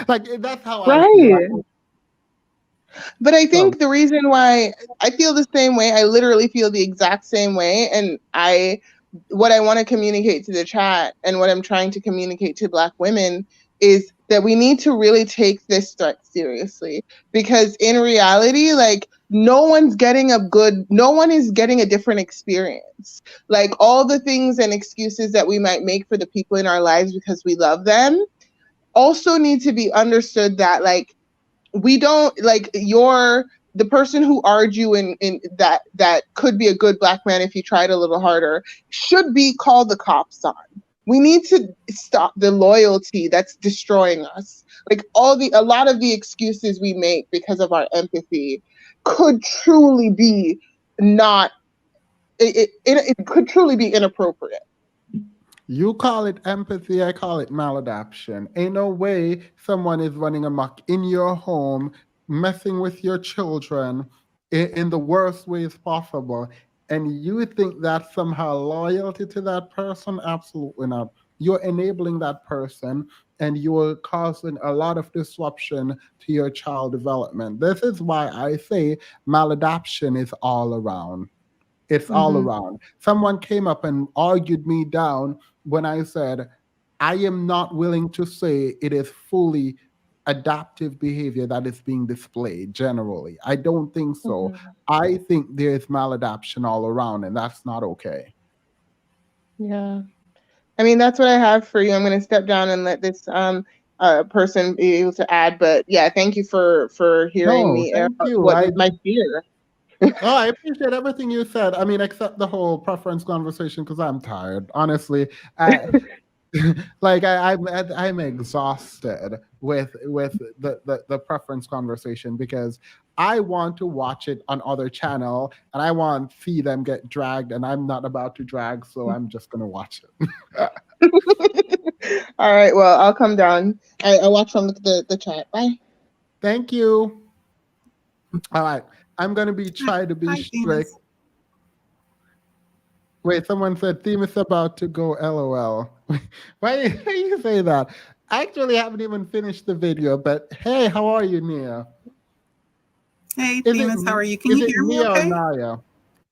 Like that's how I feel. Right. But I So think the reason why I feel the same way, I literally feel the exact same way. And what I want to communicate to the chat and what I'm trying to communicate to Black women is that we need to really take this threat seriously. Because in reality, like, no one is getting a different experience. Like, all the things and excuses that we might make for the people in our lives because we love them also need to be understood that, like, we don't like the person who argue in that could be a good Black man if he tried a little harder should be called the cops on. We need to stop the loyalty that's destroying us. Like, a lot of the excuses we make because of our empathy could truly be not it could truly be inappropriate. you call it empathy, I call it maladaption. Ain't no way someone is running amok in your home, messing with your children in the worst ways possible. And you think that's somehow loyalty to that person? Absolutely not. You're enabling that person and you're causing a lot of disruption to your child development. This is why I say maladaption is all around. It's all Mm-hmm. around. Someone came up and argued me down when I said, I am not willing to say it is fully adaptive behavior that is being displayed generally. I don't think so. Mm-hmm. I think there's maladaption all around, and that's not okay. Yeah. I mean, that's what I have for you. I'm going to step down and let this person be able to add. But yeah, thank you for hearing No, me air thank out you. what my fear. Oh, I appreciate everything you said. I mean, except the whole preference conversation because I'm tired. Honestly, Like I'm exhausted with the preference conversation because I want to watch it on other channel and I want to see them get dragged and I'm not about to drag, so I'm just gonna watch it. All right, well, I'll come down. I watch from the chat. Bye. Thank you. All right, I'm gonna be try to be Hi, strict. Themis. Wait, someone said theme is about to go LOL. Why you say that? I actually haven't even finished the video, but hey, how are you, Nia? Hey, Is it Themis, how are you? Can is you it hear me Nia or okay? Naya?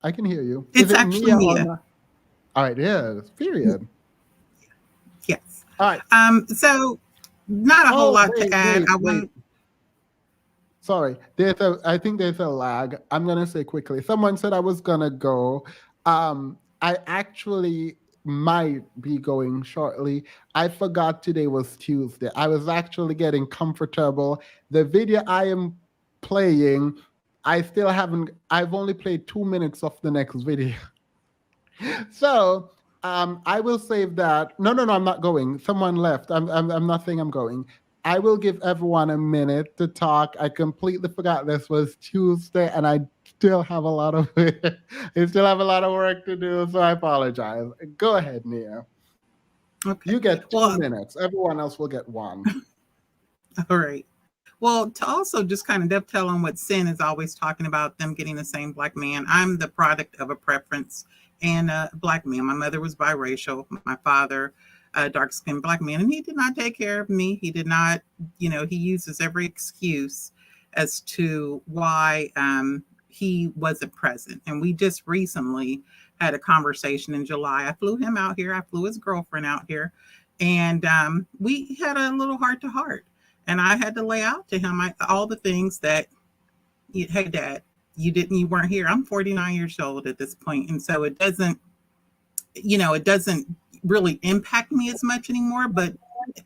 I can hear you. Is It's it actually Nia or Mia. Naya? All right, it is. Period. Yes. All right. So not a whole Oh, lot to add. I wait. want Sorry. I think there's a lag. I'm gonna say quickly. Someone said I was gonna go. I actually might be going shortly. I forgot today was Tuesday. I was actually getting comfortable. The video I am playing, I still haven't. I've only played 2 minutes of the next video. So I will save that. No, I'm not going. Someone left. I'm not saying I'm going. I will give everyone a minute to talk. I completely forgot this was Tuesday, and I still have a lot of I still have a lot of work to do. So I apologize. Go ahead, Nia. okay. You get two Well, minutes. Everyone else will get one. all right. Well, to also just kind of dovetail on what Sin is always talking about, them getting the same black man. I'm the product of a preference and a black man. My mother was biracial. My father, a dark skinned black man, and he did not take care of me. He did not, he uses every excuse as to why he wasn't present. And we just recently had a conversation in July. I flew him out here. I flew his girlfriend out here. And we had a little heart to heart, and I had to lay out to him all the things that, hey, Dad, you weren't here. I'm 49 years old at this point, and so it doesn't really impact me as much anymore. But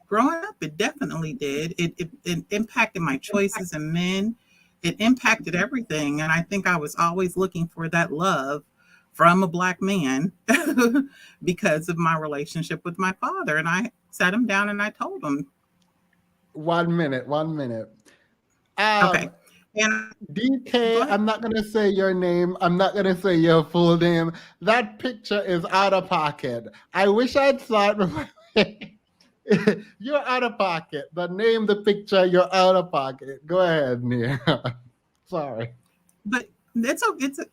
growing up, it definitely did. It impacted my choices and men. It impacted everything, and I think I was always looking for that love from a black man because of my relationship with my father. And I sat him down and I told him, 1 minute. 1 minute. okay. And go DK, ahead. I'm not gonna say your name. I'm not gonna say your full name. That picture is out of pocket. I wish I'd saw it before. You're out of pocket. The name, the picture, you're out of pocket. Go ahead, Nia. Sorry. But it's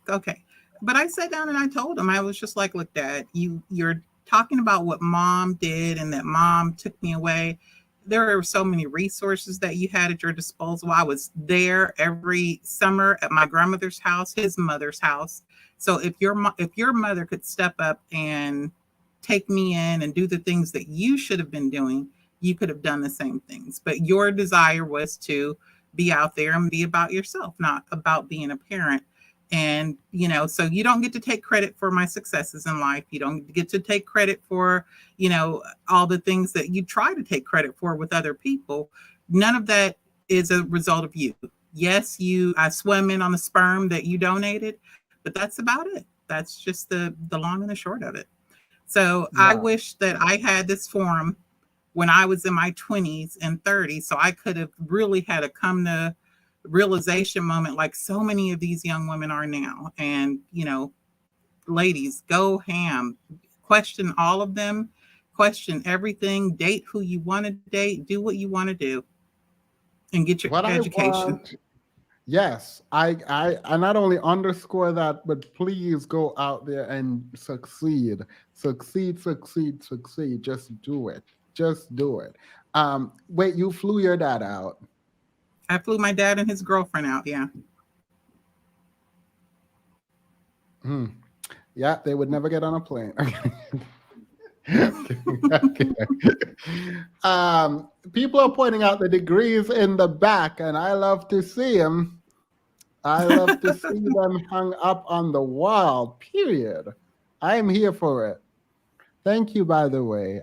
okay. But I sat down and I told him, I was just like, look, Dad, you're talking about what mom did and that mom took me away. There are so many resources that you had at your disposal. I was there every summer at my grandmother's house, his mother's house. So if your mother could step up and take me in and do the things that you should have been doing, you could have done the same things. But your desire was to be out there and be about yourself, not about being a parent. And, so you don't get to take credit for my successes in life. You don't get to take credit for, all the things that you try to take credit for with other people. None of that is a result of you. Yes, I swim in on the sperm that you donated, but that's about it. That's just the long and the short of it. So I Yeah. wish that I had this forum when I was in my 20s and 30s, so I could have really had a come to realization moment like so many of these young women are now. And, ladies, go ham, question all of them, question everything, date who you want to date, do what you want to do, and get your What I education. want, yes, I not only underscore that, but please go out there and succeed. Succeed, succeed, succeed. Just do it. Just do it. Wait, you flew your dad out. I flew my dad and his girlfriend out. Yeah. Hmm. Yeah, they would never get on a plane. Okay. People are pointing out the degrees in the back, and I love to see them. I love to see them hung up on the wall. Period. I am here for it. Thank you, by the way.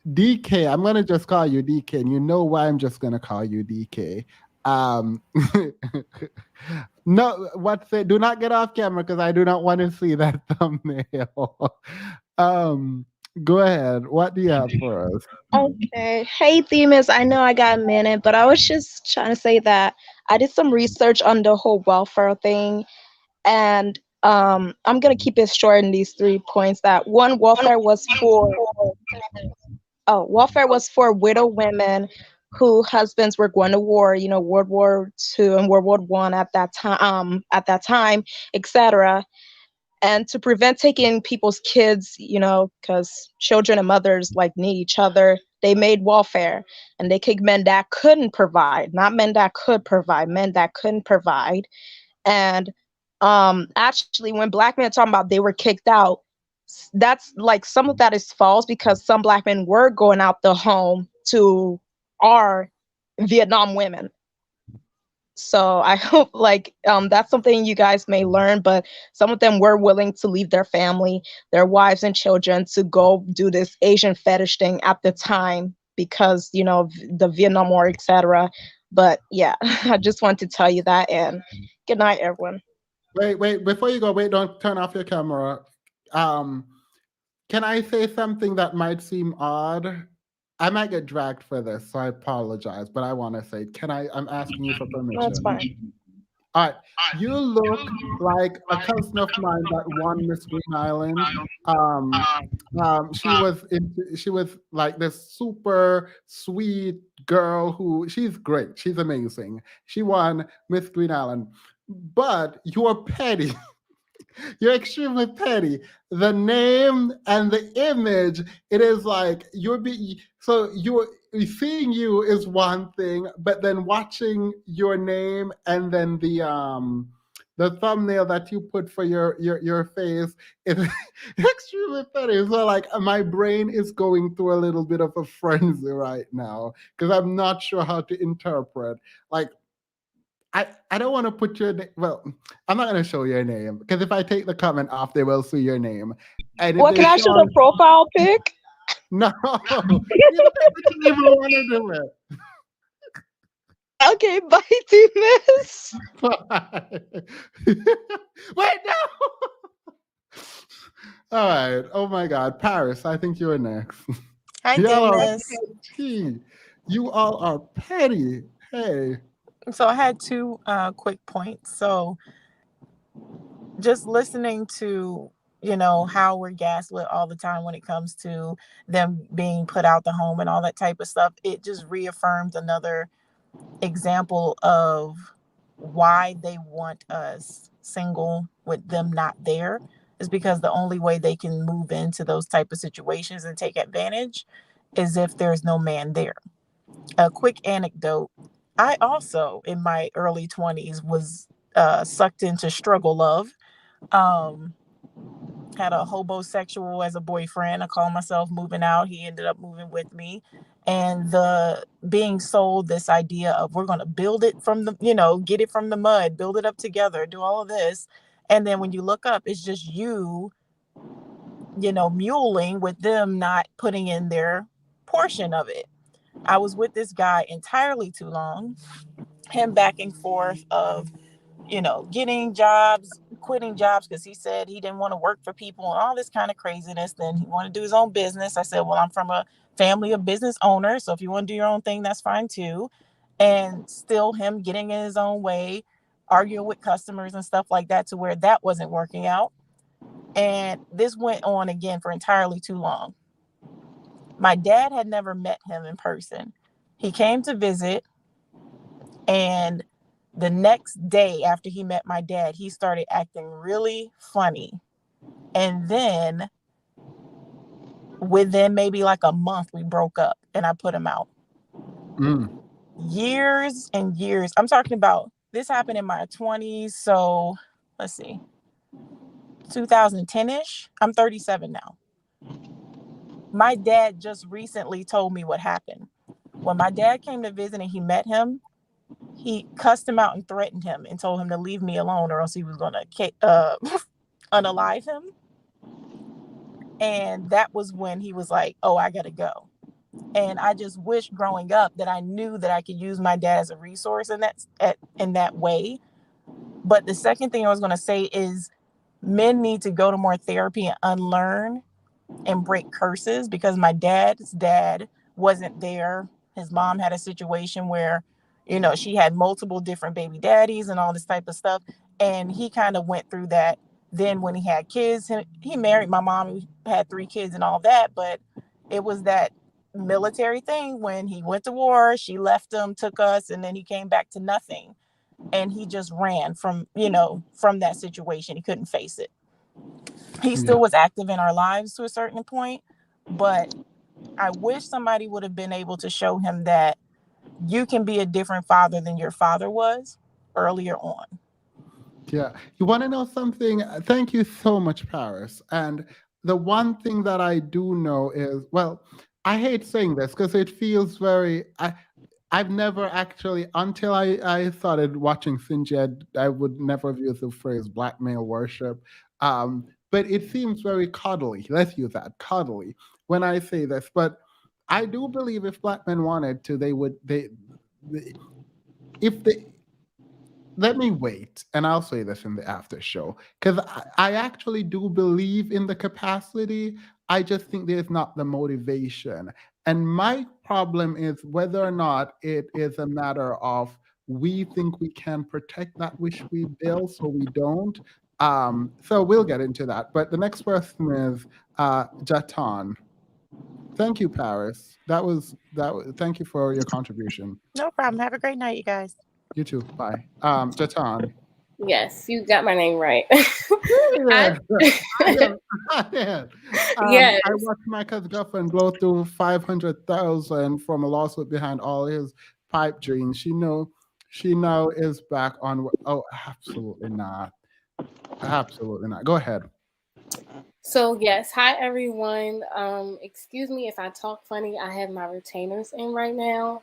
DK, I'm gonna just call you DK, and you know why I'm just gonna call you DK. Um, no, do not get off camera because I do not want to see that thumbnail. Go ahead. What do you have for us? Okay. Hey, Themis. I know I got a minute, but I was just trying to say that I did some research on the whole welfare thing, and I'm gonna keep it short in these 3 points. That one, welfare was for widow women who husbands were going to war, World War II and World War One at that time, etc. And to prevent taking people's kids, because children and mothers like need each other, they made welfare, and they kicked men that couldn't provide, not men that could provide, men that couldn't provide. And actually, when black men are talking about they were kicked out, that's like some of that is false, because some black men were going out the home to our Vietnam women. So I hope that's something you guys may learn, but some of them were willing to leave their family, their wives and children, to go do this Asian fetish thing at the time because, the Vietnam War, etc. But yeah, I just want to tell you that, and good night, everyone. Wait, before you go, wait, don't turn off your camera. Um, can I say something that might seem odd? I might get dragged for this, so I apologize, but I want to say, I'm asking you for That's permission. fine. All right, you look like a cousin of mine that won Miss Green Island. Um, she was like this super sweet girl who she's great. She's amazing. She won Miss Green Island, but you're petty. You're extremely petty. The name and the image, it is like you're seeing you is one thing, but then watching your name and then the thumbnail that you put for your face is extremely petty. So like my brain is going through a little bit of a frenzy right now because I'm not sure how to interpret. Like I don't want to put your name. Well, I'm not going to show your name because if I take the comment off, they will see your name. And if Well, they can I show show the profile pic? no, you don't even want to do it. Okay, bye, Timus. Wait, no. All right. Oh my God, Paris. I think you're next. Hi, Y'all are Themis. petty. You all are petty. Hey. So I had two quick points. So just listening to, how we're gaslit all the time when it comes to them being put out the home and all that type of stuff, it just reaffirms another example of why they want us single with them not there, is because the only way they can move into those type of situations and take advantage is if there's no man there. A quick anecdote: I also in my early 20s was sucked into struggle love. um had a hobosexual as a boyfriend. I call myself moving out. He ended up moving with me. And the being sold this idea of we're going to build it from get it from the mud, build it up together, do all of this. And then when you look up, it's just muling with them not putting in their portion of it. I was with this guy entirely too long, him back and forth of getting jobs, quitting jobs because he said he didn't want to work for people and all this kind of craziness. Then he wanted to do his own business. I said, well, I'm from a family of business owners, so if you want to do your own thing, that's fine too. And still him getting in his own way, arguing with customers and stuff like that, to where that wasn't working out. And this went on again for entirely too long. My dad had never met him in person. He came to visit, and the next day after he met my dad, he started acting really funny. And then within maybe like a month, we broke up and I put him out. Years and years. I'm talking about this happened in my 20s. So let's see, 2010-ish. I'm 37 now. My dad just recently told me what happened. When my dad came to visit and he met him, he cussed him out and threatened him and told him to leave me alone or else he was going to unalive him. And that was when he was like, oh, I got to go. And I just wish growing up that I knew that I could use my dad as a resource in that way. But the second thing I was going to say is men need to go to more therapy and unlearn and break curses, because my dad's dad wasn't there. His mom had a situation where, she had multiple different baby daddies and all this type of stuff. And he kind of went through that. Then when he had kids, he married my mom, he had 3 kids and all that. But it was that military thing. When he went to war, she left him, took us, and then he came back to nothing. And he just ran from that situation. He couldn't face it. He Yeah. still was active in our lives to a certain point, but I wish somebody would have been able to show him that you can be a different father than your father was earlier on. Yeah. You want to know something? Thank you so much, Paris. And the one thing that I do know is, well, I hate saying this because it feels very. I've never actually, until I started watching Sinjed, I would never have used the phrase black male worship. But it seems very cuddly. Let's use that, cuddly, when I say this. But I do believe if black men wanted to, if they, let me wait, and I'll say this in the after show, because I actually do believe in the capacity. I just think there's not the motivation. And my problem is whether or not it is a matter of we think we can protect that which we build, so we don't. So we'll get into that. But the next person is Jatan. Thank you, Paris. Thank you for your contribution. No problem. Have a great night, you guys. You too. Bye. Jatan. Yes, you got my name right. Yeah, I did. Yes. I watched my cousin girlfriend blow through 500,000 from a lawsuit behind all his pipe dreams. She now is back on. Oh, absolutely not. Absolutely not. Go ahead. So yes, hi everyone. Excuse me if I talk funny. I have my retainers in right now.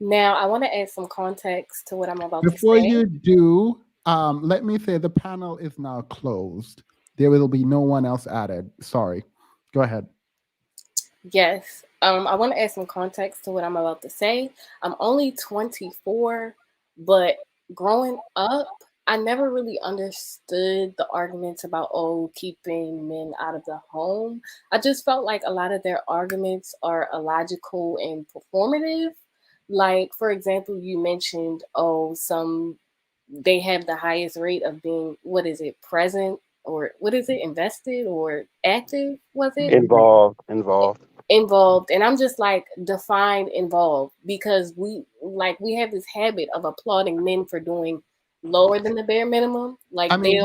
Now I want to add some context to what I'm about Before to say. you do, let me say the panel is now closed. There will be no one else added. Sorry. Go ahead. Yes. I want to add some context to what I'm about to say. I'm only 24, but growing up, I never really understood the arguments about, keeping men out of the home. I just felt like a lot of their arguments are illogical and performative. Like, for example, you mentioned, they have the highest rate of being, what is it, present, or what is it, invested or active, was it? Involved. Involved. And I'm just like, define involved, because we have this habit of applauding men for doing lower than the bare minimum. Like, I mean,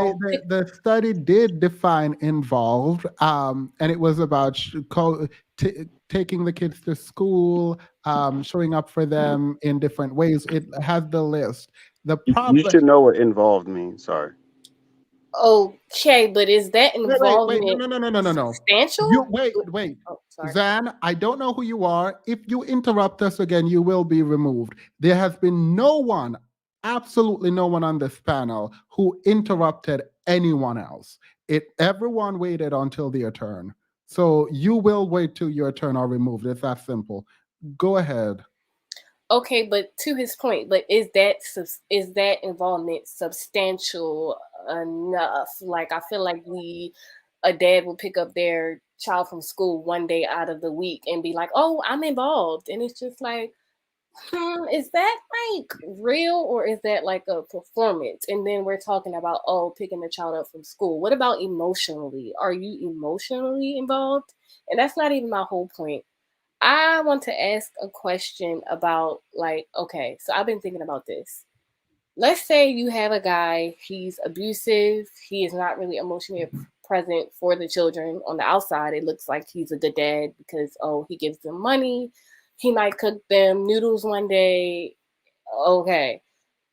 the study did define involved, and it was about taking the kids to school, showing up for them in different ways. It has the list. The problem. You should know what involved means. Sorry. Okay, but is that involvement No. substantial? Wait. Oh, sorry. Zan, I don't know who you are. If you interrupt us again, you will be removed. There has been no one, absolutely no one on this panel who interrupted anyone else. Everyone waited until their turn. So you will wait till your turn or removed. It's that simple. Go ahead. Okay, but to his point, but is that involvement substantial enough? Like, I feel like a dad will pick up their child from school one day out of the week and be like, "Oh, I'm involved," and it's just like, is that like real, or is that like a performance? And then we're talking about picking the child up from school. What about emotionally? Are you emotionally involved? And that's not even my whole point. I want to ask a question about, like, okay, so I've been thinking about this. Let's say you have a guy, he's abusive, he is not really emotionally present for the children. On the outside, it looks like he's a good dad because, he gives them money, he might cook them noodles one day. Okay.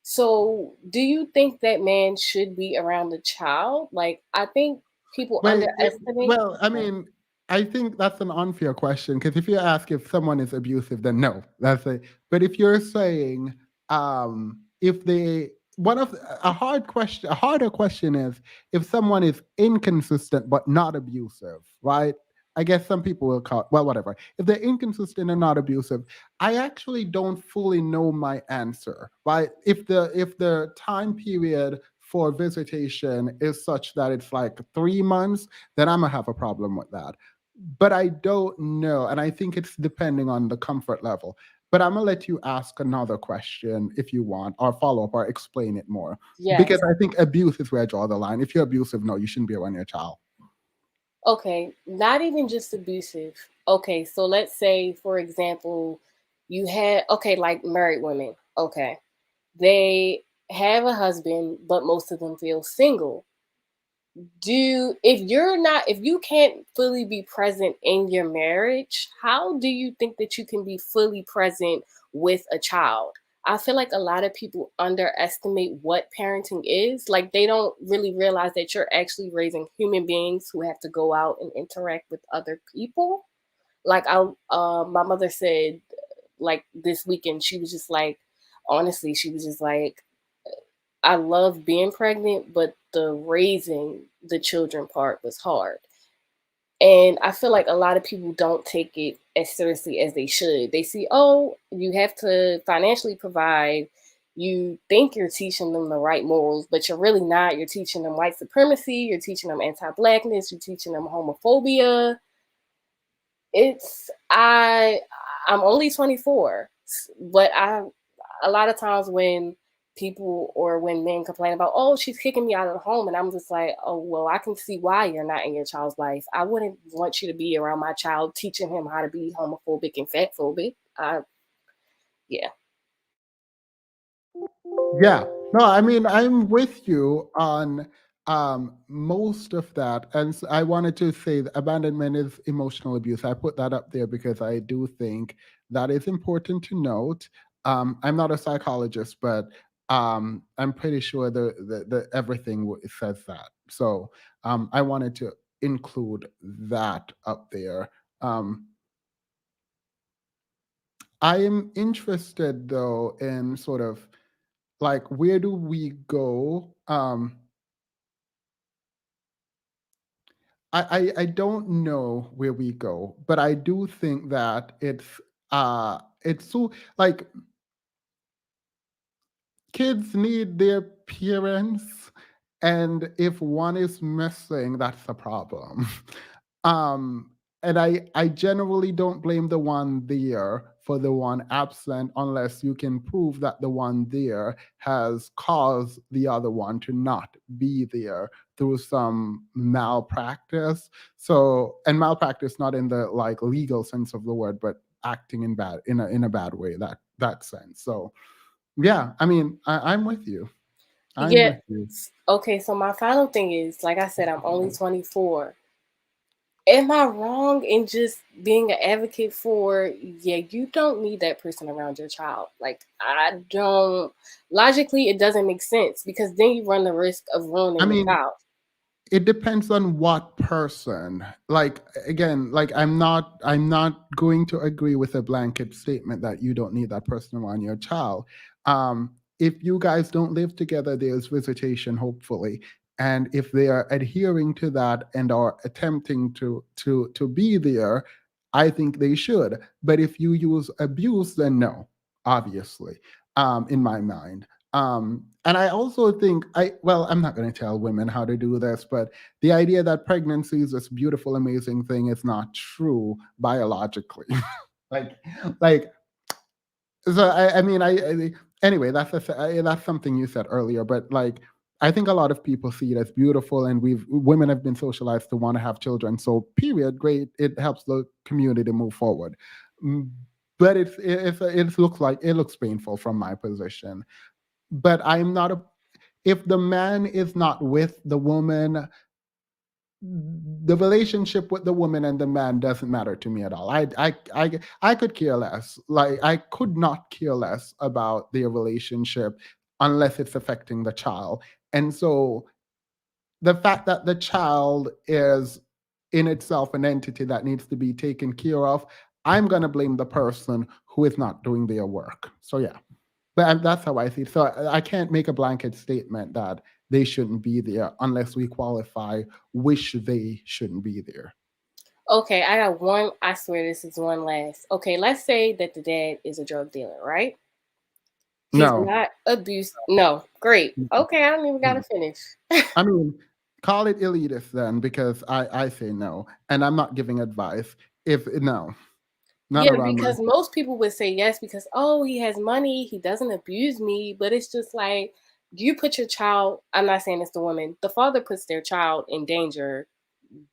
So do you think that man should be around the child? Like, I think people underestimate. Well, I mean, I think that's an unfair question, because if you ask if someone is abusive, then no, that's it. But if you're saying, if they, a harder question is if someone is inconsistent but not abusive, right? I guess some people will call, well, whatever. If they're inconsistent and not abusive, I actually don't fully know my answer, right? If the time period for visitation is such that it's like 3 months, then I'm gonna have a problem with that. but I don't know. And I think it's depending on the comfort level. But I'm going to let you ask another question if you want, or follow up or explain it more. Yes. Because I think abuse is where I draw the line. If you're abusive, no, you shouldn't be around your child. Okay, not even just abusive. Okay, so let's say, for example, you had, okay, like married women. Okay, they have a husband, but most of them feel single. If you can't fully be present in your marriage, how do you think that you can be fully present with a child? I feel like a lot of people underestimate what parenting is. Like they don't really realize that you're actually raising human beings who have to go out and interact with other people. Like my mother said, like this weekend, she was just like, honestly, she was just like, I love being pregnant, but the raising the children part was hard. And I feel like a lot of people don't take it as seriously as they should. They see, oh, you have to financially provide. You think you're teaching them the right morals, but you're really not. You're teaching them white supremacy. You're teaching them anti-blackness. You're teaching them homophobia. I'm only 24, but I a lot of times when people or when men complain about, oh, she's kicking me out of the home, and I'm just like, oh, well, I can see why you're not in your child's life. I wouldn't want you to be around my child teaching him how to be homophobic and fatphobic. Yeah. Yeah. No, I mean, I'm with you on most of that. And I wanted to say that abandonment is emotional abuse. I put that up there because I do think that is important to note. I'm not a psychologist, but I'm pretty sure the everything says that. So I wanted to include that up there. Um, I am interested though in sort of like where do we go? I don't know where we go, but I do think that it's so like kids need their parents, and if one is missing, that's a problem. um, and I generally don't blame the one there for the one absent unless you can prove that the one there has caused the other one to not be there through some malpractice. So, and malpractice not in the like legal sense of the word, but acting in a bad way, that sense. So yeah, I mean, I'm with you. I'm Yeah. with you. Okay, so my final thing is, like I said, I'm only 24. Am I wrong in just being an advocate for, yeah, you don't need that person around your child? Like, I don't, logically, it doesn't make sense because then you run the risk of I ruining the mean, child. it depends on what person. Like again, like I'm not going to agree with a blanket statement that you don't need that person around your child. If you guys don't live together, there's visitation, hopefully. And if they are adhering to that and are attempting to be there, I think they should. But if you use abuse, then no, obviously, in my mind. And I also think well, I'm not going to tell women how to do this, but the idea that pregnancy is this beautiful, amazing thing is not true biologically. like, like, so I mean, anyway, that's something you said earlier, but like, I think a lot of people see it as beautiful, and women have been socialized to want to have children. So, period, great. It helps the community move forward. Mm, But it looks painful from my position. But I'm not a if the man is not with the woman, the relationship with the woman and the man doesn't matter to me at all. I could care less. Like I could not care less about their relationship unless it's affecting the child. And so the fact that the child is in itself an entity that needs to be taken care of, I'm going to blame the person who is not doing their work. So yeah. But that's how I see it. So I can't make a blanket statement that they shouldn't be there unless we qualify which they shouldn't be there. Okay, I got one. I swear this is one last. Okay, let's say that the dad is a drug dealer, right? He's No, not abuse. No, great. no, Okay, I don't even got to no. finish. I mean, Call it elitist then, because I say no, and I'm not giving advice. If no, not Yeah, around my. because most people would say yes because, oh, he has money, he doesn't abuse me. But it's just like, you put your child, I'm not saying it's the woman, the father puts their child in danger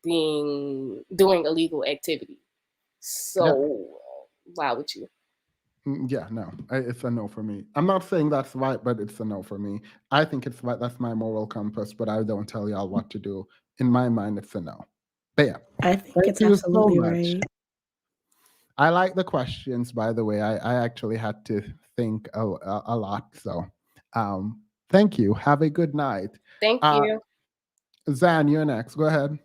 doing illegal activity. Yeah. So why would you? Yeah, no, it's a no for me. I'm not saying that's right, but it's a no for me. I think it's right. That's my moral compass, but I don't tell y'all what to do. In my mind, it's a no. But yeah, I think thank it's you so absolutely much. right. I like the questions, by the way. I actually had to think a lot. So thank you. Have a good night. Thank Uh, you. Zan, you're next. Go ahead.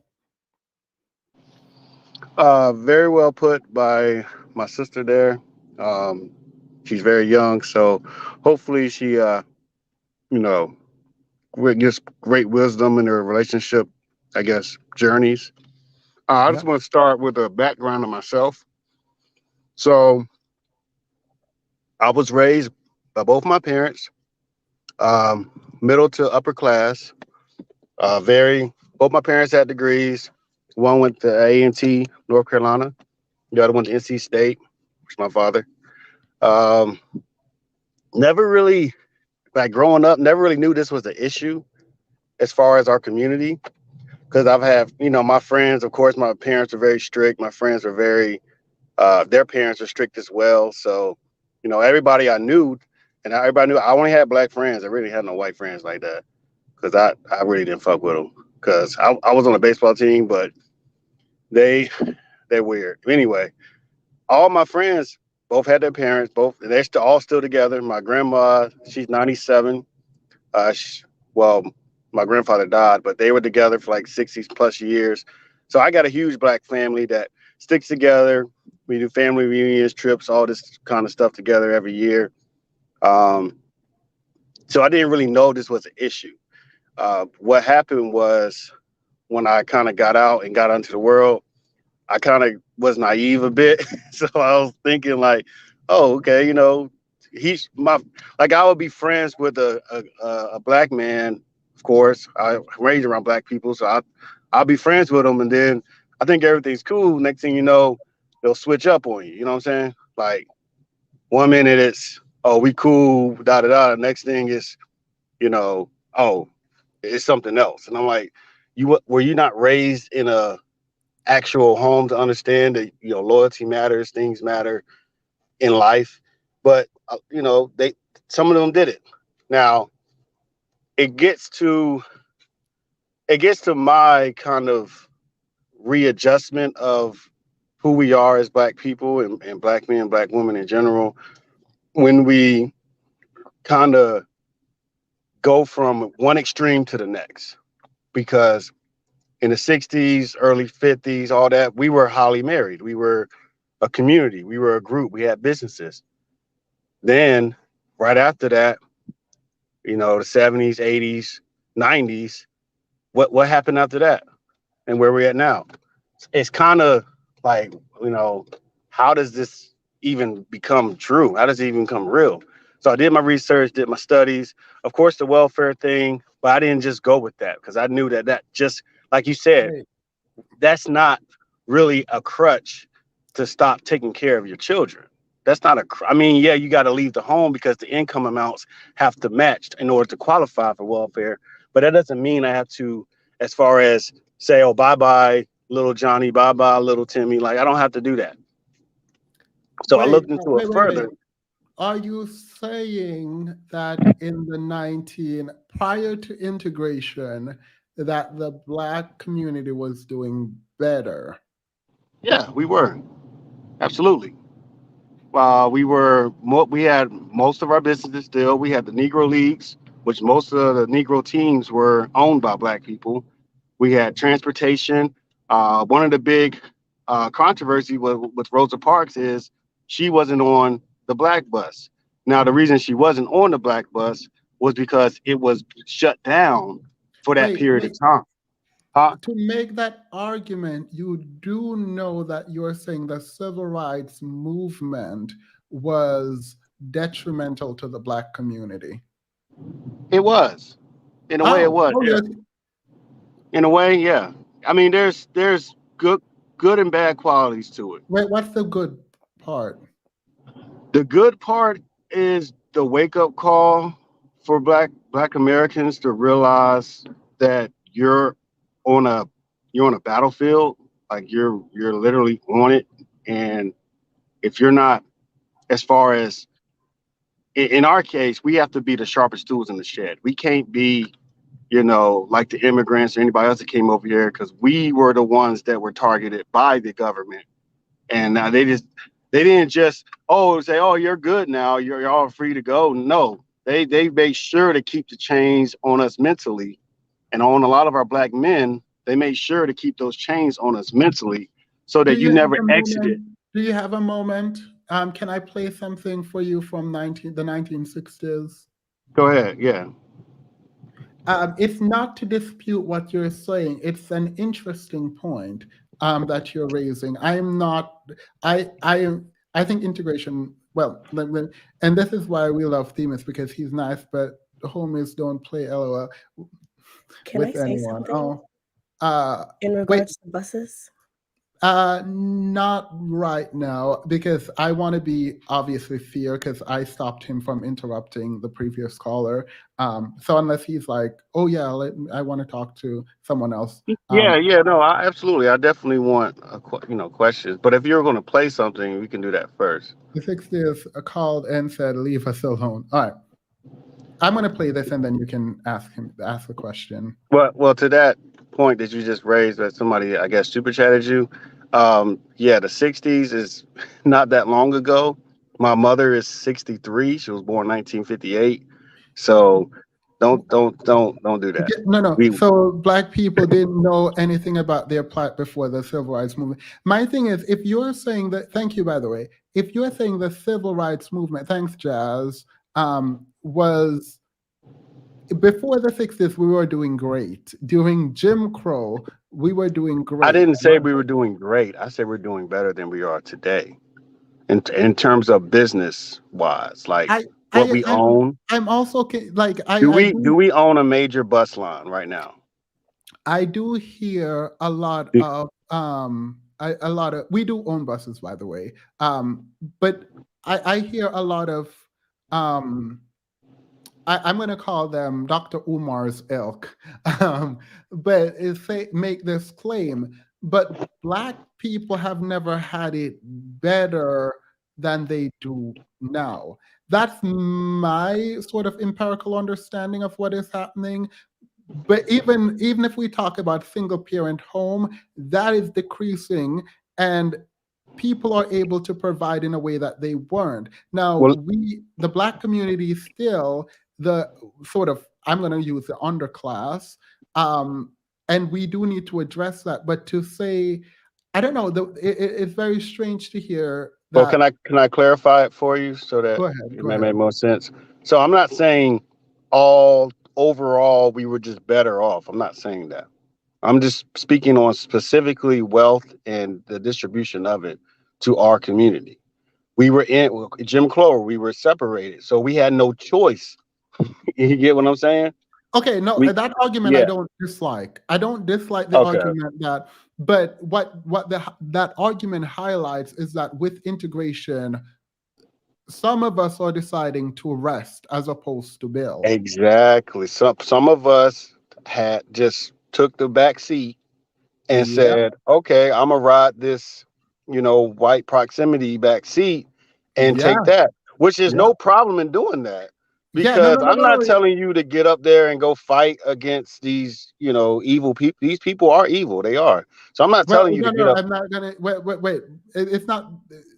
Very well put by my sister there. Um, she's very young, so hopefully she, you know, gets great wisdom in her relationship, I guess, journeys. I just Yep. want to start with a background of myself. So I was raised by both my parents, um, middle to upper class. Both my parents had degrees. One went to A&T, North Carolina. The other one to NC State, which is my father. Um, Never really, like growing up, never really knew this was an issue as far as our community. Because I've had, my friends, of course, my parents are very strict. My friends are their parents are strict as well. So, everybody I knew, and everybody knew I only had black friends. I really had no white friends like that. Because I really didn't fuck with them. Because I was on a baseball team, but they're weird. Anyway, all my friends both had their parents, they're all still together. My grandma, she's 97. Uh, sh well, my grandfather died, but they were together for like 60 plus years. So I got a huge black family that sticks together. We do family reunions, trips, all this kind of stuff together every year. Um, so I didn't really know this was an issue. What happened was when I kind of got out and got into the world, I kind of was naive a bit. So I was thinking like, oh, okay, he's my, like I would be friends with a black man. Of course, I raised around black people, so I'll be friends with him, and then I think everything's cool. Next thing you know, they'll switch up on you. You know what I'm saying? Like one minute it's, oh, we cool, da da da. The next thing is, oh, it's something else. And I'm like, were you not raised in a actual home to understand that loyalty matters, things matter in life? But they, some of them did it. Now it gets to my kind of readjustment of who we are as black people and black men, black women in general, when we kind of go from one extreme to the next. Because in the 60s, early 50s, all that, we were highly married. We were a community. We were a group. We had businesses. Then, right after that, the 70s, 80s, 90s, what happened after that? And where we're at now? It's kind of like, how does this even become true? How does it even become real? So I did my research, did my studies, of course, the welfare thing, but I didn't just go with that because I knew that just, like you said, Wait, that's not really a crutch to stop taking care of your children. That's not I mean, yeah, you got to leave the home because the income amounts have to match in order to qualify for welfare. But that doesn't mean I have to, as far as say, oh, bye bye, little Johnny, bye bye, little Timmy. Like, I don't have to do that. So I wait, looked into it wait. further. Are you saying that in the prior to integration, that the black community was doing better? Yeah, we were. Absolutely. We had most of our businesses still. We had the Negro Leagues, which most of the Negro teams were owned by black people. We had transportation. One of the big controversy with Rosa Parks is she wasn't on the black bus. Now, the reason she wasn't on the black bus was because it was shut down for that period Wait. of time. Huh? To make that argument, you do know that you're saying the civil rights movement was detrimental to the black community. It was. In a way, it How? was. Oh, Yeah. yes. In a way, yeah. I mean, there's good and bad qualities to it. Wait, what's the good part? The good part is the wake up call for black Americans to realize that on a you're on a battlefield, like you're literally on it, and if you're not, as far as in our case, we have to be the sharpest tools in the shed. We can't be, like the immigrants or anybody else that came over here, because we were the ones that were targeted by the government. And now they didn't just say, oh, you're good now, you're all free to go. No, they made sure to keep the chains on us mentally, and on a lot of our black men, they made sure to keep those chains on us mentally, so Do that you you have never a exited. moment? Do you have a moment? Can I play something for you from the 1960s? Go ahead, yeah. It's not to dispute what you're saying. It's an interesting point that you're raising. I am not. I think integration. Well, and this is why we love Themis, because he's nice, but the homies don't play LOL Can I with say anyone. something Oh, in wait. regards to buses? Not right now, because I want to be obviously fair, because I stopped him from interrupting the previous caller. So unless he's like, oh yeah, I want to talk to someone else. Yeah, no, absolutely. I definitely want questions. But if you're going to play something, we can do that first. The 60th called and said, leave us alone. All right. I'm going to play this, and then you can ask the question. Well, to that point that you just raised, that somebody, I guess, super chatted you. Yeah, the '60s is not that long ago. My mother is 63. She was born 1958. So don't do that. No. We So Black people didn't know anything about their plight before the civil rights movement. My thing is, if you're saying that, thank you, by the way, if you're saying the civil rights movement, thanks, Jazz, was before the 60s, we were doing great. During Jim Crow, we were doing great. I didn't say we were doing great. I said we're doing better than we are today, in terms of business wise, like what we own. I'm also like Do we own a major bus line right now? I do hear a lot of we do own buses, by the way. But I hear a lot of I'm going to call them Dr. Umar's ilk, but make this claim. But Black people have never had it better than they do now. That's my sort of empirical understanding of what is happening. But even if we talk about single parent home, that is decreasing, and people are able to provide in a way that they weren't. Now, the Black community is still the sort of, I'm going to use the underclass, and we do need to address that. But to say, I don't know, it's very strange to hear that. Well, can I clarify it for you so that it may make more sense? So I'm not saying overall we were just better off. I'm not saying that. I'm just speaking on specifically wealth and the distribution of it to our community. We were in Jim Crow, we were separated, so we had no choice. You get what I'm saying? Okay, no, that argument I don't dislike. I don't dislike the argument that, but what that argument highlights is that with integration, some of us are deciding to rest as opposed to build. Exactly. Some of us had just took the back seat and said, okay, I'm gonna ride this, white proximity back seat and take that, which is no problem in doing that. Because I'm not telling you to get up there and go fight against these, evil people. These people are evil. They are. So I'm not telling you to get up. I'm not gonna wait. It's not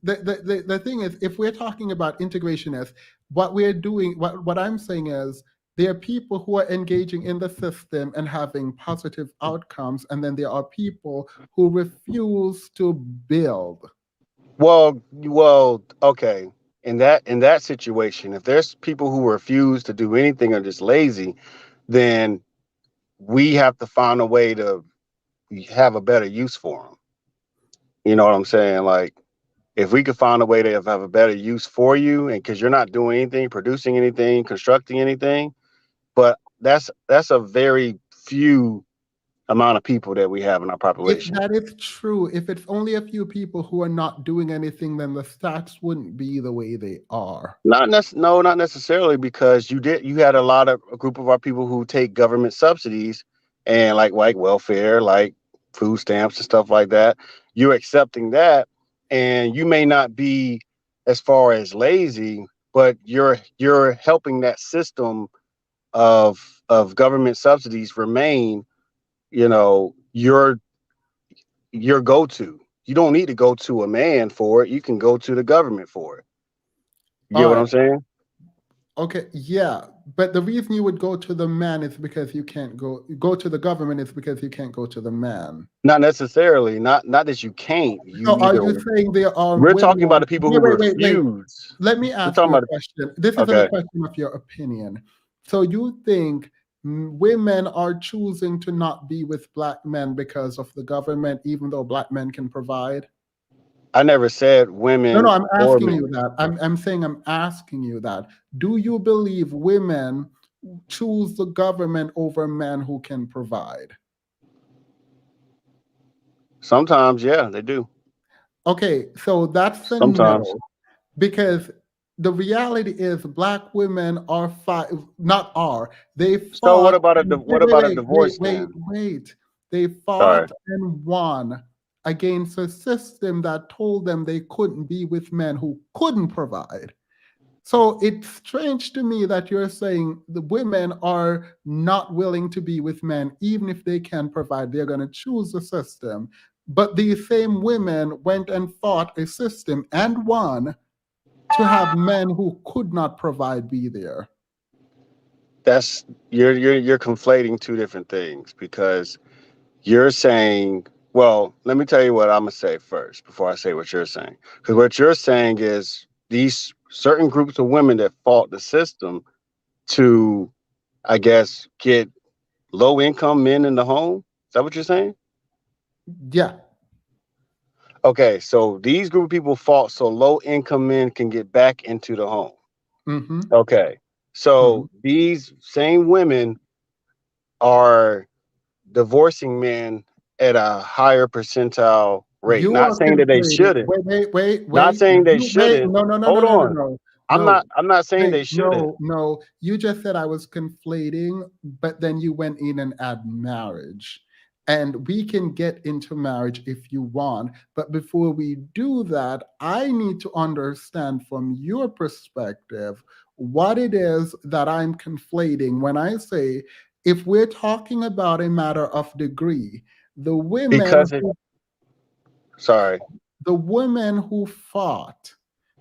the thing is, if we're talking about integrationists, what we're doing, what I'm saying is, there are people who are engaging in the system and having positive outcomes, and then there are people who refuse to build. Well, okay. In that situation, if there's people who refuse to do anything or just lazy, then we have to find a way to have a better use for them. You know what I'm saying? Like, if we could find a way to have a better use for you, and because you're not doing anything, producing anything, constructing anything, but that's a very few amount of people that we have in our If population. that is true, if it's only a few people who are not doing anything, then the stats wouldn't be the way they are. No, not necessarily, because you had a group of our people who take government subsidies and like welfare, like food stamps and stuff like that. You're accepting that, and you may not be as far as lazy, but you're helping that system of government subsidies remain, your go-to. You don't need to go to a man for it. You can go to the government for it. You get All what right. I'm saying? Okay, yeah, but the reason you would go to the man is because you can't go to the government is because you can't go to the man. Not necessarily. Not that you can't. So You are either. you saying there are We're talking about women? the people who Wait. refuse. Let me We're ask talking you a about. question. This is a Okay. question of your opinion. So you think women are choosing to not be with black men because of the government, even though black men can provide? I never said No, women I'm or asking you men. that. I'm saying I'm asking you that. Do you believe women choose the government over men who can provide? Sometimes, yeah, they do. Okay, so that's a Sometimes. no, because the reality is black women are not are they So what fought about and what about a divorce then? wait. They Sorry. fought and won against a system that told them they couldn't be with men who couldn't provide. So it's strange to me that you're saying the women are not willing to be with men, even if they can provide, they're going to choose the system. But these same women went and fought a system and won to have men who could not provide be there. That's you're conflating two different things, because you're saying, well, let me tell you what I'm gonna say first before I say what you're saying. Because what you're saying is these certain groups of women that fought the system to, I guess, get low income men in the home. Is that what you're saying? Yeah. Okay, so these group of people fought so low income men can get back into the home. Mm-hmm. Okay, Mm-hmm. so these same women are divorcing men at a higher percentile rate. You Not are saying that they conflating. shouldn't. Not Wait. saying they You wait. shouldn't. No, Hold no, no, no, on. no. I'm No. not saying Wait, they shouldn't. no. You just said I was conflating, but then you went in and add marriage. And we can get into marriage if you want. But before we do that, I need to understand from your perspective what it is that I'm conflating when I say, if we're talking about a matter of degree, the women Because it who sorry. the women who fought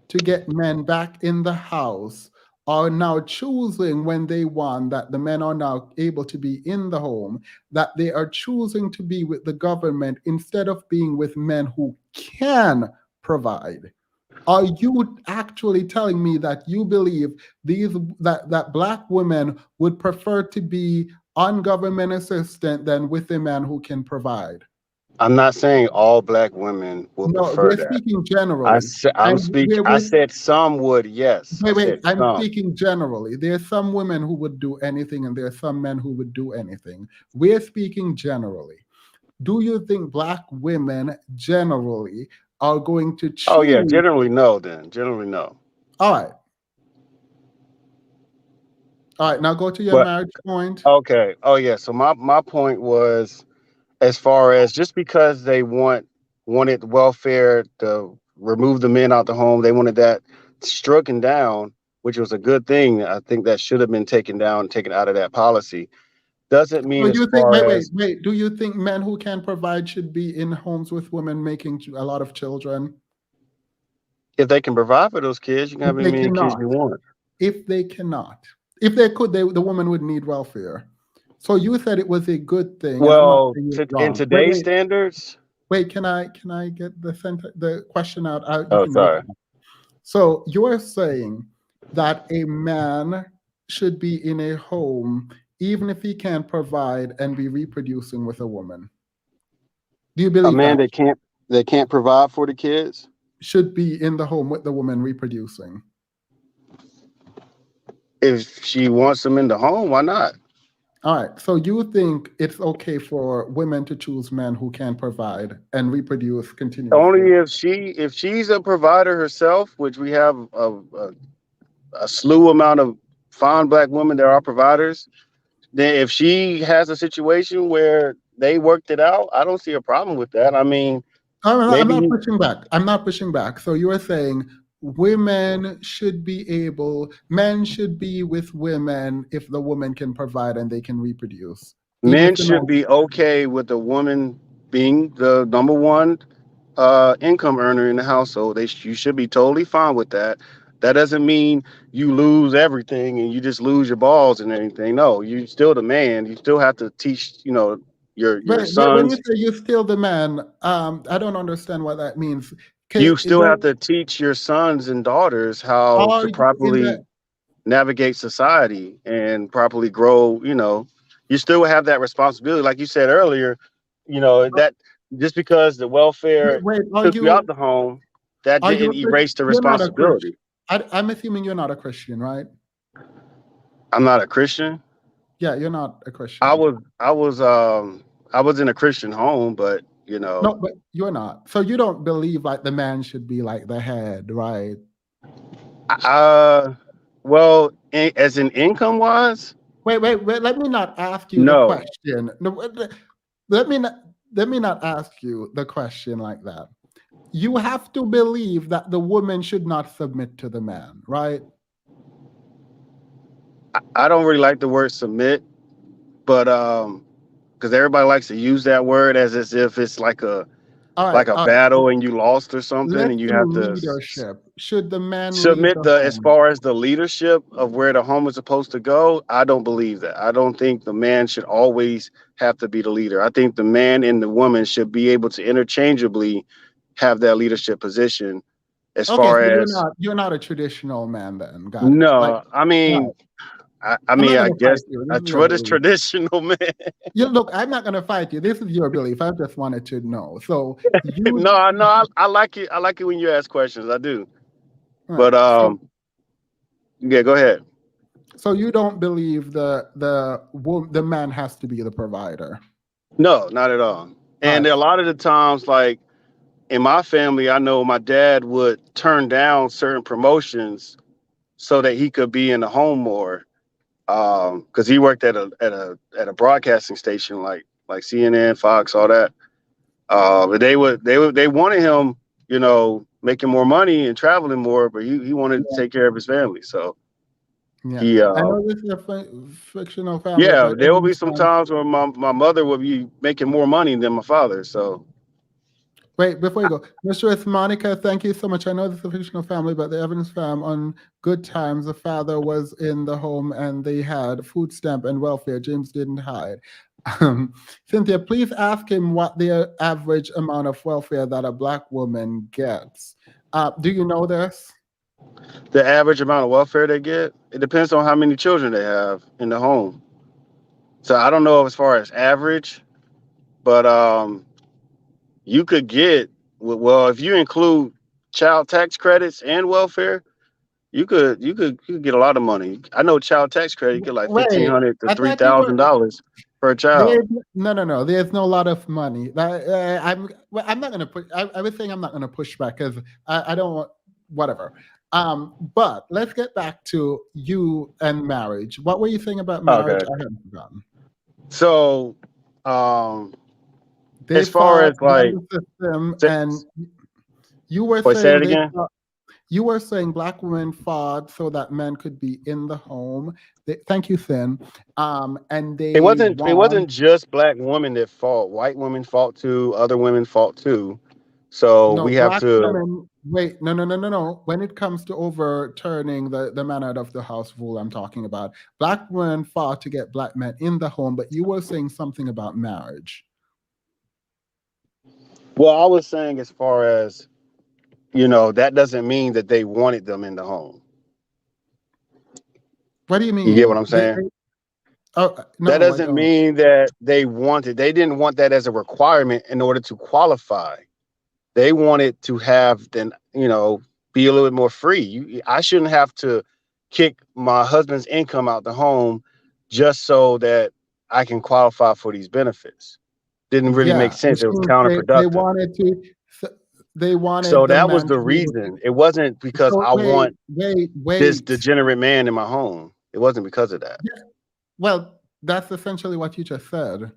to get men back in the house are now choosing when they won that the men are now able to be in the home, that they are choosing to be with the government instead of being with men who can provide. Are you actually telling me that you believe that black women would prefer to be on government assistance than with a man who can provide? I'm not saying all black women will No, prefer we're that. speaking generally. And I said some would, yes. I wait, said I'm some. speaking generally. There are some women who would do anything, and there are some men who would do anything. We're speaking generally. Do you think black women generally are going to Oh yeah, choose? generally no then. Generally no. All right. All right. Now go to your But marriage point. okay. Oh yeah. So my point was, as far as just because they wanted welfare to remove the men out the home, they wanted that stricken down, which was a good thing. I think that should have been taken down, taken out of that policy. Doesn't So mean as you think, far as wait. Do you think men who can provide should be in homes with women making a lot of children? if they can provide for those kids, you can If have as they many kids cannot, you want. if they cannot, if they could, the woman would need welfare. So you said it was a good thing, and I'm not Well, saying it's in wrong. today's standards, Wait. Can I get the question out? You oh can sorry. respond. So you're saying that a man should be in a home even if he can't provide and be reproducing with a woman. Do you A believe man that? that can't provide for the kids, Should be in the home with the woman reproducing. if she wants them in the home, why not? All right. So you think it's okay for women to choose men who can provide and reproduce continuously? Only if she's a provider herself, which we have a slew amount of fine black women that are providers. Then if she has a situation where they worked it out, I don't see a problem with that. I mean, I'm not maybe pushing back. I'm not pushing back. So you are saying women should be able, men should be with women if the woman can provide and they can reproduce, even if men they're should not. be okay with a woman being the number one income earner in the household. You should be totally fine with that. That doesn't mean you lose everything and you just lose your balls and anything. No, you still the man. You still have to teach, your Wait, when you sons. say you steal the man, I don't understand what that means. You still have Don't, to teach your sons and daughters how are to you in properly the navigate society and properly grow. You still have that responsibility, like you said earlier. That just because the welfare wait, took you out the home, that are you didn't a Christian? erase the You're not a Christian. responsibility. I'm assuming you're not a Christian, right? I'm not a Christian. Yeah, you're not a I Christian. was I was I was in a Christian home, but No, but you're not. So you don't believe like the man should be like the head, right? uh well, as in income wise, Wait. Let me not ask you the no. question. No, let me not let me not ask you the question like that. You have to believe that the woman should not submit to the man, right? I don't really like the word submit, but because everybody likes to use that word as if it's like a All right. battle and you lost or something Let's and you do have to leadership. Should the man lead submit the the as home? far as the leadership of where the home is supposed to go. I don't believe that. I don't think the man should always have to be the leader. I think the man and the woman should be able to interchangeably have that leadership position as Okay, far so as you're not a traditional man then. Got it. Like, no. I right. mean, I I'm mean, not I gonna fight guess you. This is your what is belief. traditional, man? You look, I'm not gonna fight you. This is your belief. I just wanted to know. So you No, I like it. I like it when you ask questions. I do. right. But So yeah, go ahead. so you don't believe the man has to be the provider. No, not at all. All And right. a lot of the times, like in my family, I know my dad would turn down certain promotions so that he could be in the home more. Because he worked at a broadcasting station like CNN, Fox, all that. But they wanted him, making more money and traveling more, but he wanted to take care of his family. So Yeah. he I know this is a fictional family, yeah, but there will be some times where my mother will be making more money than my father. So wait, before you go, Mistress Monica, thank you so much. I know this is a fictional family, but the Evans fam on good times, the father was in the home and they had food stamp and welfare. James didn't hide. Cynthia, please ask him what the average amount of welfare that a black woman gets. Do you know this? the average amount of welfare they get, it depends on how many children they have in the home. So I don't know as far as average, but you could get, well, if you include child tax credits and welfare, you could get a lot of money. I know child tax credit, you get like fifteen Wait, hundred to I three thought you were. thousand dollars per child. There's no. There's no lot of money. I'm not gonna push. I was saying I'm not gonna push back because I don't want whatever. But let's get back to you and marriage. What were you saying about marriage? Okay. I haven't forgotten. So um They as far fought as on like the system, say, and you were wait, say saying it again. you were saying black women fought so that men could be in the home. Thank you, Thin. And It they wasn't it won. wasn't just black women that fought. White women fought too, other women fought too. So No, we have black to women. Wait, no. When it comes to overturning the man out of the house rule, I'm talking about black women fought to get black men in the home, but you were saying something about marriage. well, I was saying as far as, that doesn't mean that they wanted them in the home. What do you You get what mean? I'm saying? Oh That no, I doesn't don't. mean that they didn't want that as a requirement in order to qualify. They wanted to have then, be a little bit more free. I shouldn't have to kick my husband's income out the home just so that I can qualify for these benefits. Didn't really make Yeah, sense. which It was means they counterproductive. wanted to they So wanted the that was man the to be able to. reason. It wasn't because So I want this wait. degenerate man in my home. It wasn't because of that. Yeah, well, that's essentially what you just said.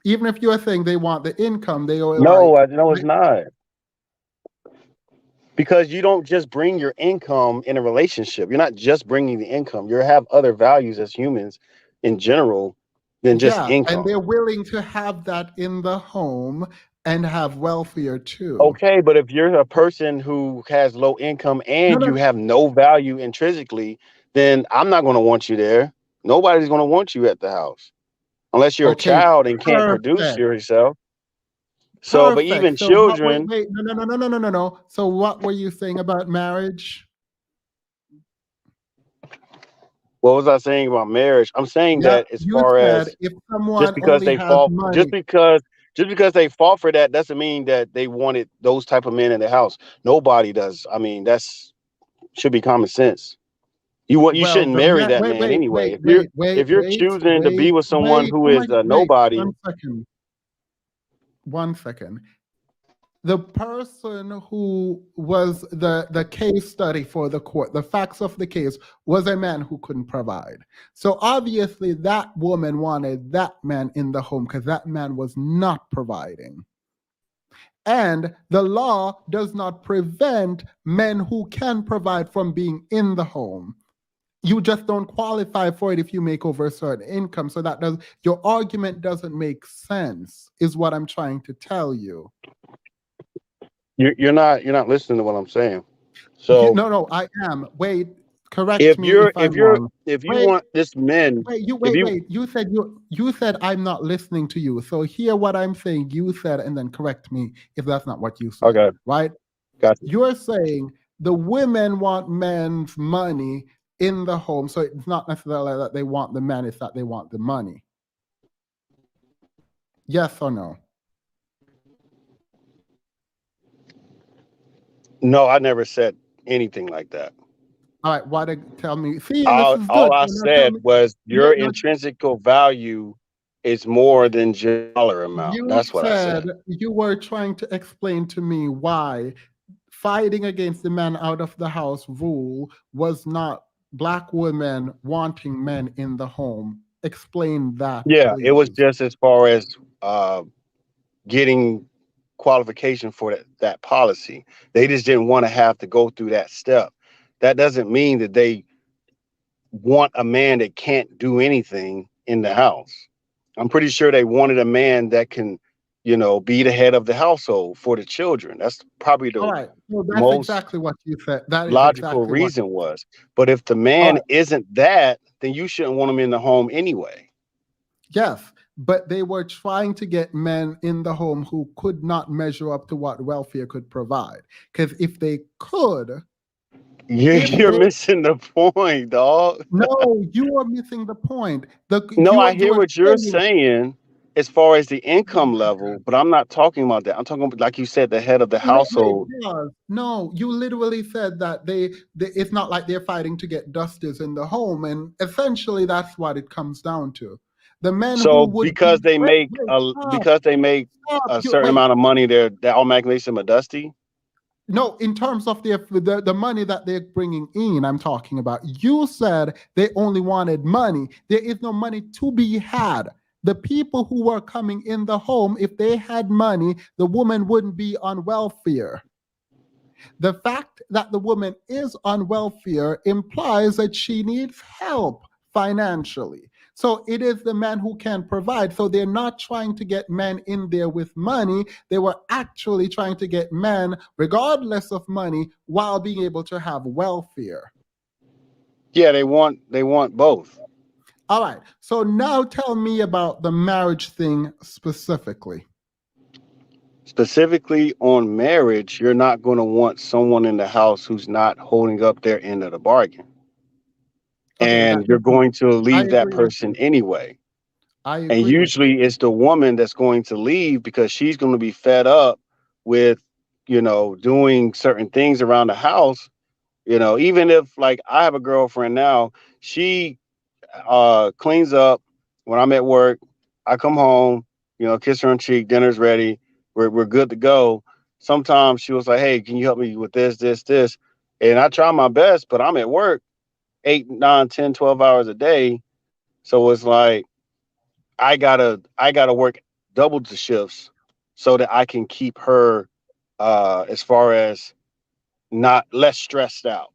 Even if you're saying they want the income, they are No, like, no, it's not. Because you don't just bring your income in a relationship. You're not just bringing the income. You have other values as humans in general than just yeah, and income. they're willing to have that in the home and have welfare too. Okay, but if you're a person who has low income No, and you no, have no value intrinsically, then I'm not going to want you there. Nobody's going to want you at the house unless you're a okay, child and can't produce perfect, yourself. So, but perfect. even So what? Wait, children, wait, no. So what were you saying about marriage? what was I saying about marriage? I'm saying Yep, that as you far said as if just someone because only they has fought, money. just because they fought for that doesn't mean that they wanted those type of men in the house. Nobody does. I mean, that's should be common sense. You Well, shouldn't the marry man. that Wait, man wait, anyway. wait, wait, wait, If you're wait, choosing to wait, be with someone wait. who Oh my, is a wait. nobody, 1 second. 1 second. The person who was the case study for the court, the facts of the case, was a man who couldn't provide. So obviously that woman wanted that man in the home because that man was not providing. And the law does not prevent men who can provide from being in the home. You just don't qualify for it if you make over a certain income. So that does your argument doesn't make sense, is what I'm trying to tell you. you're not listening to what I'm saying. So No, I am. Wait, correct me if I'm wrong. if you Wait, want this men, if you wait. You said I'm not listening to you. So hear what I'm saying. You said, and then correct me if that's not what you said. okay, Right? got you. You're saying the women want men's money in the home. So it's not necessarily that they want the man, it's that they want the money. Yes or no? No, I never said anything like that. All right, why did tell me? See, this is All good. I So now tell said me. was No, your no, intrinsic value is more than just dollar amount. you That's what I said said. you were trying to explain to me why fighting against the man out of the house rule was not black women wanting men in the home. Explain that, Yeah, it was please. just as far as uh, getting qualification for that policy. They just didn't want to have to go through that step. That doesn't mean that they want a man that can't do anything in the house. I'm pretty sure they wanted a man that can, be the head of the household for the children. That's probably All the right. So that's most exactly what you said. That is logical exactly what. reason was. But if the All man right. isn't that, then you shouldn't want him in the home anyway. Yes, but they were trying to get men in the home who could not measure up to what welfare could provide. Because if they could, if You're they missing the point, dog. no, you are missing the point. No, I You hear are what you're saying saying as far as the income level, but I'm not talking about that. I'm talking about, like you said, the head of the wait, household. pause. No, you literally said that they it's not like they're fighting to get dusters in the home, and essentially that's what it comes down to. The men who So would be stop, because they make stop. a You certain wait. amount of money, that automatically makes them a dusty. No, in terms of the money that they're bringing in, I'm talking about. You said they only wanted money. There is no money to be had. The people who were coming in the home, if they had money, the woman wouldn't be on welfare. The fact that the woman is on welfare implies that she needs help financially. So it is the man who can provide. So they're not trying to get men in there with money. They were actually trying to get men, regardless of money, while being able to have welfare. Yeah, they want both. All right. So now tell me about the marriage thing specifically. Specifically on marriage, you're not going to want someone in the house who's not holding up their end of the bargain. Okay, And you're going to I leave that agree with person you. anyway. I And agree with you. usually it's the woman that's going to leave because she's going to be fed up with, doing certain things around the house. Even if, like, I have a girlfriend now, she cleans up when I'm at work. I come home, kiss her on cheek, dinner's ready, we're good to go. Sometimes she was like, "Hey, can you help me with this?" And I try my best, but I'm at work 8, 9, 10, 12 hours a day. So it's like I gotta work double the shifts so that I can keep her as far as not less stressed out,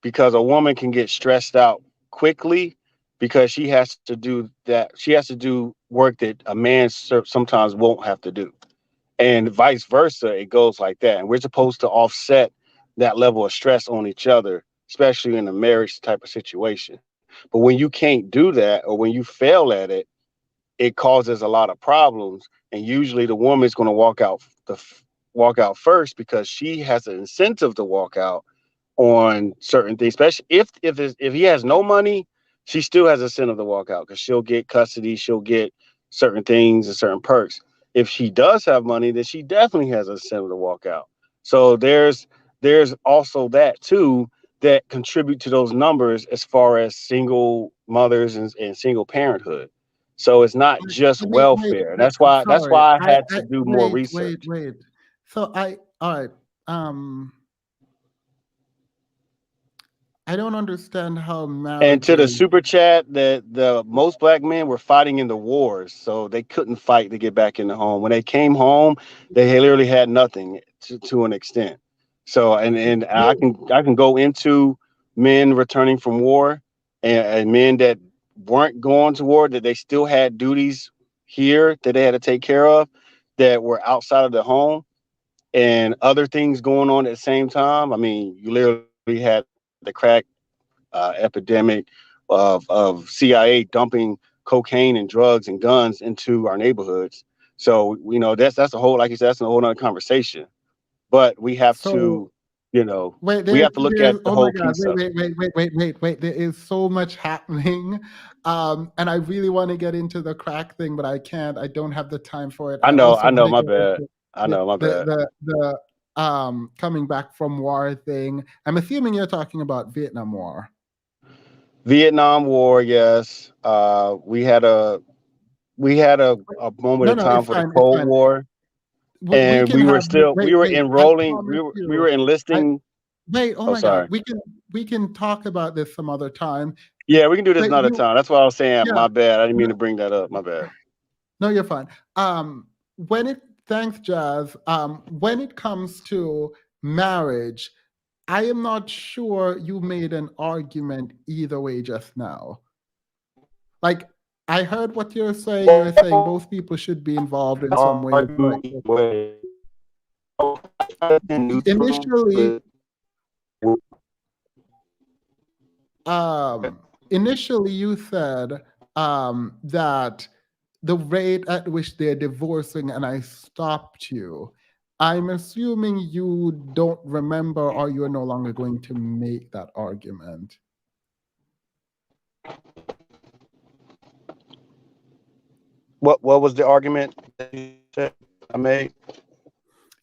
because a woman can get stressed out quickly because she has to do work that a man sometimes won't have to do, and vice versa. It goes like that, and we're supposed to offset that level of stress on each other, especially in a marriage type of situation. But when you can't do that, or when you fail at it, it causes a lot of problems, and usually the woman's going to walk out first because she has an incentive to walk out on certain things, especially if he has no money. She still has a incentive to walk out because she'll get custody, she'll get certain things and certain perks. If she does have money, then she definitely has a incentive to walk out. So there's also that too, that contribute to those numbers as far as single mothers and single parenthood. So it's not just Wait. welfare. That's Sorry. why I had I to do more wait. research. So all right. I don't understand how And to the marriages. super chat, that the most black men were fighting in the wars, so they couldn't fight to get back in the home. When they came home, they literally had nothing to an extent. So and I can go into men returning from war, and men that weren't going to war, that they still had duties here that they had to take care of, that were outside of the home, and other things going on at the same time. I mean, you literally had the crack epidemic of CIA dumping cocaine and drugs and guns into our neighborhoods. So that's a whole, like you said, that's a whole other conversation. But we have So to, you know, wait, we have to look there's at the oh my whole god, piece of it. wait. There is so much happening. And I really want to get into the crack thing, but I can't. I don't have the time for it. I I know, also I want know, to my get bad. into I know, my bad. the coming back from war thing. I'm assuming you're talking about Vietnam War. Vietnam War, yes. We had a moment No, of no, time it's for the fine. It's Cold fine. War, We and can have we were I enrolling, promise we you. were I enlisting. wait. Oh Oh, my god, sorry. we can talk about this some other time. Yeah, we can do this But another time. That's what I was saying. yeah. My bad. I didn't mean No, to bring that up. My bad. no, you're fine. When it thanks, Jazz. When it comes to marriage, I am not sure you made an argument either way just now. Like, I heard what you're saying. You're saying both people should be involved in some ways, but Argue either way. I try to be neutral, initially, but um, initially you said that the rate at which they're divorcing, and I stopped you. I'm assuming you don't remember, or you're no longer going to make that argument. what was the argument that you said I made?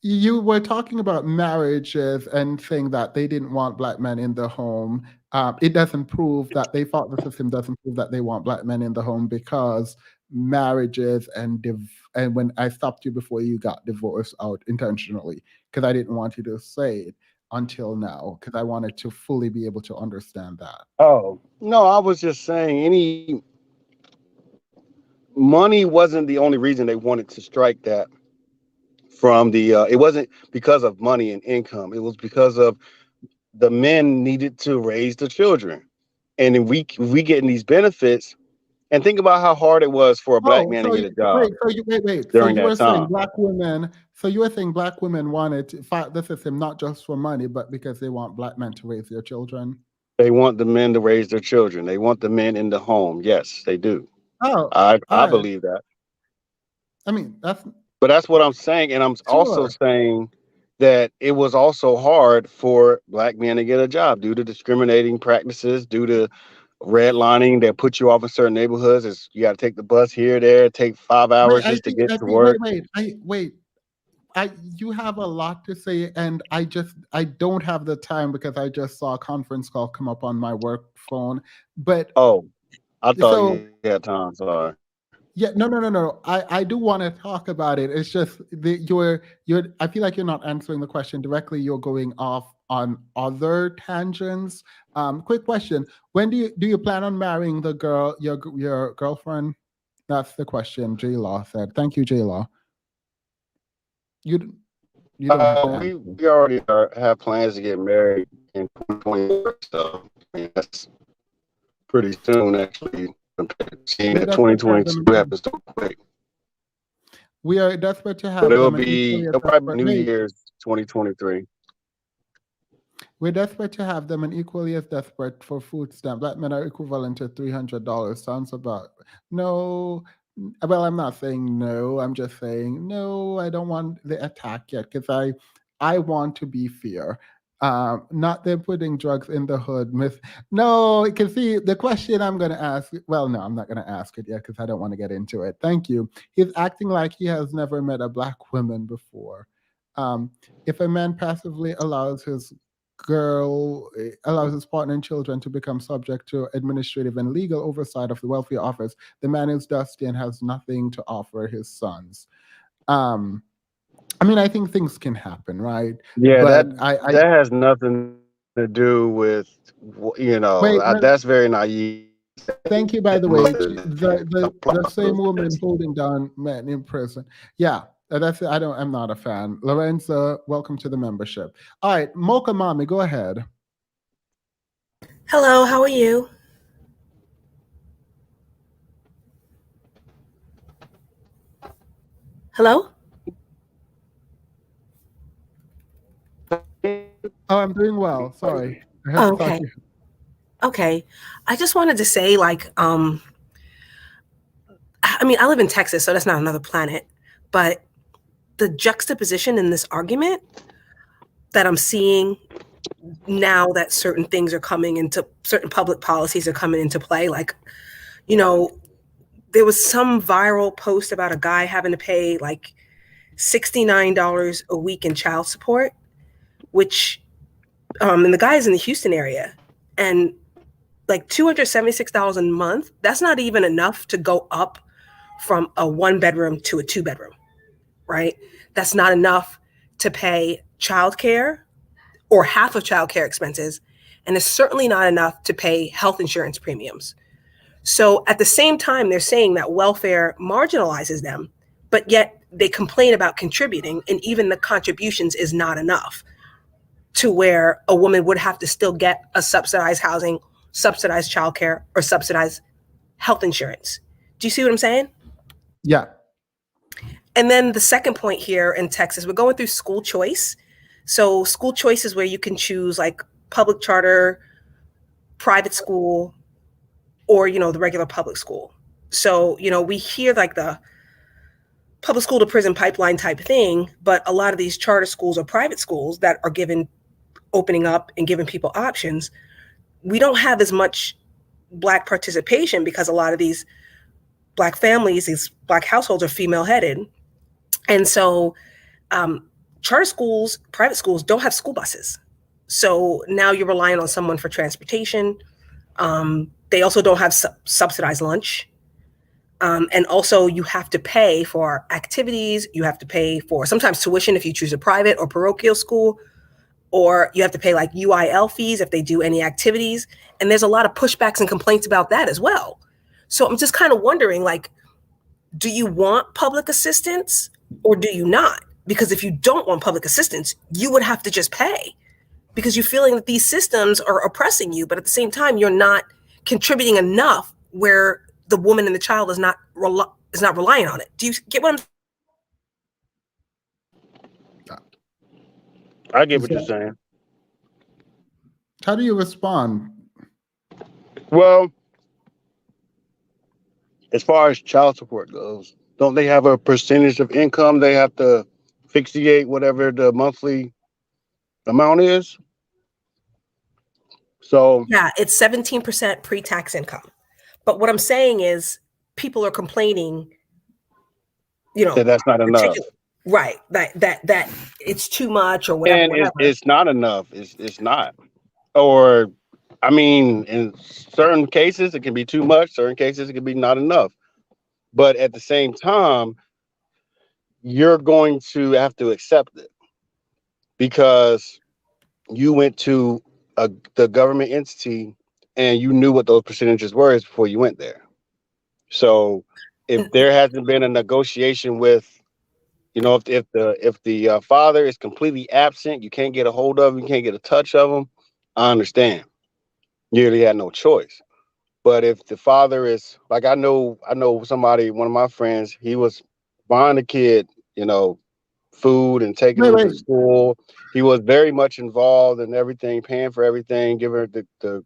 You were talking about marriages and saying that they didn't want black men in the home. It doesn't prove that they thought the system doesn't prove that they want black men in the home because marriages and when I stopped you before you got divorced out intentionally because I didn't want you to say it until now because I wanted to fully be able to understand that. Oh no, I was just saying any money wasn't the only reason they wanted to strike that from the. It wasn't because of money and income. It was because of the men needed to raise the children, and then we getting these benefits. And think about how hard it was for a black Oh, man to so get you, a job wait. So during you that were saying time. black women. So you were saying black women wanted to fight the system not just for money, but because they want black men to raise their children. They want the men to raise their children. They want the men in the home. Yes, they do. Oh, I all right. believe that. I mean, that's But that's what I'm saying. And I'm also sure. saying that it was also hard for black men to get a job due to discriminating practices, due to redlining that put you off in certain neighborhoods. It's, you got to take the bus here, there, take 5 hours just to get I to think, work. wait. You have a lot to say, and I don't have the time because I just saw a conference call come up on my work phone. But Oh, I thought so you had time. Sorry. Yeah, no. I do want to talk about it. It's just you're. I feel like you're not answering the question directly. You're going off on other tangents. Quick question: when do you plan on marrying the girl, your girlfriend? That's the question. J Law said. Thank you, J Law. You you don't have to We answer. we already have plans to get married in 2024, so I mean, that's pretty soon actually. Seeing We're that desperate to have 2022 them. happens so quick, We are desperate to but have them, and equally as it'll probably desperate. be New Wait, Year's 2023. we're desperate to have them, and equally as desperate for food stamp. Black men are equivalent to $300. Sounds about no. Well, I'm not saying no. I'm just saying no. I don't want the attack yet because I want to be fair. Not them putting drugs in the hood. No, you can see the question I'm going to ask. Well, no, I'm not going to ask it yet because I don't want to get into it. Thank you. He's acting like he has never met a black woman before. If a man passively allows his partner and children to become subject to administrative and legal oversight of the welfare office, the man is dusty and has nothing to offer his sons. Um, I mean, I think things can happen, right? Yeah, But I that has nothing to do with wait. No, that's very naive. thank you. By the way, the same woman holding down men in prison. Yeah, that's it. I'm not a fan. Lorenza, welcome to the membership. All right, Mocha Mommy, go ahead. Hello, how are you? Hello? Oh, I'm doing well. Sorry, I Oh, thought okay. you. Okay. I just wanted to say, like, I mean, I live in Texas, so that's not another planet. But the juxtaposition in this argument that I'm seeing now that certain public policies are coming into play, like, you know, there was some viral post about a guy having to pay like $69 a week in child support, which, and the guy is in the Houston area. And like $276 a month, that's not even enough to go up from a one bedroom to a two bedroom, right? That's not enough to pay childcare or half of childcare expenses. And it's certainly not enough to pay health insurance premiums. So at the same time, they're saying that welfare marginalizes them, but yet they complain about contributing, and even the contributions is not enough to where a woman would have to still get a subsidized housing, subsidized childcare, or subsidized health insurance. Do you see what I'm saying? Yeah. And then the second point here in Texas, we're going through school choice. So school choice is where you can choose like public charter, private school, or the regular public school. So, we hear like the public school to prison pipeline type thing, but a lot of these charter schools or private schools that are opening up and giving people options, we don't have as much Black participation because a lot of these Black families, these Black households are female headed. And so charter schools, private schools don't have school buses. So now you're relying on someone for transportation. They also don't have subsidized lunch. And also you have to pay for activities. You have to pay for sometimes tuition if you choose a private or parochial school, or you have to pay like UIL fees if they do any activities. And there's a lot of pushbacks and complaints about that as well. So I'm just kind of wondering, like, do you want public assistance or do you not? Because if you don't want public assistance, you would have to just pay because you're feeling that these systems are oppressing you. But at the same time, you're not contributing enough where the woman and the child is not relying on it. Do you get what I'm? I get what you're saying. How do you respond? Well, as far as child support goes, don't they have a percentage of income they have to fixate whatever the monthly amount is? So Yeah, it's 17% pre-tax income. But what I'm saying is people are complaining, that's not enough. Right. That it's too much or whatever, And whatever. it's not enough. It's not. Or I mean, in certain cases it can be too much, certain cases it can be not enough. But at the same time, you're going to have to accept it because you went to the government entity and you knew what those percentages were before you went there. So if there hasn't been a negotiation with, if the father is completely absent, you can't get a hold of him, you can't get a touch of him. I understand. You really had no choice. But if the father is like, I know somebody, one of my friends, he was buying the kid, food and taking Wait, them wait. to school. He was very much involved in everything, paying for everything, giving her the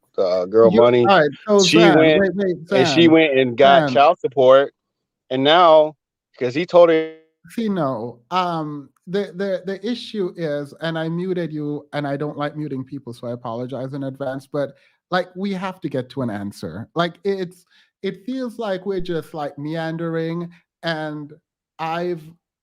girl You money. all right? So She Zan, went wait, and she Zan, went and got Zan. child support, and now because he told her. See, no. The issue is, and I muted you, and I don't like muting people, so I apologize in advance. But like, we have to get to an answer. Like, it feels like we're just like meandering, and I've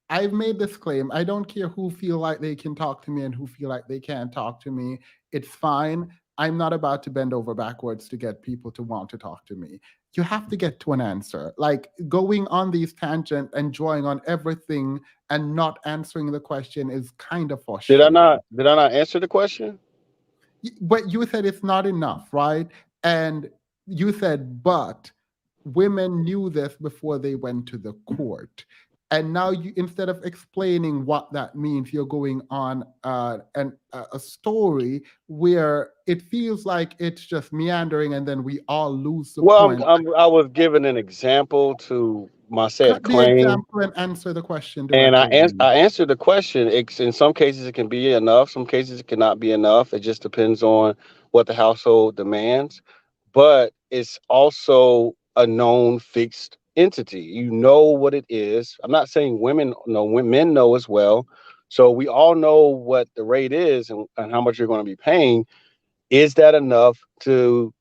I've made this claim. I don't care who feel like they can talk to me and who feel like they can't talk to me. It's fine. I'm not about to bend over backwards to get people to want to talk to me. You have to get to an answer. Like going on these tangent and drawing on everything and not answering the question is kind of Did I frustrating. not? Did I not answer the question? But you said it's not enough, right? And you said, but women knew this before they went to the court. And now you, instead of explaining what that means, you're going on a story where it feels like it's just meandering, and then we all lose the Well, point. I was giving an example to my said Cut the claim. example and answer the question And directly. I answered the question. In some cases, it can be enough. Some cases, it cannot be enough. It just depends on what the household demands. But it's also a known fixed entity. You know what it is. I'm not saying women know. Men know as well. So we all know what the rate is and how much you're going to be paying. Is that enough to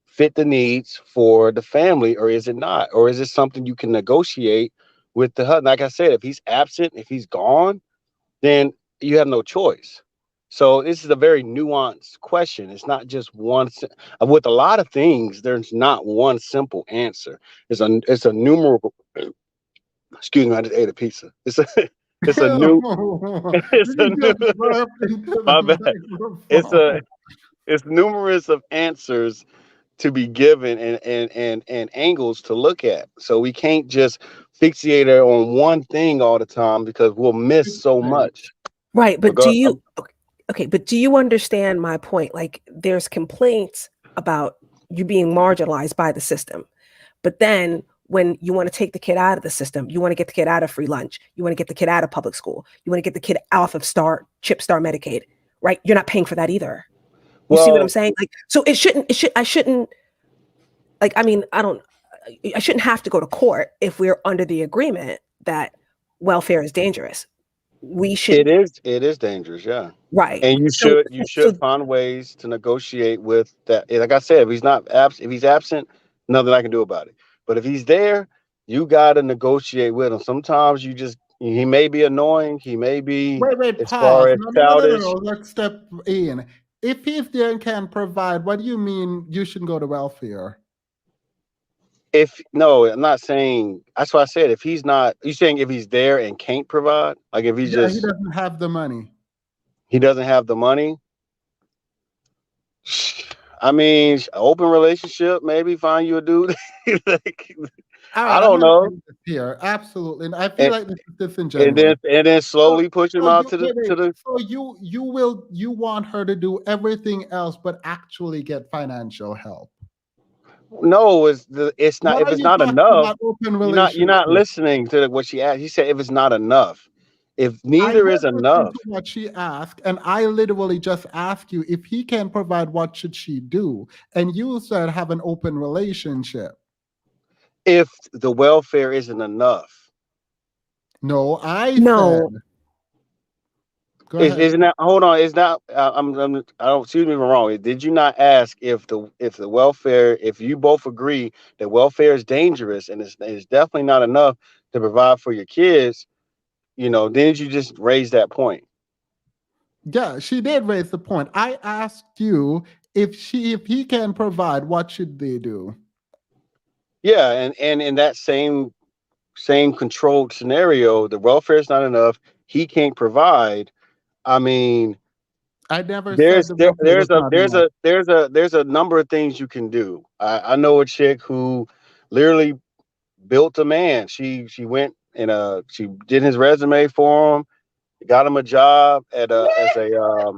fit the needs for the family, or is it not? Or is it something you can negotiate with the husband? Like I said, if he's absent, if he's gone, then you have no choice. So this is a very nuanced question. It's not just one. With a lot of things, there's not one simple answer. It's a numerable. Excuse me, I just ate a pizza. It's a new it's a You new just burped into the my bad. It's a microphone. it's numerous of answers to be given and angles to look at. So we can't just fixate on one thing all the time because we'll miss so Right. much. Right, But but do you okay, but do you understand my point? Like there's complaints about you being marginalized by the system. But then when you want to take the kid out of the system, you want to get the kid out of free lunch, you want to get the kid out of public school, you want to get the kid off of Chip Star Medicaid, right? You're not paying for that either. You see what I'm well, saying? Like, so I shouldn't, like, I mean, I shouldn't have to go to court if we're under the agreement that welfare is dangerous. We should, it is dangerous, yeah. right. And you So, should find ways to negotiate with that. Like I said, if he's absent, nothing I can do about it. But if he's there, you gotta negotiate with him. Sometimes he may be annoying, he may be Wait, as far pause. as No. childish. Let's step in. If he's there and can provide, what do you mean you shouldn't go to welfare? If no, I'm not saying that's why I said if he's not you saying if he's there and can't provide, like if he's Yeah, he just doesn't have the money. he doesn't have the money. I mean, open relationship, maybe find you a dude. Like, All I right, I'm don't going to know. end this here. Absolutely. And I feel And like this is and disingenuous. then So, slowly push him so out you to the wait, to wait. the So you want her to do everything else but actually get financial help. no, it's not What if are it's you not talking enough, about open you're not relationship? listening to what she asked. He said if it's not enough. If I neither did is listen enough, to what she asked, and I literally just asked you if he can provide, what should she do? And you said have an open relationship. if the welfare isn't enough. No, I said, no, go ahead. Isn't that hold on? Is that I don't excuse me if I'm wrong. Did you not ask if the welfare if you both agree that welfare is dangerous and it's definitely not enough to provide for your kids? Didn't you just raise that point? Yeah, she did raise the point. I asked you if he can provide, what should they do? Yeah, and in that same controlled scenario, the welfare is not enough. He can't provide. I mean, I never said the welfare was not enough. there's a number of things you can do. I know a chick who literally built a man. She went and she did his resume for him, got him a job at a as a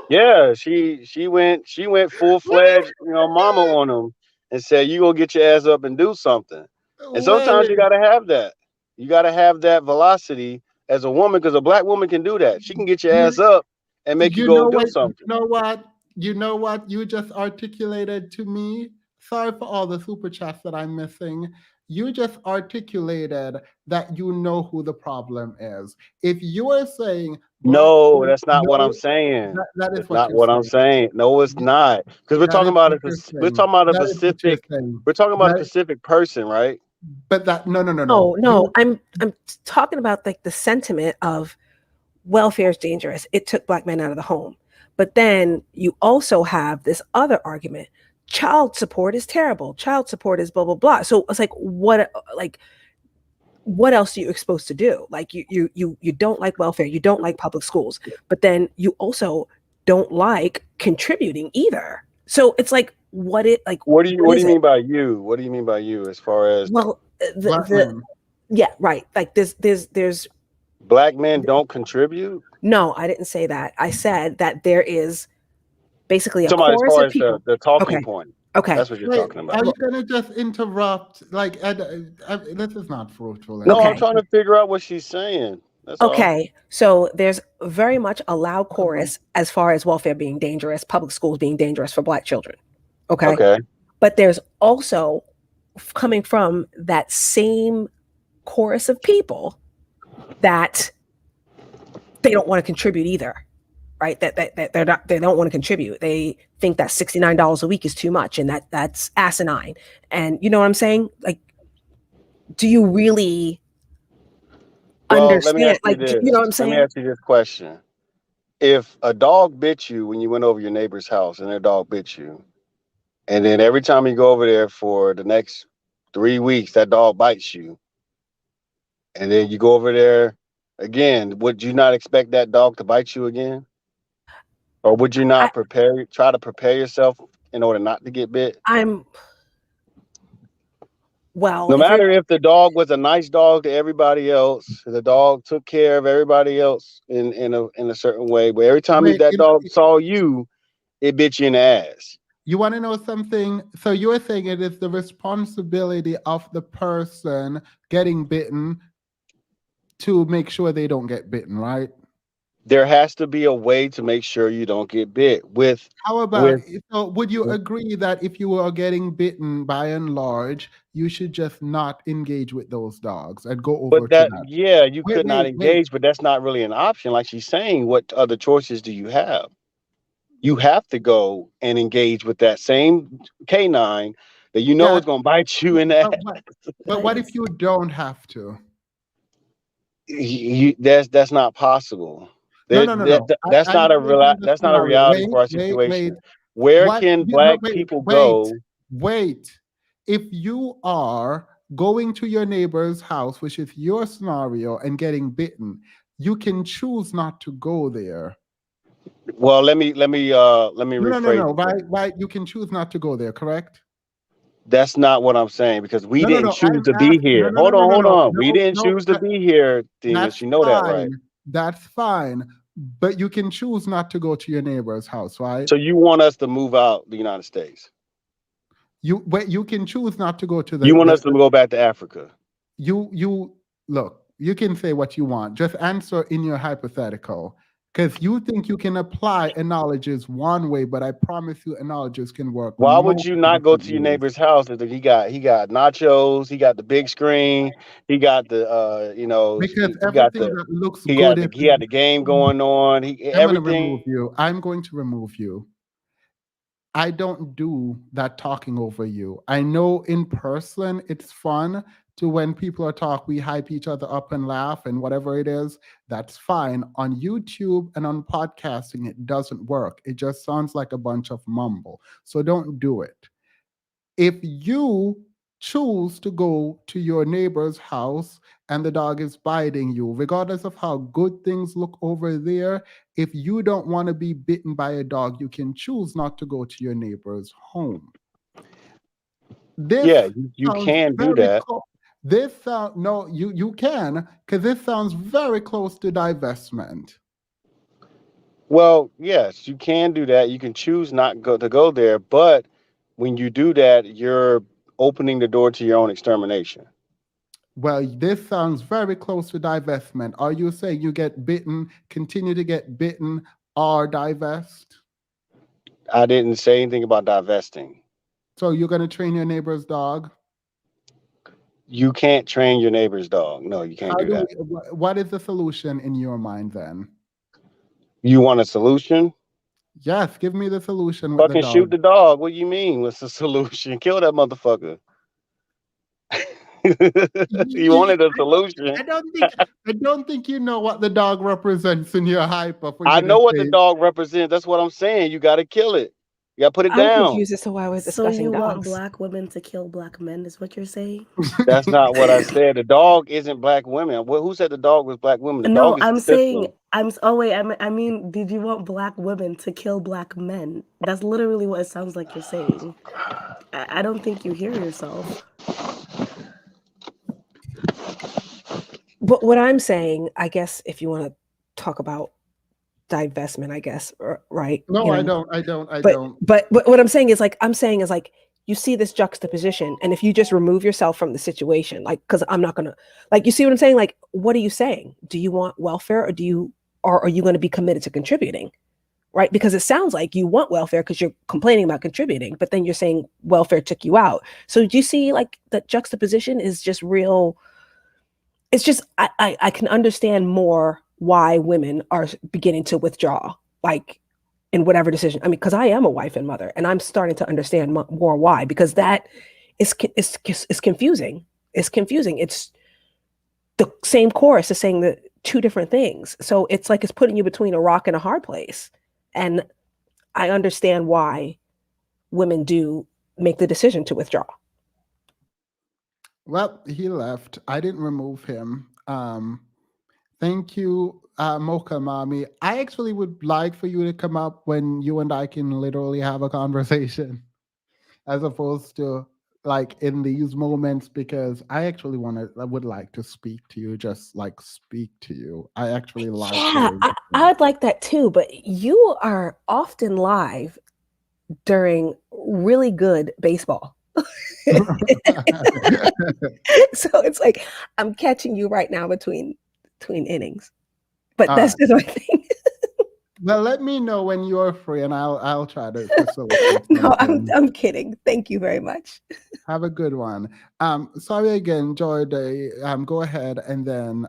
yeah, she went full fledged, mama on him and said, "You gonna get your ass up and do something." And sometimes you Wait, gotta have that. You gotta have that velocity as a woman, because a black woman can do that. She can get your you ass up and make you you go know do what? something. You know what you just articulated to me? Sorry for all the super chats that I'm missing. You just articulated that you know who the problem is. If you are saying black No, men, that's not what I'm no, saying. that is That's what not you're what I'm saying. saying. No, it's not. Because That is what you're we're saying. talking about a That is what you're specific saying. we're talking about a That, specific person, right? but that no no no No, no. no, I'm talking about like the sentiment of welfare is dangerous. It took black men out of the home. But then you also have this other argument. Child support is terrible. Child support is blah blah blah. So it's like what else are you exposed to do? Like you don't like welfare, you don't like public schools, but then you also don't like contributing either. So it's like what What do is you it? mean by you? What do you mean by you as far as Well, black the men. yeah, right. Like there's black men don't contribute? no, I didn't say that. I said that there is basically a Somebody as chorus far of as people. the talking Okay. point. Okay. That's what you're Wait, talking are about. you Well, gonna just interrupt? Like, this is not fruitful No, I'm anymore. okay. trying to figure out what she's saying. That's all. Okay. So there's very much a loud chorus as far as welfare being dangerous, public schools being dangerous for black children. Okay. Okay. But there's also coming from that same chorus of people that they don't want to contribute either. Right? That they don't want to contribute. They think that $69 a week is too much and that's asinine. And you know what I'm saying? Like, do you really Well, let me understand? ask you Like, you know this. what I'm Let me saying? ask you this question. If a dog bit you when you went over your neighbor's house and their dog bit you, and then every time you go over there for the next 3 weeks, that dog bites you, and then you go over there again, would you not expect that dog to bite you again? Or would you I, not try to prepare yourself in order not to get bit? I'm well. No If you're matter if the dog was a nice dog to everybody else, the dog took care of everybody else in a certain way, but every time Wait, that dog saw you, it bit you in the ass. you want to know something? So you're saying it is the responsibility of the person getting bitten to make sure they don't get bitten, right? There has to be a way to make sure you don't get bit How about, with so would you agree that if you are getting bitten by and large, you should just not engage with those dogs and go over but to that that? yeah, you Wait, could not wait, wait. engage, but that's not really an option. Like she's saying, what other choices do you have? You have to go and engage with that same canine that you know Yeah, is going to bite you in the ass. but what if you don't have to? That's not possible. No, no, no, no. That's I'm not painting the that's not a scenario. reality Wait, for our wait, wait. situation. Where What? can No, black wait, people wait, go? wait. If you are going to your neighbor's house, which is your scenario, and getting bitten, you can choose not to go there. Well, let me No, no, no, rephrase no. it for Right, you. right. You can choose not to go there. Correct? That's not what I'm saying, because we No, no, didn't no. choose I'm to be asking. No, here. no, no, Hold no, on, no, hold no, on. We no, didn't no. choose to be here, Demas. That's You know that, right? fine. That's fine. But you can choose not to go to your neighbor's house, right? So you want us to move out the United States? You can choose not to go to You want us to go back to Africa? you look, you can say what you want. Just answer in your hypothetical. Because you think you can apply analogies one way, but I promise you analogies can work Why would you multiple not go different to your ways. neighbor's house? He got nachos, he got the big screen, he got the Because he got everything the that looks good is he had the game going on. He I'm gonna remove everything. you. I'm going to remove you. I don't do that talking over you. I know in person it's fun to when people are talk, we hype each other up and laugh and whatever it is, that's fine. On YouTube and on podcasting, it doesn't work. It just sounds like a bunch of mumble. So don't do it. If you choose to go to your neighbor's house and the dog is biting you, regardless of how good things look over there, if you don't want to be bitten by a dog, you can choose not to go to your neighbor's home. This Yeah, you sounds can do very that. close. This sound no, you can, because this sounds very close to divestment. Well, yes, you can do that. You can choose not to go there, but when you do that, you're opening the door to your own extermination. Well, this sounds very close to divestment. Are you saying you get bitten, continue to get bitten, or divest? I didn't say anything about divesting. So you're going to train your neighbor's dog? You can't train your neighbor's dog. No, you can't How do do that. we, what is the solution in your mind then? You want a solution? Yes, give me the solution with the Fucking shoot dog. the dog. What do you mean? What's the solution? Kill that motherfucker. You wanted a solution. I don't think you know what the dog represents in your hyper for I you to know what the say. dog represents. That's what I'm saying. You got to kill it. You got to put it I'm down. confused as to why we're So discussing you want dogs. black women to kill black men, is what you're saying? That's not what I said. The dog isn't black women. Who said the dog was black women? The No, dog is I'm the saying system. oh wait, I mean, did you want black women to kill black men? That's literally what it sounds like you're saying. I don't think you hear yourself. But what I'm saying, I guess, if you want to talk about divestment, I guess, right? No, You I know, don't. but what I'm saying is like you see this juxtaposition, and if you just remove yourself from the situation, like, because I'm not gonna, like, you see what I'm saying? Like, what are you saying? Do you want welfare, or are you going to be committed to contributing? Right? Because it sounds like you want welfare because you're complaining about contributing, but then you're saying welfare took you out. So do you see, like, the juxtaposition is just real? It's just, I can understand more why women are beginning to withdraw, like, in whatever decision. I mean, because I am a wife and mother, and I'm starting to understand more why, because that is confusing. It's confusing. It's the same chorus is saying the two different things. So it's like it's putting you between a rock and a hard place. And I understand why women do make the decision to withdraw. Well, he left. I didn't remove him. Thank you, Mocha Mommy. I actually would like for you to come up when you and I can literally have a conversation, as opposed to like in these moments, because I would like to speak to you, just like speak to you. I actually like the Yeah, way you I'd like that too, but you are often live during really good baseball. So it's like I'm catching you right now between innings. But All that's right. just my thing. Well, let me know when you're free, and I'll try to facilitate No, something. I'm kidding. Thank you very much. Have a good one. Sorry again, Jordan. Go ahead, and then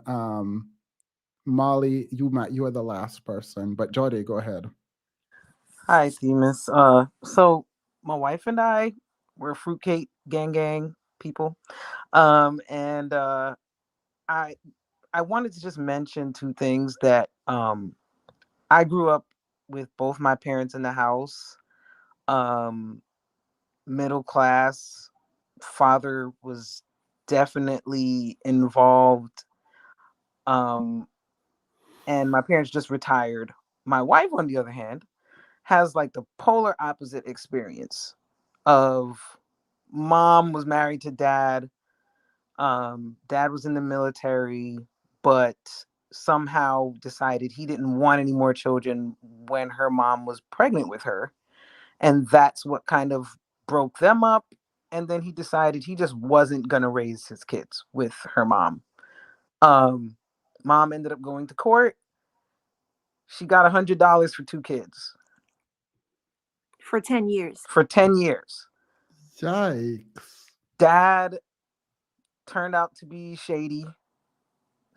Molly, you are the last person, but Jordan, go ahead. Hi, Themis. So my wife and I, we're fruitcake gang people. And I wanted to just mention two things that I grew up with both my parents in the house. Middle class. Father was definitely involved. And my parents just retired. My wife, on the other hand, has like the polar opposite experience of mom was married to dad. Dad was in the military, but somehow decided he didn't want any more children when her mom was pregnant with her. And that's what kind of broke them up. And then he decided he just wasn't going to raise his kids with her mom. Mom ended up going to court. She got $100 for two kids. For 10 years. For 10 years. Yikes. Dad turned out to be shady.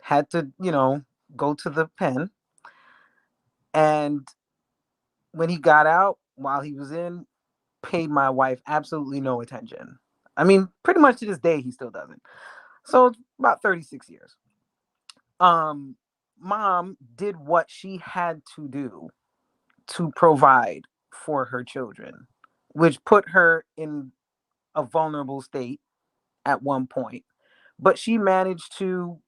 Had to, go to the pen. And when he got out, while he was in, paid my wife absolutely no attention. I mean, pretty much to this day, he still doesn't. So it's about 36 years. Mom did what she had to do to provide for her children, which put her in a vulnerable state at one point, but she managed to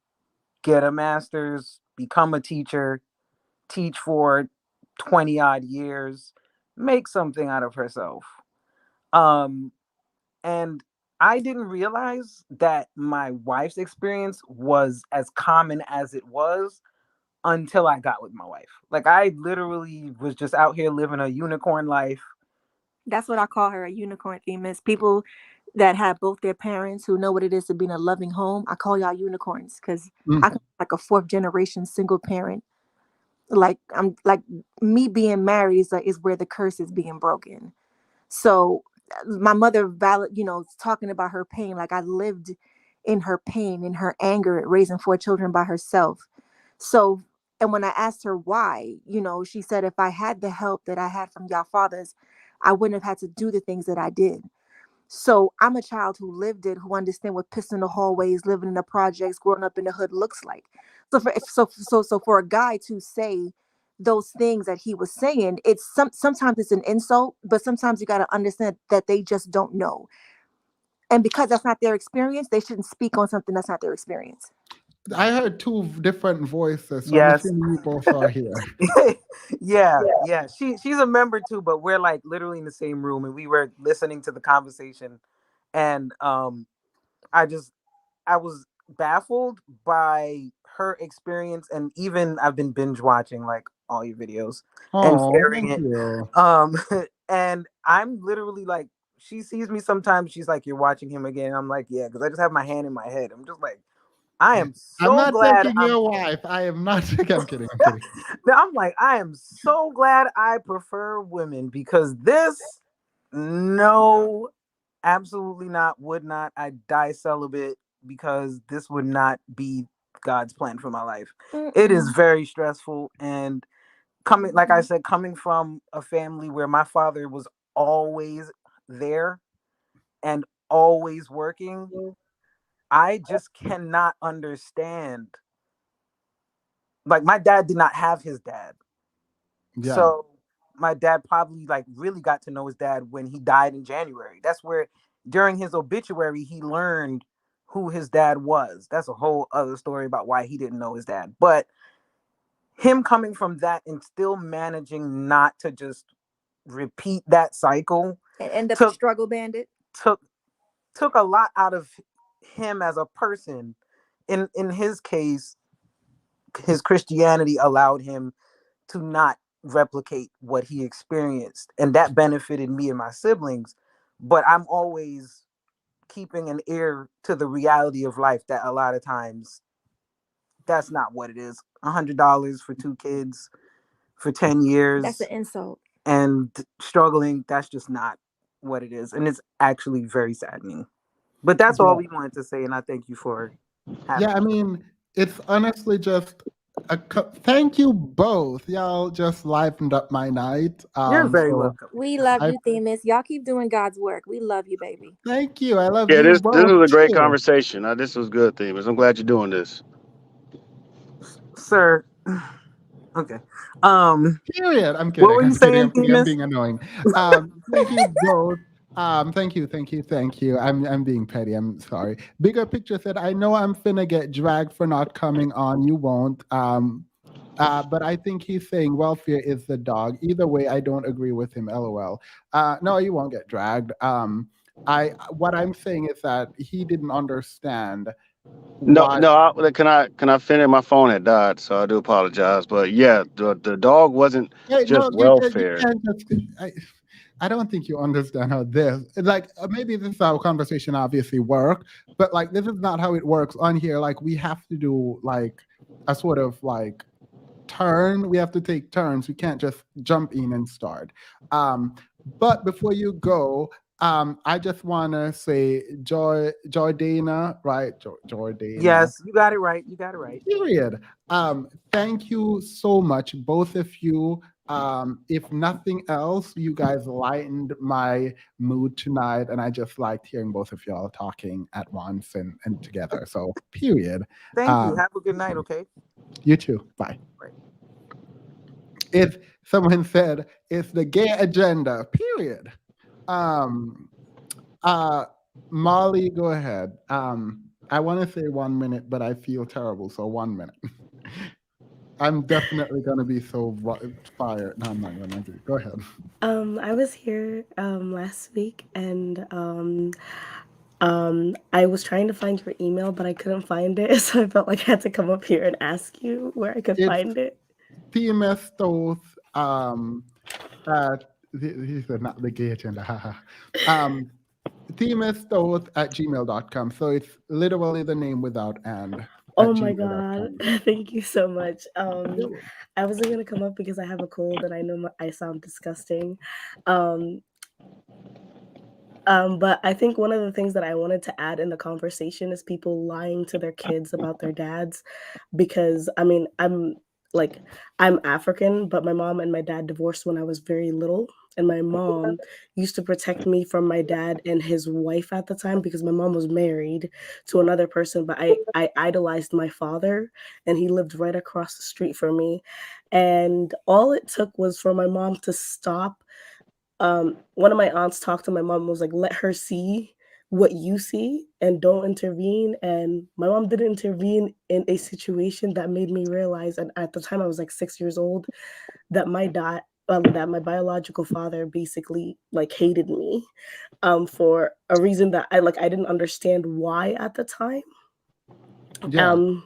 get a master's, become a teacher, teach for 20 odd years, make something out of herself. Um, and I didn't realize that my wife's experience was as common as it was until I got with my wife. Like, I literally was just out here living a unicorn life. That's what I call her, a unicorn Themis. People that have both their parents who know what it is to be in a loving home. I call y'all unicorns because I come like a fourth generation single parent. Like I'm like me being married is where the curse is being broken. So my mother talking about her pain, like I lived in her pain, in her anger at raising 4 children by herself. So, and when I asked her why, she said, if I had the help that I had from y'all fathers, I wouldn't have had to do the things that I did. So I'm a child who lived it, who understand what piss in the hallways, living in the projects, growing up in the hood looks like. So for a guy to say those things that he was saying, sometimes it's an insult, but sometimes you got to understand that they just don't know. And because that's not their experience, they shouldn't speak on something that's not their experience. I heard two different voices, so I'm Yes. assuming you both are here. yeah. She's a member too, but we're like literally in the same room, and we were listening to the conversation, and I was baffled by her experience, and even I've been binge watching like all your videos and Oh, sharing thank it. you. And I'm literally like, she sees me sometimes, she's like, "You're watching him again." I'm like, "Yeah," because I just have my hand in my head. I'm just like, I am I'm so not glad taking your wife. I am not. I'm kidding. I'm kidding. I'm like, I am so glad I prefer women, because this, no, absolutely not, would not. I die celibate because this would not be God's plan for my life. It is very stressful, and like I said, coming from a family where my father was always there and always working, I just cannot understand. Like, my dad did not have his dad. Yeah. So my dad probably like really got to know his dad when he died in January. That's where, during his obituary, he learned who his dad was. That's a whole other story about why he didn't know his dad. But him coming from that and still managing not to just repeat that cycle And end up a struggle bandit. took a lot out of him as a person. In his case, his Christianity allowed him to not replicate what he experienced, and that benefited me and my siblings. But I'm always keeping an ear to the reality of life, that a lot of times that's not what it is. $100 for 2 kids for 10 years, That's an insult. and struggling, that's just not what it is, and it's actually very saddening. But that's all we wanted to say, and I thank you for having Yeah, I mean, it's honestly just thank you both. Y'all just livened up my night. You're very welcome. We love you, Themis. Y'all keep doing God's work. We love you, baby. Thank you. I love Yeah, you this both was a great too. conversation. This was good, Themis. I'm glad you're doing this. Sir. Okay. Period. I'm What kidding. were you I'm kidding. saying, I'm kidding. I'm Themis? being annoying. Thank you both. Thank you. I'm being petty. I'm sorry. Bigger Picture said, I know I'm finna get dragged for not coming on. You won't. But I think he's saying welfare is the dog. Either way, I don't agree with him. LOL. No, you won't get dragged. What I'm saying is that he didn't understand No, what. no. Can I finish? My phone had died, so I do apologize. But yeah, the dog wasn't Hey, just no, you welfare. can't just. I don't think you understand how this. Like, maybe this is how conversation obviously work, but like this is not how it works on here. Like, we have to do like a sort of like turn. We have to take turns. We can't just jump in and start. But before you go, I just want to say Jordana, right? Jordana. Yes, you got it right. You got it right. Period. Thank you so much, both of you. If nothing else, you guys lightened my mood tonight, and I just liked hearing both of y'all talking at once and together. So, period. Thank you. Have a good night, okay? You too. Bye. Right. If someone said it's the gay agenda, period. Molly, go ahead. I want to say 1 minute, but I feel terrible, so 1 minute. I'm definitely gonna be so fired. No, I'm not gonna do. Go ahead. I was here last week and I was trying to find your email, but I couldn't find it, so I felt like I had to come up here and ask you where I could It's find it. TMS Toth. He said not the gay agenda. Haha. TMSToth@gmail.com. So it's literally the name without and Oh at my god, gmail.com. thank you so much. You're I wasn't gonna come up because I have a cold and I know I sound disgusting. Um, but I think one of the things that I wanted to add in the conversation is people lying to their kids about their dads, because I mean, like I'm African, but my mom and my dad divorced when I was very little, and my mom used to protect me from my dad and his wife at the time because my mom was married to another person, but I idolized my father and he lived right across the street from me. And all it took was for my mom to stop. One of my aunts talked to my mom, was like, let her see what you see and don't intervene. And my mom didn't intervene in a situation that made me realize, and at the time I was like 6 years old, that my dad that my biological father basically like hated me for a reason that I didn't understand why at the time. Yeah. um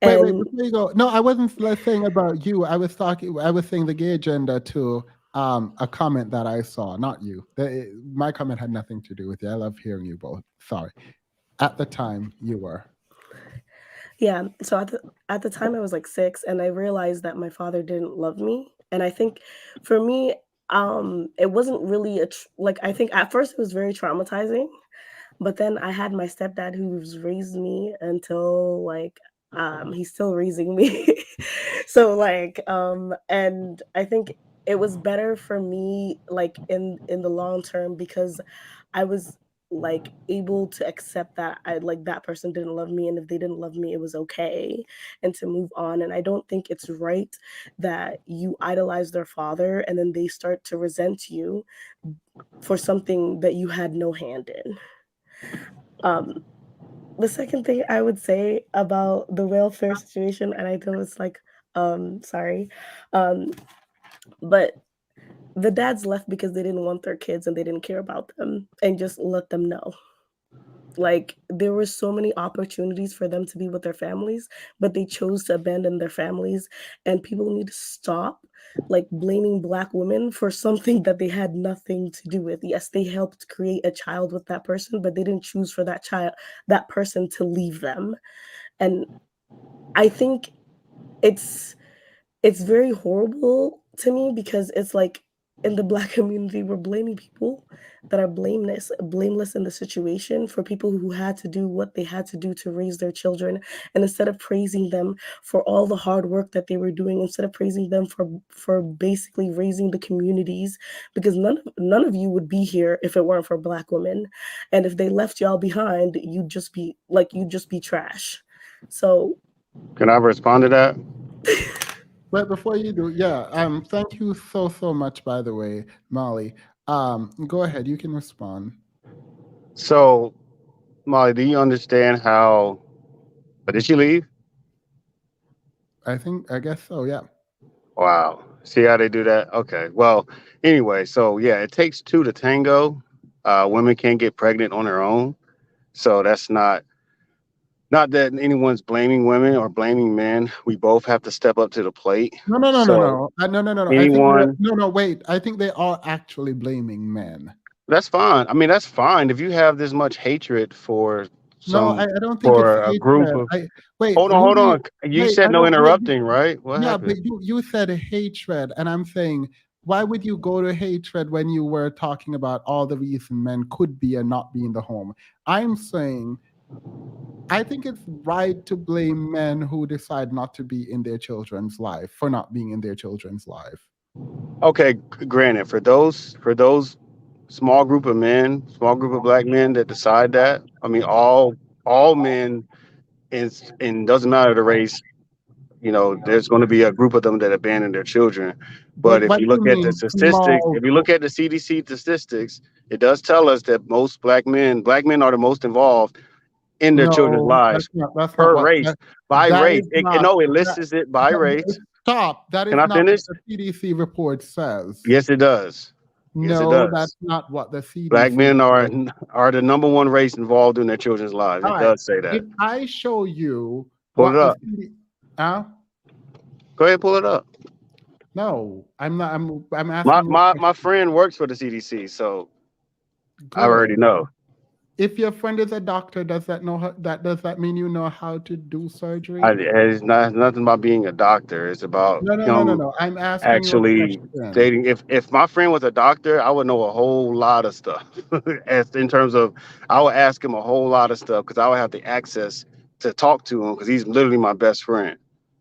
Wait, and before you go. No, I wasn't saying about you. I was saying the gay agenda to a comment that I saw, not you. My comment had nothing to do with you. I love hearing you both. Sorry. At the time, you were. Yeah, so at the time I was like 6 and I realized that my father didn't love me. And I think for me, it wasn't really like I think at first it was very traumatizing, but then I had my stepdad who's raised me until like he's still raising me. So like and I think it was better for me like in the long term because I was like able to accept that I like that person didn't love me, and if they didn't love me it was okay, and to move on. And I don't think it's right that you idolize their father and then they start to resent you for something that you had no hand in. um the second thing I would say about the welfare situation, and I know it's like sorry, um but the dads left because they didn't want their kids and they didn't care about them and just let them know. Like there were so many opportunities for them to be with their families, but they chose to abandon their families. And people need to stop like blaming black women for something that they had nothing to do with. Yes, they helped create a child with that person, but they didn't choose for that person to leave them. And I think it's it's very horrible to me because it's like in the black community we're blaming people that are blameless in the situation for people who had to do what they had to do to raise their children. And instead of praising them for all the hard work that they were doing, instead of praising them for basically raising the communities, because none of you would be here if it weren't for black women. And if they left y'all behind, you'd just be trash. So Can I respond to that? But before you do, yeah, thank you so much, by the way, Molly. Go ahead, you can respond. So, Molly, do you understand how? But did she leave? I guess so, yeah. Wow. See how they do that? Okay. Well, anyway, so yeah, it takes two to tango. Women can't get pregnant on their own. So that's not that anyone's blaming women or blaming men. We both have to step up to the plate. No, no, no, no, So no. No. I think anyone, no, wait. I think they are actually blaming men. that's fine. I mean, that's fine if you have this much hatred for No, some I don't think it's for a group hatred. of. I Wait, Hold on, hold Rudy. on. You Wait, said I no don't. Wait, interrupting, right? What yeah, but happened? you said hatred, and I'm saying, why would you go to hatred when you were talking about all the reason men could be and not be in the home? I'm saying I think it's right to blame men who decide not to be in their children's life for not being in their children's life. Okay, granted, for those small group of men, small group of black men that decide that. I mean, all men, and doesn't matter the race. You know, there's going to be a group of them that abandon their children. But But if what you do you look at the mean statistics, small if you look group? at the CDC statistics, it does tell us that most black men are the most involved in their children's No, lives that's not per what race, by that race. is not No, it that, lists it by race. stop. That Can is I not what finish? the CDC report says. Yes, it does. Yes, it No, does. that's not what the Black CDC men report. are the number one race involved in their children's lives. All It right. does say that. If I show you Pull it what the up. CDC, huh? Go ahead, pull it up. No, I'm not. I'm asking you a My question. friend works for the CDC, so I Good. already know. If your friend is a doctor, does that does that mean you know how to do surgery? It's nothing about being a doctor. It's about him No. I'm asking you a actually question. dating. If my friend was a doctor, I would know a whole lot of stuff. As in terms of, I would ask him a whole lot of stuff because I would have the access to talk to him because he's literally my best friend.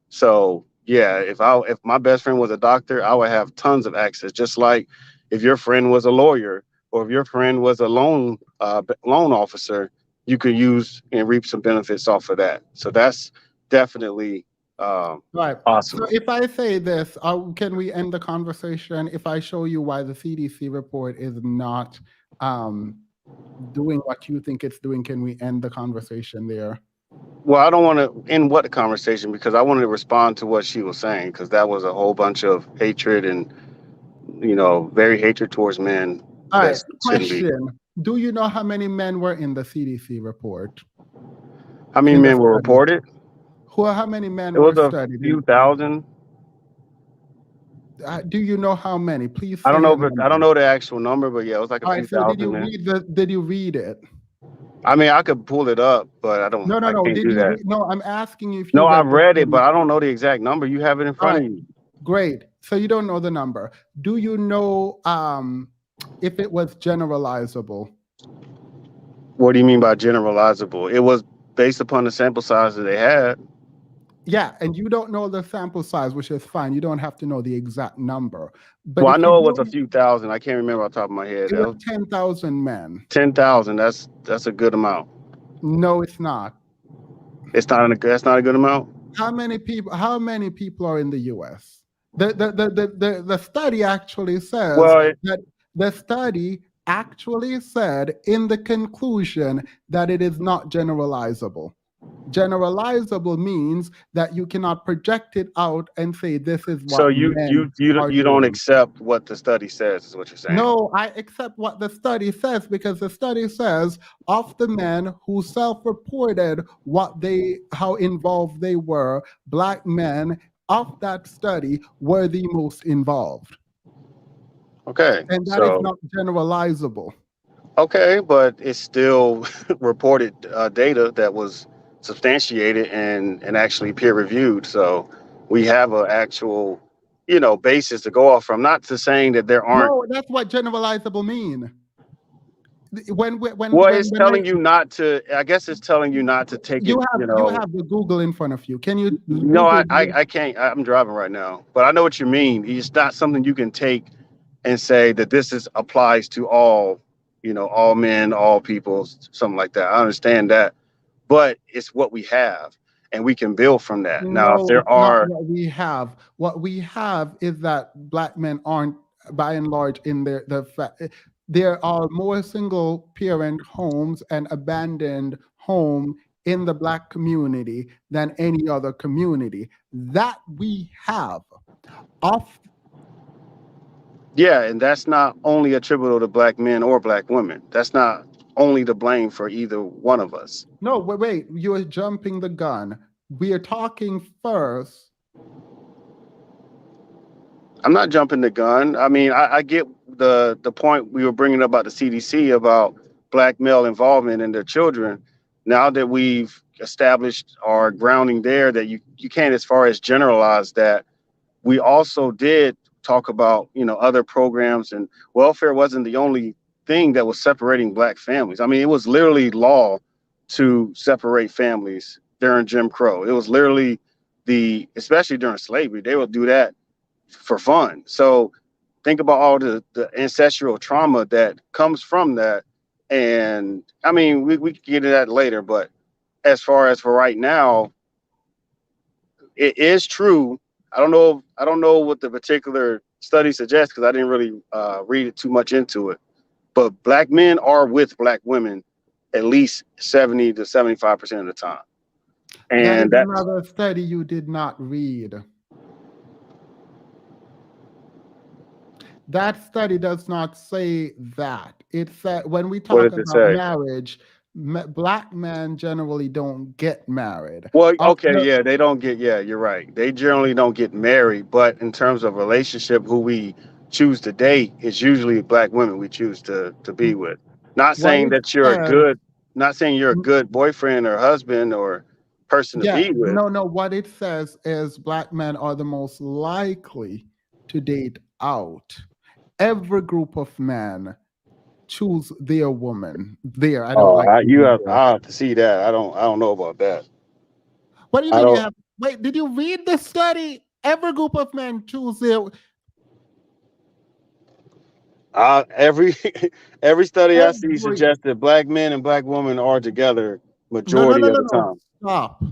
So yeah, if my best friend was a doctor, I would have tons of access. Just like if your friend was a lawyer or if your friend was a loan officer, you could use and reap some benefits off of that. So that's definitely Right. So awesome. if I say this, can we end the conversation if I show you why the CDC report is not doing what you think it's doing? Can we end the conversation there? Well, I don't want to end what the conversation because I wanted to respond to what she was saying because that was a whole bunch of hatred and very hatred towards men All that right. shouldn't be. Question. Do you know how many men were in the CDC report? How many In the men were study? reported? How many men It were was a studied? few thousand. Do you know how many? Please I don't say know, a but I number. don't know the actual number, but yeah, it was like a All few right. So thousand men. did you read it? I mean, I could pull it up, but I No. can't Did do you that. read? No, I'm asking you if you No, I read the read it, study. but I don't know the exact number. You have it in All front of right. you. Great. So you don't know the number. Do you know if it was generalizable? What do you mean by generalizable? It was based upon the sample size that they had. Yeah, and you don't know the sample size, which is fine. You don't have to know the exact number. But Well, I if you know it was a do, few thousand. I can't remember off the top of my head. it That was was 10,000 men. 10,000. That's a good amount. No, it's not. That's not a good amount. How many people are in the US? The study actually says Well, that the study actually said in the conclusion that it is not generalizable. Generalizable means that you cannot project it out and say this is so what men are you don't doing. accept what the study says, is what you're saying. No, I accept what the study says because the study says of the men who self-reported how involved they were, black men of that study were the most involved. Okay, And that is so not generalizable. okay, but it's still reported data that was substantiated and actually peer reviewed. So we have an actual, basis to go off from. Not to saying that there aren't. No, that's what generalizable mean. Well, it's When I telling you not to. I guess it's telling you not to take it. you have the Google in front of you. Can you No, Google? I can't. I'm driving right now, but I know what you mean. It's not something you can take and say that applies to all, all men, all people, something like that. I understand that, but it's what we have, and we can build from that. Now, if No, there it's not are, what we have. What we have is that black men aren't, by and large, in there are more single parent homes and abandoned home in the black community than any other community. That we have. Off yeah, and that's not only attributable to black men or black women. That's not only the blame for either one of us. No, wait, you're jumping the gun. We are talking first. I'm not jumping the gun. I mean, I get the point we were bringing up about the CDC about black male involvement in their children. Now that we've established our grounding there, that you can't as far as generalize that. We also did talk about, other programs, and welfare wasn't the only thing that was separating black families. I mean, it was literally law to separate families during Jim Crow. It was literally especially during slavery, they would do that for fun. So think about all the ancestral trauma that comes from that. And I mean, we can get into that later, but as far as for right now, it is true. I don't know what the particular study suggests because I didn't really read it too much into it. but black men are with black women at least 70 to 75% of the time. That is And that's another study you did not read. That study does not say that. It said when we what talk does it about say? marriage, black men generally don't get married. Well, Of okay, the- yeah, they don't get, yeah, you're right. They generally don't get married, but in terms of relationship, who we choose to date is usually black women we choose to be with. Not what saying it that you're a says, good, not saying you're a good boyfriend or husband or person to yeah, be with. no, what it says is black men are the most likely to date out. Every group of men choose their woman. I don't Oh, like using there. I have to see that. I don't know about that. What do you I mean you don't. have? Wait, did you read the study? Every group of men choose their Every every study I see every. suggests that black men and black women are together No, majority of the no. time. Stop.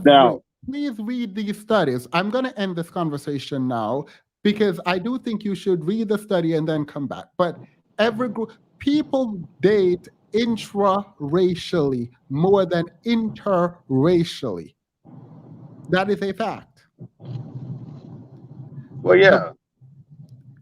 Now, Please read these studies. I'm going to end this conversation now because I do think you should read the study and then come back. But every group, people date intra-racially more than interracially. That is a fact. well, yeah.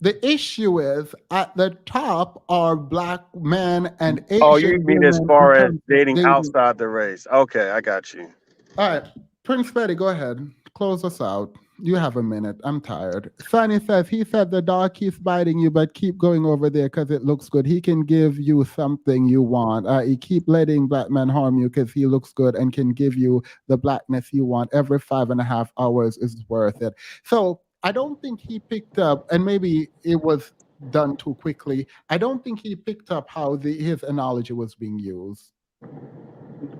The issue is at the top are black men and Oh, you Asian mean as women in far as terms of dating dating. outside the race? Okay, I got you. All right, Prince Betty, go ahead. Close us out. You have a minute. I'm tired. Sonny says, he said the dog keeps biting you, but keep going over there because it looks good. He can give you something you want. He keep letting black men harm you because he looks good and can give you the blackness you want. Every 5.5 hours is worth it. So I don't think he picked up, and maybe it was done too quickly. I don't think he picked up how his analogy was being used.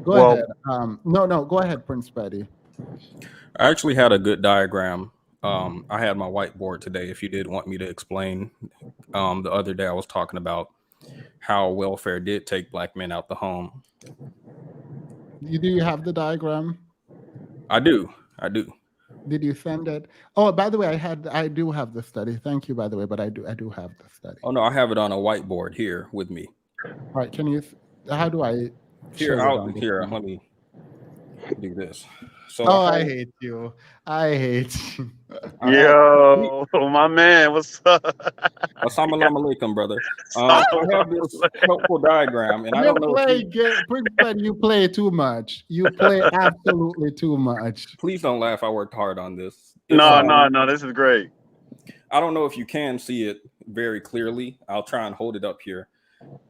Go Well, ahead. No, go ahead, Prince Betty. I actually had a good diagram. I had my whiteboard today. If you did want me to explain, the other day I was talking about how welfare did take black men out the home. Do you have the diagram? I do. Did you send it? Oh, by the way, I do have the study. Thank you, by the way, but I do have the study. Oh no, I have it on a whiteboard here with me. All right, can you? How do I Here, share it on the screen? let me do this. So Oh, I hate you. I hate you. yo, my man, what's up? Assalamu alaikum, brother. I have this helpful diagram, and I don't know if Prince Betty, you play too much. You play absolutely too much. Please don't laugh. I worked hard on this. No, this is great. I don't know if you can see it very clearly. I'll try and hold it up here,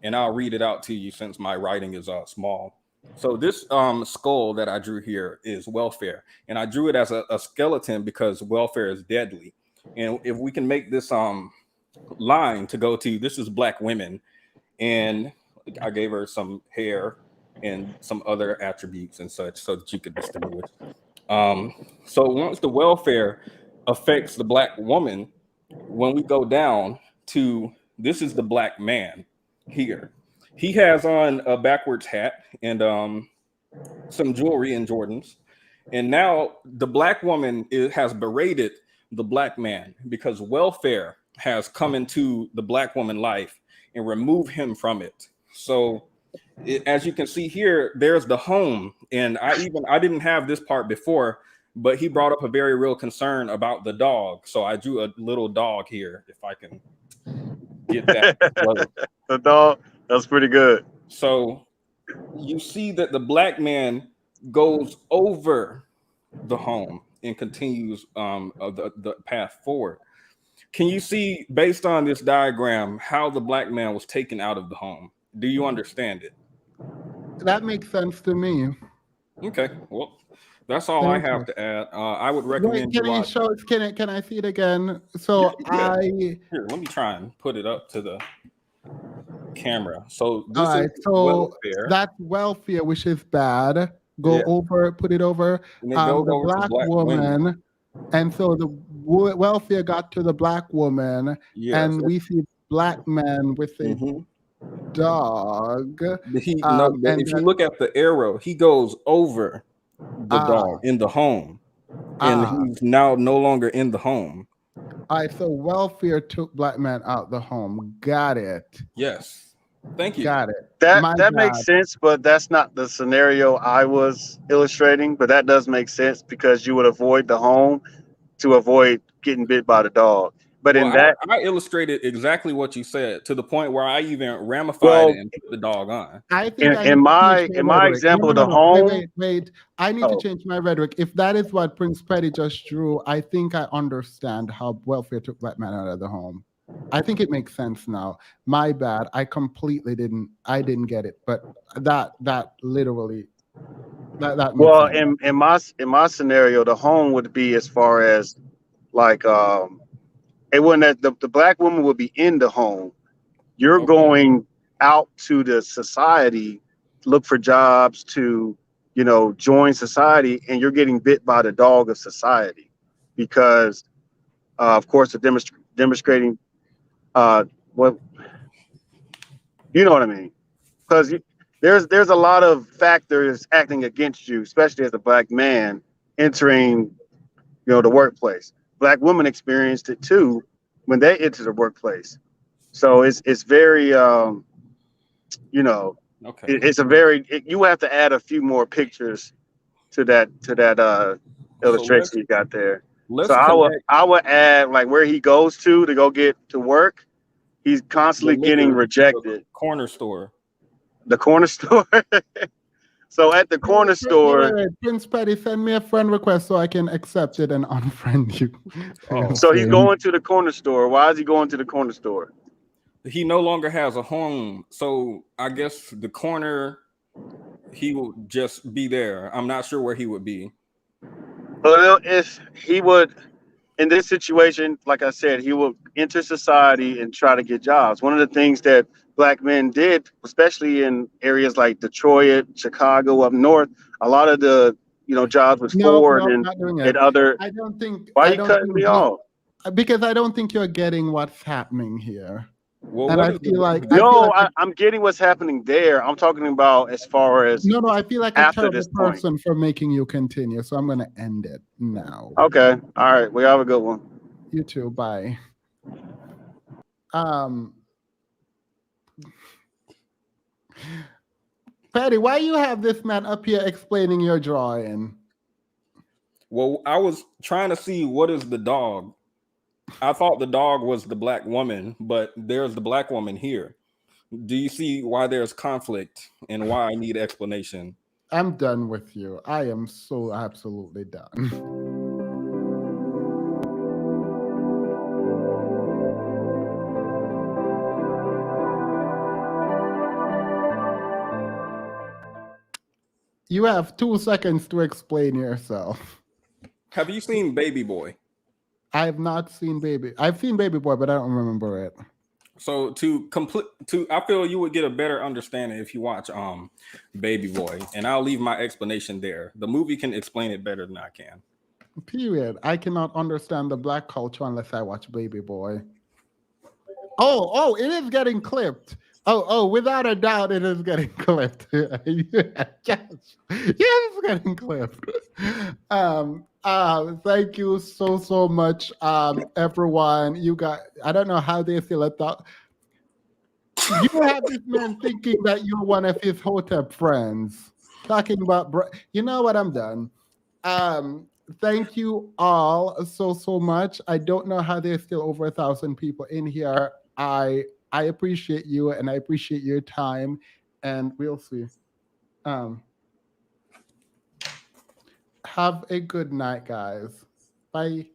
and I'll read it out to you since my writing is small. So this skull that I drew here is welfare, and I drew it as a skeleton because welfare is deadly. And if we can make this line to go to, this is black women, and I gave her some hair and some other attributes and such so that you could distinguish. So once the welfare affects the black woman, when we go down to, this is the black man here. He has on a backwards hat and some jewelry and Jordans. And now the black woman has berated the black man because welfare has come into the black woman life and removed him from it. So as you can see here, there's the home. And I didn't have this part before, but he brought up a very real concern about the dog. So I drew a little dog here, if I can get that. The dog, that's pretty good. So you see that the black man goes over the home and continues the path forward. Can you see, based on this diagram, how the black man was taken out of the home? Do you understand it? That makes sense to me. Okay, well, that's all I have to add. I would recommend Wait, can I see it again? So yeah. Here, let me try and put it up to the camera. So this is welfare. That's welfare, which is bad. Put it over. And it goes the over to black black woman. women. And so the welfare got to the black woman, and we see black man with a dog. If you look at the arrow, he goes over the dog in the home, and he's now no longer in the home. All right, so welfare took black men out the home. Got it. Yes. Thank you. Got it. That My makes bad. sense, but that's not the scenario I was illustrating. But that does make sense because you would avoid the home to avoid getting bit by the dog. But Well, in that, I illustrated exactly what you said to the point where I even ramified it well, and put the dog on. I think I in need to change my my in my rhetoric. No, example, no, no, the no. Wait, home. wait, wait. I need to Oh, change my rhetoric. If that is what Prince Petty just drew, I think I understand how welfare took black men out of the home. I think it makes sense now. My bad. I completely didn't. I didn't get it. But that literally that makes well, sense. in my scenario, the home would be as far as like it wouldn't the black woman would be in the home. You're Okay. going out to the society, look for jobs to, join society, and you're getting bit by the dog of society because, of course, of demonstrating what you know what I mean. Because there's a lot of factors acting against you, especially as a black man entering, the workplace. Black women experienced it too when they enter the workplace. So it's very Okay. it's a very you have to add a few more pictures to that So illustration you got there. So let's I would connect I would add like where he goes to go get to work. He's the constantly getting liquor, the rejected. corner store. The corner store. So at the Wait, corner wait, wait, store, wait. Prince Petty, send me a friend request so I can accept it and unfriend you. Oh, so he's Same. going to the corner store. Why is he going to the corner store? he no longer has a home. So I guess the corner, he will just be there. I'm not sure where he would be. Well, if he would, in this situation, like I said, he will enter society and try to get jobs. One of the things that black men did, especially in areas like Detroit, Chicago, up north, a lot of the jobs was No, Ford no, and not doing and it. other. I don't think Why I you don't cutting think me you off? because I don't think you're getting what's happening here. Well, And what I is feel like I feel No, like I'm getting what's happening there. I'm talking about as far as no, I feel like a after terrible this point. person for making you continue. So I'm gonna end it now. Okay. All right. We have a good one. You too. Bye. Um Patty, why you have this man up here explaining your drawing? Well, I was trying to see what is the dog. I thought the dog was the black woman, but there's the black woman here. Do you see why there's conflict and why I need explanation? I'm done with you. I am so absolutely done. You have 2 seconds to explain yourself. Have you seen Baby Boy? I have not seen Baby. I've seen Baby Boy, but I don't remember it. So I feel you would get a better understanding if you watch Baby Boy, and I'll leave my explanation there. The movie can explain it better than I can. Period. I cannot understand the black culture unless I watch Baby Boy. Oh, it is getting clipped. Oh, without a doubt, it is getting clipped. Yes, it's getting clipped. Thank you so much, everyone. You got. I don't know how they feel about. You have this man thinking that you're one of his Hotep friends. Talking about, you know what? I'm done. Thank you all so much. I don't know how there's still over 1,000 people in here. I appreciate you and I appreciate your time, and we'll see. Have a good night, guys. Bye.